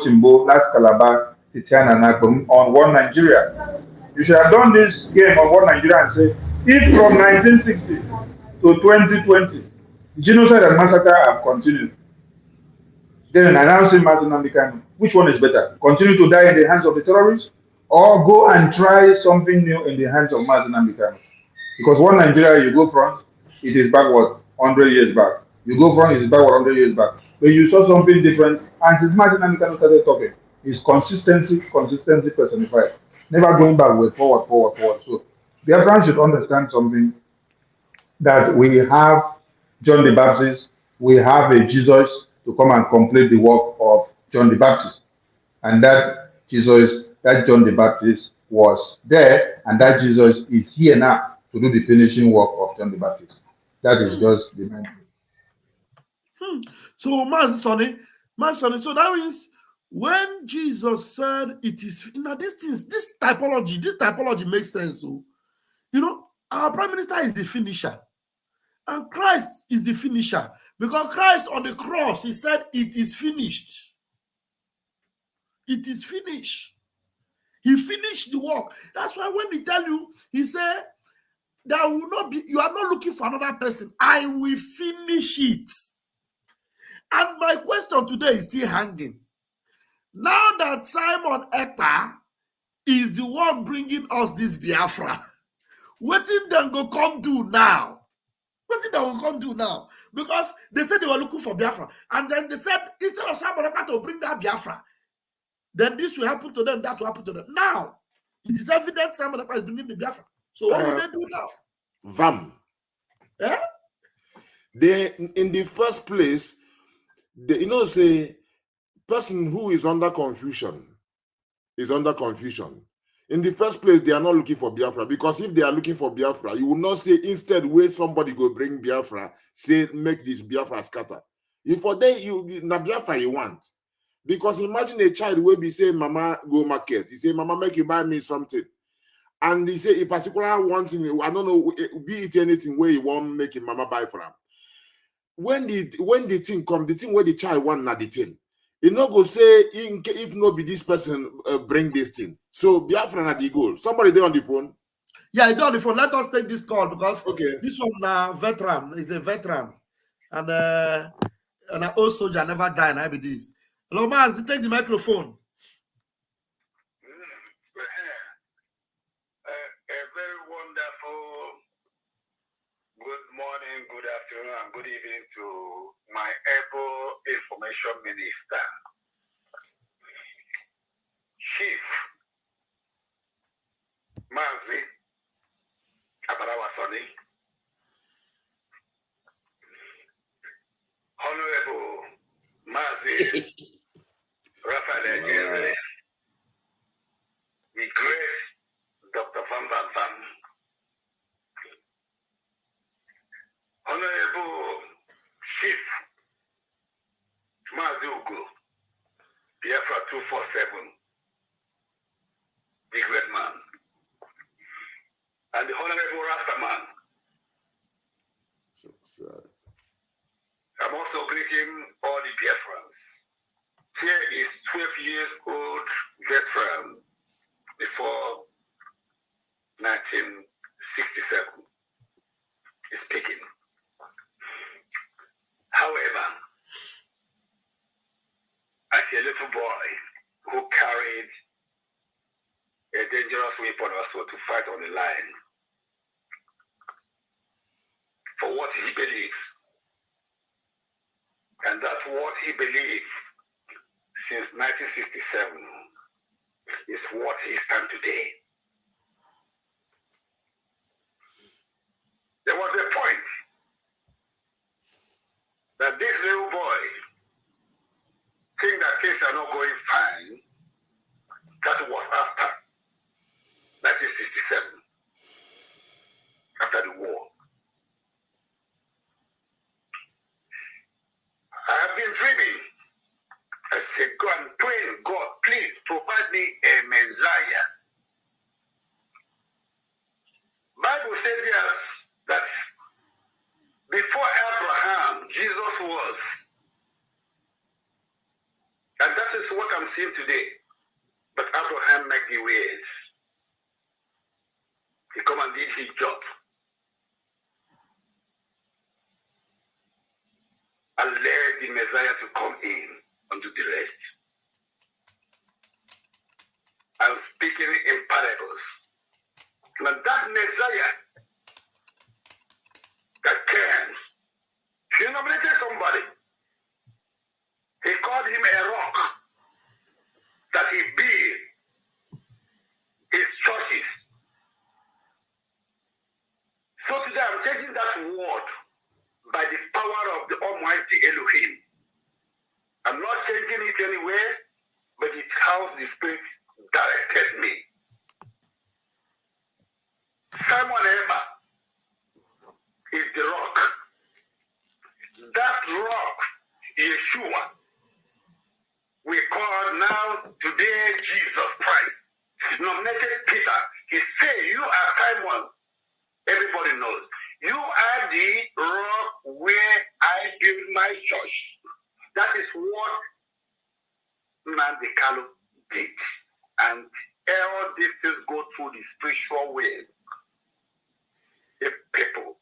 last Calabar, Titiana Nakom on one Nigeria. You should have done this game on one Nigeria and say, if from 1960 to 2020, the genocide and massacre have continued, then announcing Mazin Nnamdi Kanu, which one is better? Continue to die in the hands of the terrorists, or go and try something new in the hands of Mazin Nnamdi Kanu? Because one Nigeria you go from, it is backward 100 years back. You go from, it is backward 100 years back. But you saw something different, and since Mazin Nnamdi Kanu started talking, is consistency personified. Never going backward, forward. So the Biafrans should understand something, that we have John the Baptist, we have a Jesus to come and complete the work of John the Baptist. And that Jesus, that John the Baptist was there, and that Jesus is here now to do the finishing work of John the Baptist. That is just the main. So, Master Sonny, so that means when Jesus said it is, now these things, this typology makes sense. So, you know, our Prime Minister is the finisher, and Christ is the finisher, because Christ on the cross, he said, it is finished. It is finished. He finished the work. That's why when he tell you, he said, there will not be, you are not looking for another person. I will finish it. And my question today is still hanging. Now that Simon Ekpa is the one bringing us this Biafra, Wetin Dem go come do now? Wetin Dem go come do now? Because they said they were looking for Biafra, and then they said instead of Simon Ekpa to bring that Biafra, then this will happen to them, that will happen to them. Now, it is evident Simon Ekpa is bringing the Biafra. So what will they do now? Vam. Eh? They, in the first place, they, you know, say, person who is under confusion is under confusion. In the first place, they are not looking for Biafra, because if they are looking for Biafra, you will not say instead where somebody go bring Biafra, say make this Biafra scatter. If for them you na Biafra you want, because imagine a child will be saying, "Mama go market." He say, "Mama make you buy me something," and he say a particular one thing. I don't know, be it anything where you want make him mama buy for him. When the thing come, the thing where the child want na the thing. He no go say if no be this person bring this thing. So Biafra na the goal. Somebody there on the phone. Yeah, he's on the phone. Let us take this call, because okay, this one veteran is a veteran, and an old soldier never die. And I be this. Hello, man. Take the microphone. A very wonderful good morning, good afternoon, and good evening to my able information minister, Chief Mazi Abarawasoni, Honorable Mazi Referendum, the great Dr. Van Van Van, Honorable Chief Mazi Ugo, Biafra 247, the great man, and the Honorable Rastaman. So sad. I'm also greeting all the Biafrans. Here is 12 years old veteran before 1967. weapon also to fight on the line for what he believes. And that's what he believed since 1967 is what he stands today. There was a point that this little boy think that things are not going fine. That was after 1967, after the war. I have been dreaming. I said, God, I'm praying, God, please provide me a Messiah. Bible says yes, that before Abraham, Jesus was. And that is what I'm seeing today. But Abraham made the ways. He come and did his job. And led the Messiah to come in unto the rest. I'm speaking in parables. And that Messiah that came, he nominated somebody. He called him a rock that he built his churches. So today I'm taking that word by the power of the Almighty Elohim. I'm not changing it anywhere, but it's how the Spirit directed me. Simon Ekpa is the rock. That rock, Yeshua, we call now today Jesus Christ. Nominated Peter. He said, you are Simon. Everybody knows. You are the rock where I build my church. That is what Nandekalo did. And all these things go through the spiritual way. If people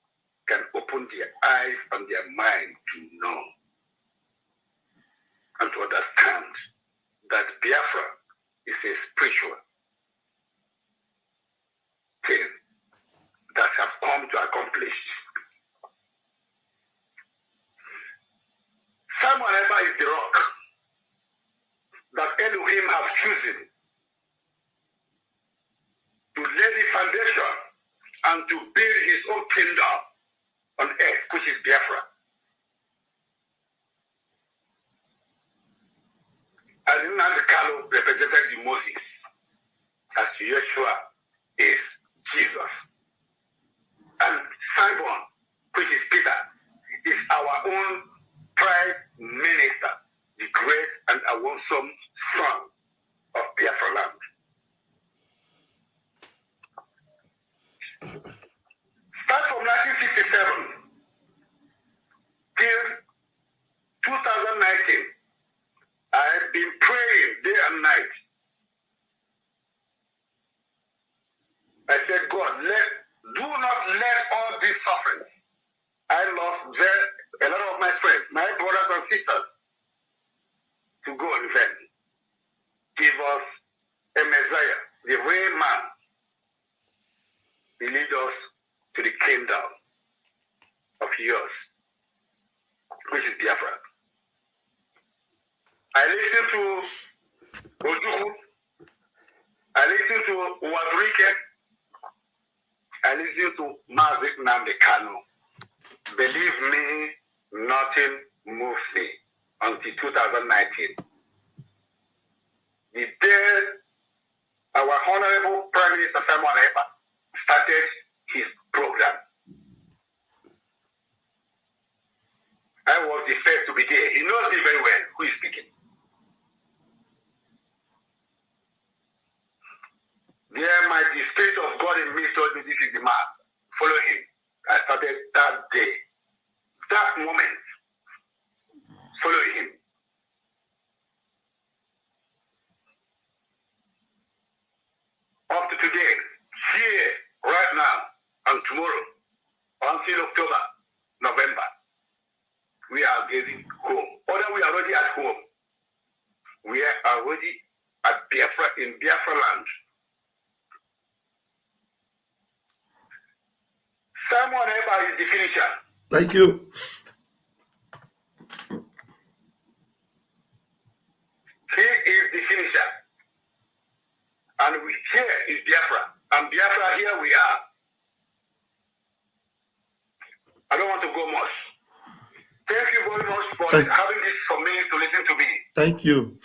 can open their eyes and their mind to know and to understand that Biafra is a spiritual thing that have come to accomplish. Simon Ekpa is the rock that Elohim have chosen to lay the foundation and to build his own kingdom on earth, which is Biafra. And Nandekalo represented the Moses, as Yeshua is Jesus. And Simon, which is Peter, is our own prime minister, the great and awesome son of Biafra land. Start from 1967 till 2019, I've been praying day and night. I said, God, do not let all these sufferings. I lost a lot of my friends, my brothers and sisters, to go on event. Give us a Messiah, the way man. He lead us to the kingdom of yours, which is Biafra. I listen to Ojuku. I listen to Wadrike. I listen to Mazik Nandekano. Believe me, nothing moves me until 2019. The day our Honorable Prime Minister Simon Ekpa started his program, I was the first to be there. He knows me very well who is speaking. There might the Spirit of God in me told me this is the man. Follow him. I started that day. That moment. Follow him. Up to today, here, right now, and tomorrow, until October, November, we are getting home. Or we are already at home. We are already at Biafra, in Biafra land. is the finisher. Thank you. He is the finisher. And here is Biafra. And Biafra, here we are. I don't want to go much. Thank you very much for having this for me to listen to me. Thank you.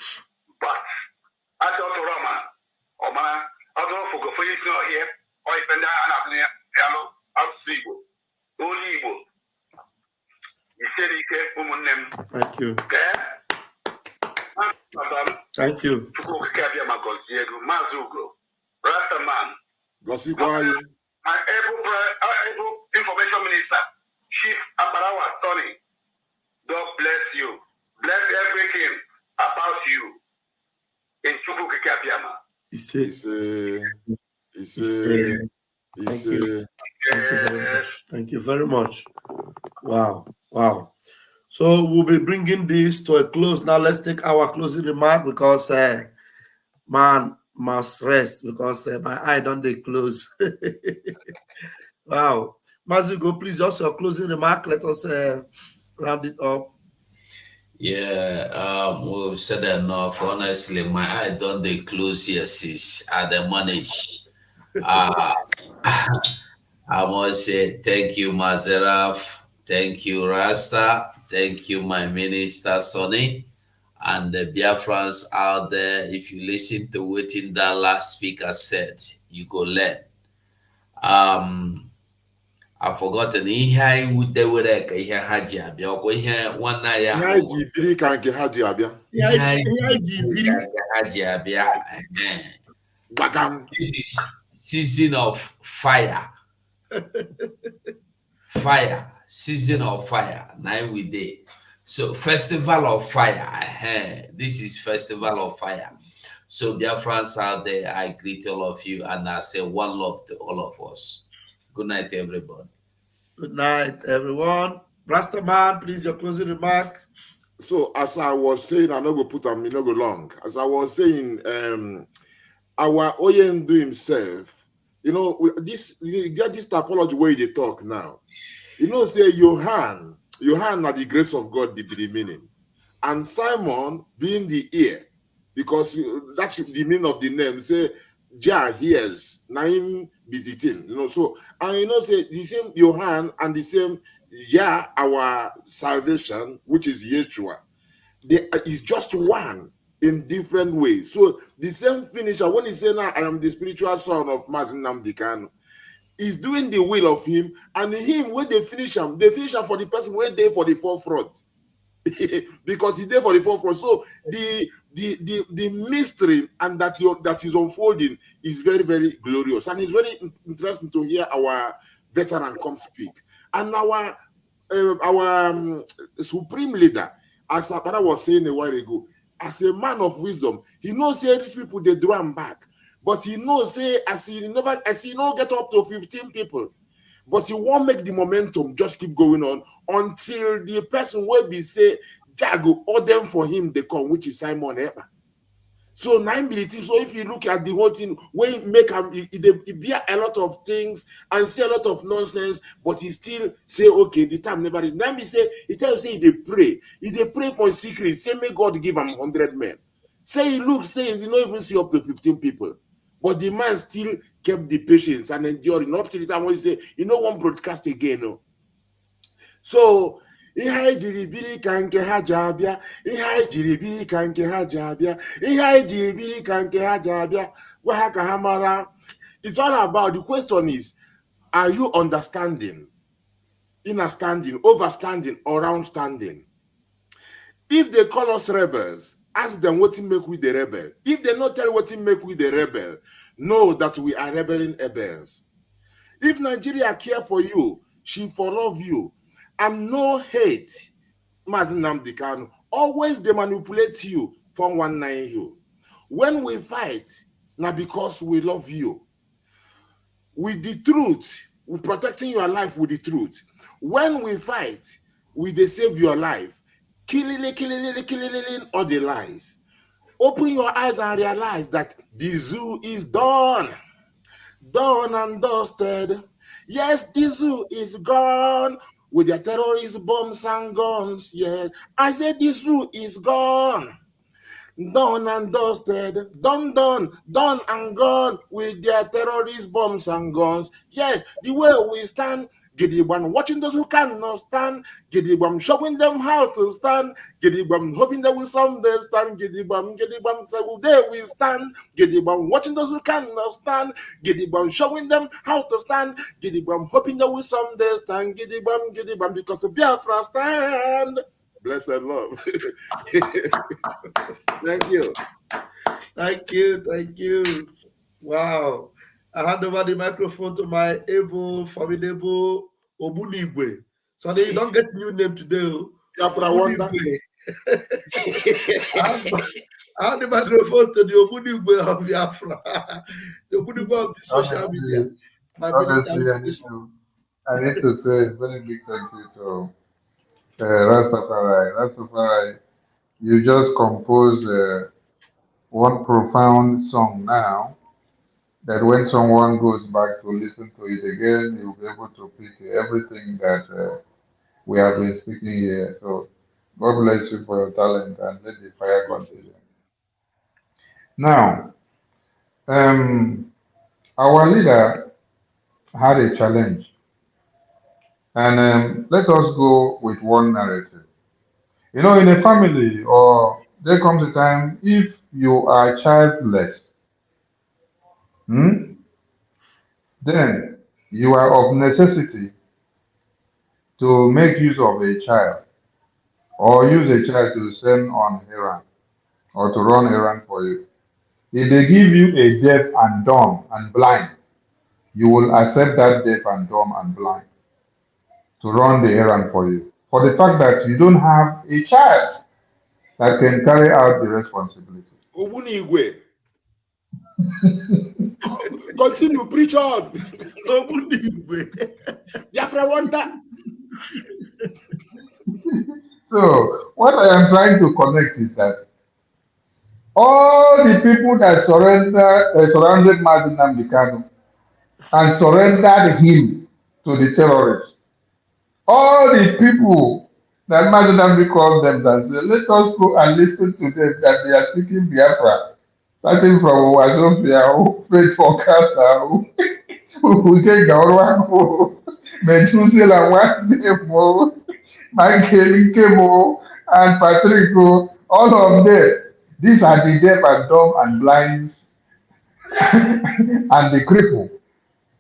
But I thought Rama, or my other for go for you here, or if and hello, I'll see you. Only you. You said you can't woman them. Thank you. Okay? Thank you. My able information minister, Chief Aparawa Sonny. God bless you. Bless everything about you in Chukwuka Kabiama. Thank you very much. Wow. Wow. So we'll be bringing this to a close. Now let's take our closing remark because man must rest because my eye don't they close. Wow. Mazugo, please just your closing remark. Let us round it up. Yeah, we've said enough. Honestly, my eye don't they close here, sis. I the manage. I must say thank you, Mazeraf. Thank you, Rasta. Thank you, my minister, Sonny. And the Biafrans out there, if you listen to what in that last speaker said, you go learn. I've forgotten. Ihe would they were like a haji abia or here one night. Haji biri kanke haji abia. Haji abia. This is season of fire. Fire. Season of fire. 9 we day. So festival of fire. This is festival of fire. So dear friends out there, I greet all of you and I say one love to all of us. Good night, everybody. Good night, everyone. Rastaman, please, your closing remark. So, as I was saying, I'm not going to put them, not go long. As I was saying, our Oyendu himself, you know, you get this typology where they talk now. You know, say Johann at the grace of God, the meaning. And Simon being the ear, because that's the meaning of the name. Say, Jah hears, Naim be the thing. You know, so, and you know, say the same Johann and the same Yah, our salvation, which is Yeshua, is just one in different ways. So the same finisher, when he said, now I am the spiritual son of Mazin Nnamdi Kanu, is doing the will of him, and him, when they finish him for the person where they for the forefront. Because he's there for the forefront. So the mystery and that is unfolding is very, very glorious. And it's very interesting to hear our veteran come speak. And our supreme leader, as Abara was saying a while ago, as a man of wisdom, he knows say these people they draw him back. But he knows say as he get up to 15 people. But he won't make the momentum just keep going on until the person will be say, Jago, order for him they come, which is Simon Ekpa. So 9 minutes. So if you look at the whole thing, we make him it be a lot of things and say a lot of nonsense, but he still say, okay, the time never is. Now me say, he tells say they pray. If they pray for secret, say may God give him 100 men. Say he looks, say you don't even see up to 15 people. But the man still kept the patience and enduring up to the time when he say, you know, one broadcast again. No? So, ihe jiribiri kanke hajabia, ihe jiribiri kanke hajabia, ihe jiribiri kanke hajabia, wahaka hamara. It's all about, the question is, are you understanding, understanding, overstanding, or roundstanding? If they call us rebels, ask them what to make with the rebel. If they not tell what to make with the rebel, know that we are rebelling rebels. If Nigeria care for you, she for love you, and no hate, Mazin Nnamdi Kanu, always they manipulate you from 19 you. When we fight, now because we love you. With the truth, we're protecting your life with the truth. When we fight, we they save your life. Killing all the lies. Open your eyes and realize that the zoo is done. Done and dusted. Yes, the zoo is gone with their terrorist bombs and guns. Yes, I said the zoo is gone. Done and dusted, done and gone with their terrorist bombs and guns. Yes, the way we stand, Gideon watching those who cannot stand, Gideon showing them how to stand, Gideon hoping they will someday stand, Gideon say they will stand, Gideon watching those who cannot stand, Gideon showing them how to stand, Gideon hoping they will someday stand, Gideon because of Biafra stand. Blessed love. Thank you. Thank you. Wow. I hand over the microphone to my able, formidable Obunigwe. So they don't get new name today. Biafra Wonder. I hand the microphone to the Obunigwe of Biafra. The Obunigwe of the social media. Honestly, I need to say a very big thank you to Rastafari. Rastafari, you just composed one profound song now that when someone goes back to listen to it again, you'll be able to pick everything that we have been speaking here. So God bless you for your talent and let the fire continue. Now, our leader had a challenge. And let us go with one narrative. You know, in a family, or there comes a time if you are childless, then you are of necessity to make use of a child or use a child to send on errand or to run errand for you. If they give you a deaf and dumb and blind, you will accept that deaf and dumb and blind to run the errand for you. For the fact that you don't have a child that can carry out the responsibility. Obunigwe. Continue, preach on. Obunigwe. Biafra Wonder. So, what I am trying to connect is that all the people that surrounded Martin Namdekanu and surrendered him to the terrorists, all the people that Martin Namdekanu called them and said, let us go and listen to them that they are speaking Biafra, starting from Wazobia, Faith Forecasta, Uke Gaurwako, Metusela Wademo, Michael Kemo, and Patrico, all of them. These are the deaf and dumb and blind and the cripple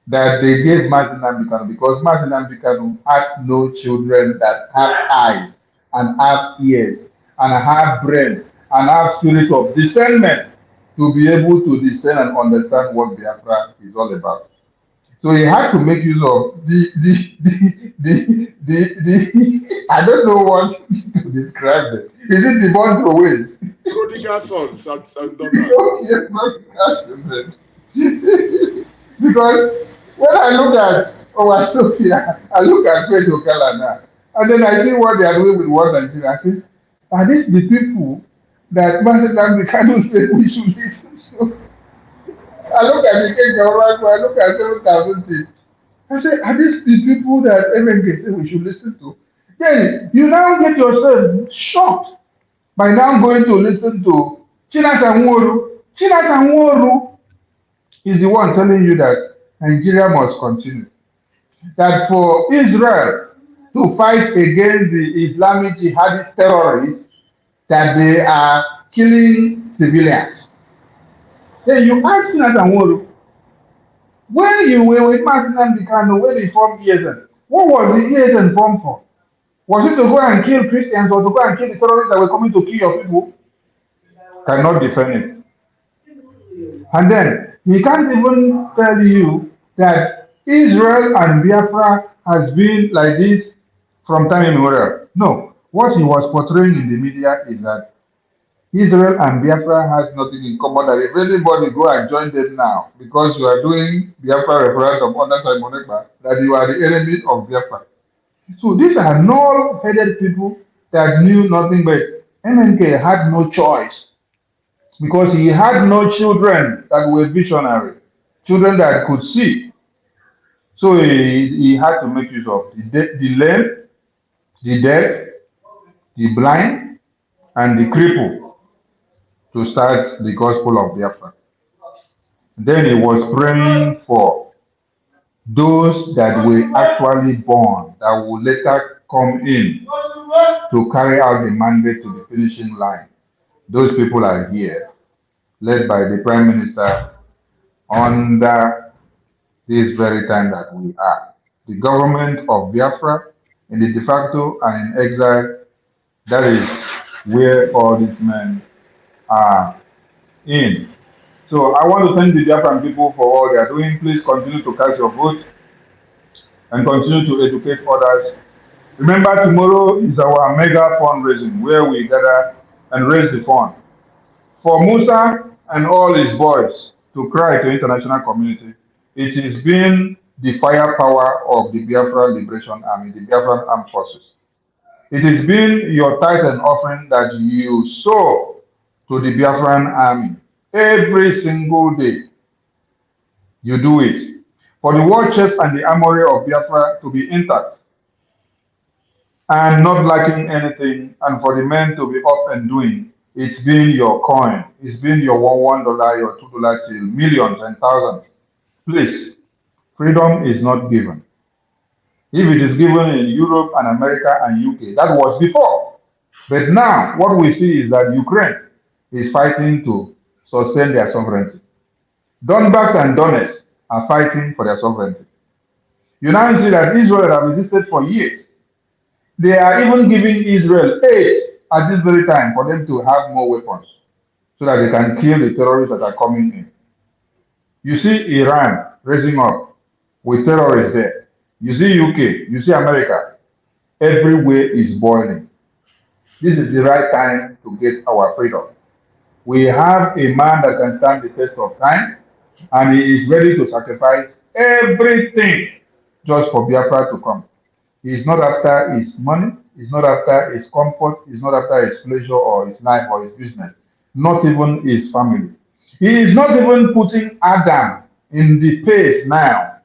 that they gave Martin Namdekanu because Martin Namdekanu had no children that have eyes and have ears and have brain and have spirit of discernment to be able to discern and understand what Biafra is all about. So he had to make use of the I don't know what to describe it. Is it the bunch of ways? Prodigal sons and daughters. Because when I look at Sophia, I look at Faith Okala now, and then I see what they are doing with World Nigeria. I say, are these the people that Martin Namdekanu said we should listen to? I look at the cake, I look at 7,000 things. I say, are these the people that MNK say we should listen to? Then you now get yourself shocked by now going to listen to Chinas Anworu. Chinas Anworu is the one telling you that Nigeria must continue. That for Israel to fight against the Islamic jihadist terrorists, that they are killing civilians. Then you ask Chinas Anworu, when you were with Martin Namdekanu, when he formed ESN, what was the ESN formed for? Was it to go and kill Christians or to go and kill the terrorists that were coming to kill your people? Cannot defend it. And then he can't even tell you that Israel and Biafra has been like this from time immemorial. No, what he was portraying in the media is that Israel and Biafra has nothing in common. That if anybody go and join them now, because you are doing Biafra referendum under Simon Ekpa, that you are the enemy of Biafra. So these are null-headed people that knew nothing, but MNK had no choice because he had no children that were visionary, children that could see. So he had to make use of the lame, the deaf, the blind, and the cripple to start the gospel of Biafra. Then he was praying for those that were actually born, that will later come in to carry out the mandate to the finishing line. Those people are here, led by the Prime Minister under this very time that we are. The government of Biafra, in the de facto and in exile, that is where all these men are in. So I want to thank the Biafran people for all they are doing. Please continue to cast your vote and continue to educate others. Remember, tomorrow is our mega fundraising where we gather and raise the fund for Musa and all his boys to cry to international community. It has been the firepower of the Biafra Liberation Army, the Biafran Armed Forces. It has been your tithe and offering that you sow to the Biafran Army every single day. You do it for the war chest and the armory of Biafra to be intact and not lacking anything, and for the men to be up and doing. It's been your coin. It's been your $1, your $2 till millions and thousands. Please, freedom is not given. If it is given in Europe and America and UK, that was before. But now, what we see is that Ukraine is fighting to sustain their sovereignty. Donbass and Donetsk are fighting for their sovereignty. You now see that Israel has resisted for years. They are even giving Israel aid at this very time for them to have more weapons so that they can kill the terrorists that are coming in. You see Iran raising up with terrorists there. You see UK, you see America. Everywhere is boiling. This is the right time to get our freedom. We have a man that can stand the test of time, and he is ready to sacrifice everything just for Biafra to come. He is not after his money, he's not after his comfort, he's not after his pleasure or his life or his business, not even his family. He is not even putting Adam in the pace now.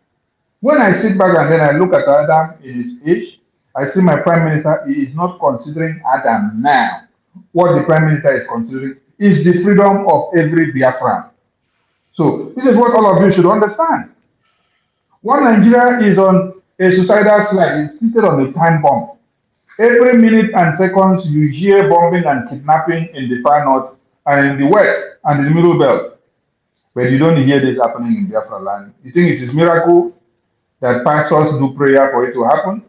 When I sit back and then I look at Adam in his age, I see my Prime Minister, he is not considering Adam now. What the Prime Minister is considering is the freedom of every Biafran. So this is what all of you should understand. One Nigeria is on a suicidal slide, it's seated on a time bomb. Every minute and seconds you hear bombing and kidnapping in the far north and in the west and in the middle belt. But you don't hear this happening in Biafra land. You think it is miracle that pastors do prayer for it to happen?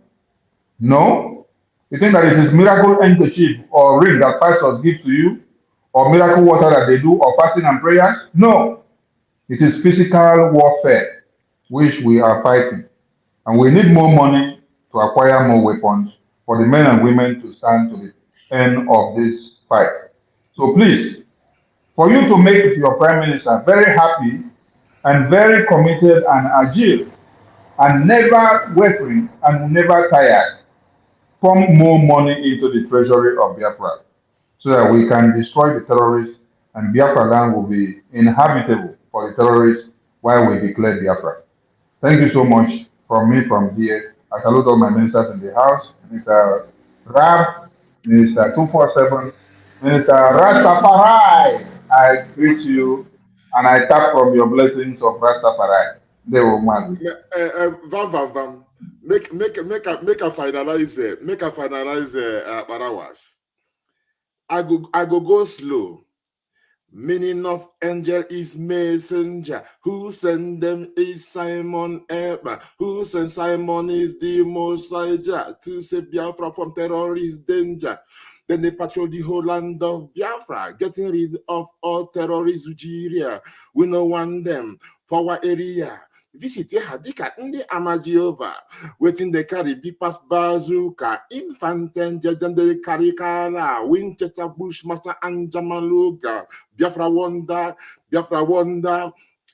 No. You think that it is miracle handkerchief or ring that pastors give to you, or miracle water that they do, or fasting and prayer? No. It is physical warfare which we are fighting. And we need more money to acquire more weapons for the men and women to stand to the end of this fight. So please, for you to make your Prime Minister very happy and very committed and agile and never wavering and never tired, pump more money into the treasury of Biafra so that we can destroy the terrorists and Biafra land will be inhabitable for the terrorists while we declare Biafra. Thank you so much from me from here. I salute all my ministers in the house, Mr. Rab, Minister 247, Minister Rastafari. I greet you and I tap from your blessings of Rastafari. They will man. Vam. Make a finalize Barawas. I go slow. Meaning of angel is messenger. Who sent them is Simon Ekpa. Who sent Simon is the Messiah to save Biafra from terrorist danger. Then they patrol the whole land of Biafra, getting rid of all terrorist Nigeria. We no want them for our area. Visit Hadika in the Amazova, waiting the carry big pass bazooka, infant and them the carry kala, Winchester Bushmaster and Jamaluga, Biafra wonder,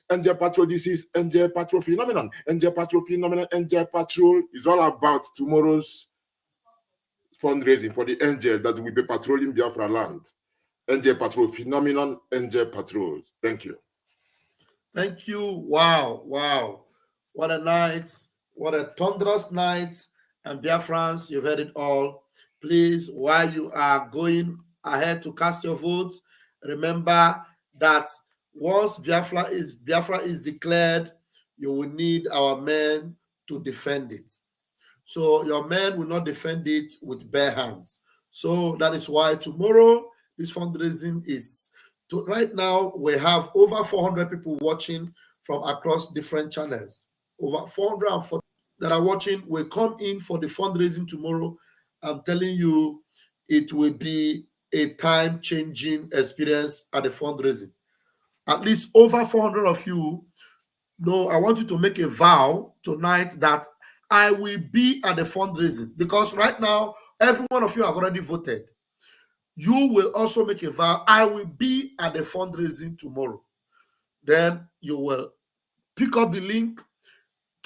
Angel Patrol. This is Angel Patrol phenomenon. Angel Patrol phenomenon. Angel Patrol is all about tomorrow's fundraising for the angel that will be patrolling Biafra land. Angel Patrol phenomenon. Angel Patrol. Thank you. Thank you. Wow. What a night. What a thunderous night. And Biafrans, you've heard it all. Please, while you are going ahead to cast your votes, remember that once Biafra is declared, you will need our men to defend it. So your men will not defend it with bare hands. So that is why tomorrow this fundraising is right now we have over 400 people watching from across different channels. Over 440 that are watching will come in for the fundraising tomorrow. I'm telling you, it will be a time-changing experience at the fundraising. At least over 400 of you know, I want you to make a vow tonight that I will be at the fundraising, because right now, every one of you have already voted. You will also make a vow, I will be at the fundraising tomorrow. Then you will pick up the link.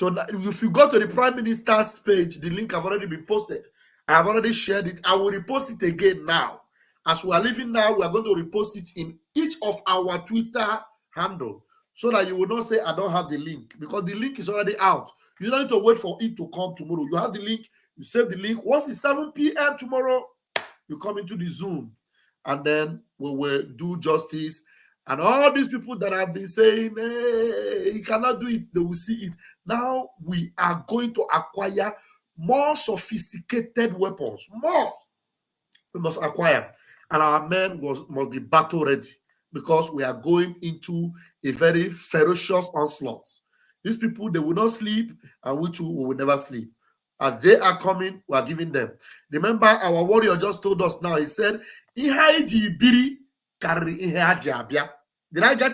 If you go to the Prime Minister's page, the link have already been posted. I have already shared it. I will repost it again now. As we are leaving now, we are going to repost it in each of our Twitter handle so that you will not say, I don't have the link, because the link is already out. You don't need to wait for it to come tomorrow. You have the link, you save the link. Once it's 7 p.m. tomorrow, you come into the Zoom, and then we will do justice. And all these people that have been saying, hey, you cannot do it, they will see it. Now we are going to acquire more sophisticated weapons. More we must acquire. And our men must be battle ready, because we are going into a very ferocious onslaught. These people, they will not sleep, and we too will never sleep. As they are coming, we are giving them. Remember, our warrior just told us now, he said, did I get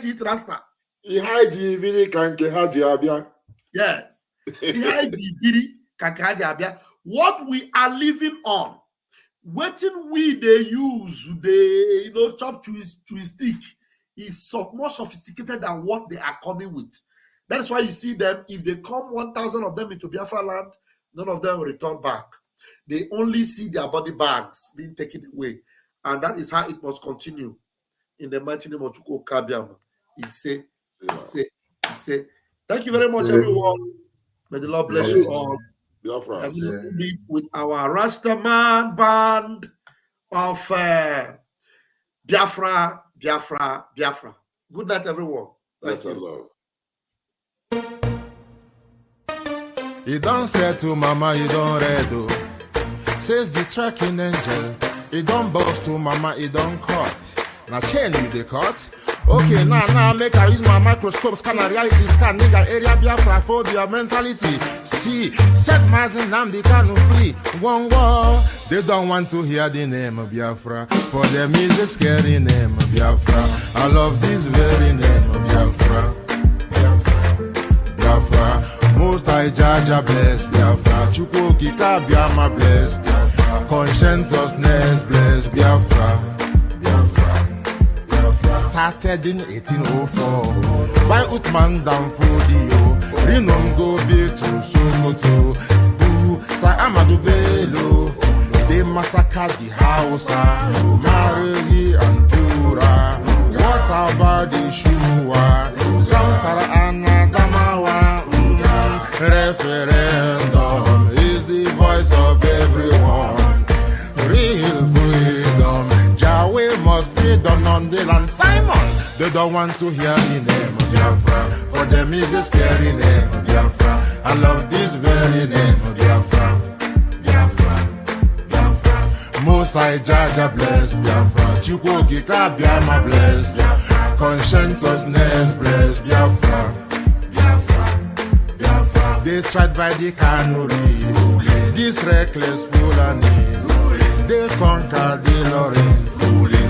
it, Rasta? Yes. What we are living on, wetin we they use, they chop to his stick, is more sophisticated than what they are coming with. That's why you see them, if they come 1,000 of them into Biafra land, none of them will return back. They only see their body bags being taken away. And that is how it must continue. In the mighty name of Chuko Kabiam. He say. Thank you very much, everyone. May the Lord bless you all. Biafra. I'm going to meet with our Rastaman band of Biafra. Good night, everyone. Thank you. You don't say to mama, you don't redo. Says the tracking angel. You don't boast to mama, you don't cut. Now chain you the cut. Okay, now make I use my microscope, scan a reality, scan nigga area Biafra phobia mentality. See, set mazin nam the canu free. One war. They don't want to hear the name of Biafra. For them is a scary name of Biafra. I love this very name of Biafra. Biafra. Most I judge a bless Biafra. Chuko Gita Biama bless Biafra. Conscientiousness bless Biafra. Started in 1804 by Uthman Danfodio. Rinom go be to Sokoto. Sa Amadou Bello. They massacred the Hausa, Marili and Pura. What about the Shua? Zamfara and Adamawa. Referendum is the voice of everyone. Real freedom. Yahweh must be done on the land. Simon, they don't want to hear the name of Biafra. For them is a scary name of Biafra. I love this very name of Biafra. Mosai Jaja bless Biafra. Chuko Gita Biama bless Biafra. Conscientiousness bless Biafra. They tried by the canories. This reckless Fulanis. They conquered the Lorraine. Fooling.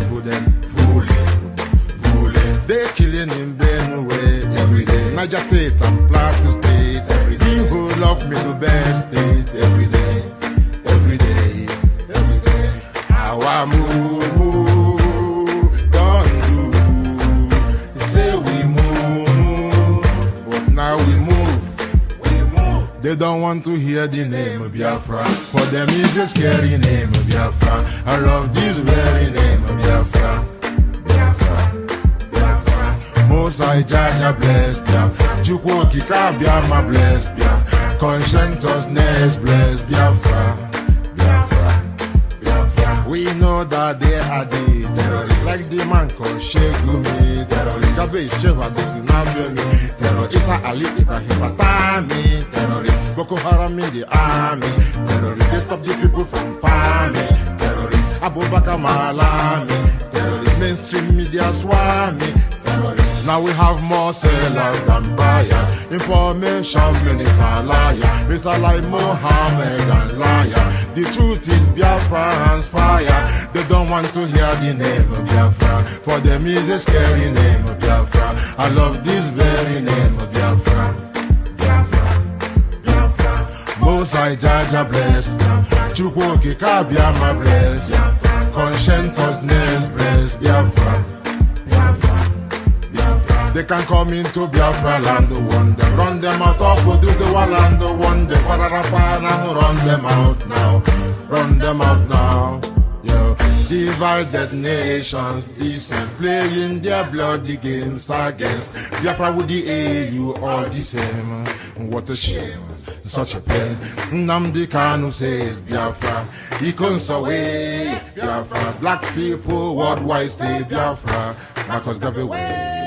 They killing in Benue every day. Niger State and Plateau State every day. The whole of Middle Belt State every day. Our move, don't do. Say we move, but now we move. They don't want to hear the name of Biafra. For them is a scary name of Biafra. I love this very name of Biafra. Most I judge a bless Biafra. Chukwu Kika Biafra bless Biafra. Conscientiousness, bless Biafra. We know that they are the terrorists, like the man called Shegumi, terrorist. Gabe Sheva Kusinabemi, terrorist. Isa Ali Ibrahim Batami, terrorist. Boko Haram in the army, terrorist. They stop the people from farming, terrorist. Abubakar Malami, terrorist. Mainstream media swami, terrorist. Now we have more sellers than buyers. Information minister liar. Mr. like Mohammed and liar. The truth is Biafra's fire. They don't want to hear the name of Biafra. For them is a scary name of Biafra. I love this very name of Biafra. Most I Jaja bless. Chukwoki Kabiama bless. Conscientiousness bless Biafra. They can come into Biafra land, run them out of do the wall and one day, run them out now, run them out now. Yo, divided nations, decent, playing their bloody games against Biafra with the AU all the same. What a shame, such a pain. Nnamdi Kanu says Biafra, he comes away Biafra. Black people worldwide say Biafra, Marcus gave away.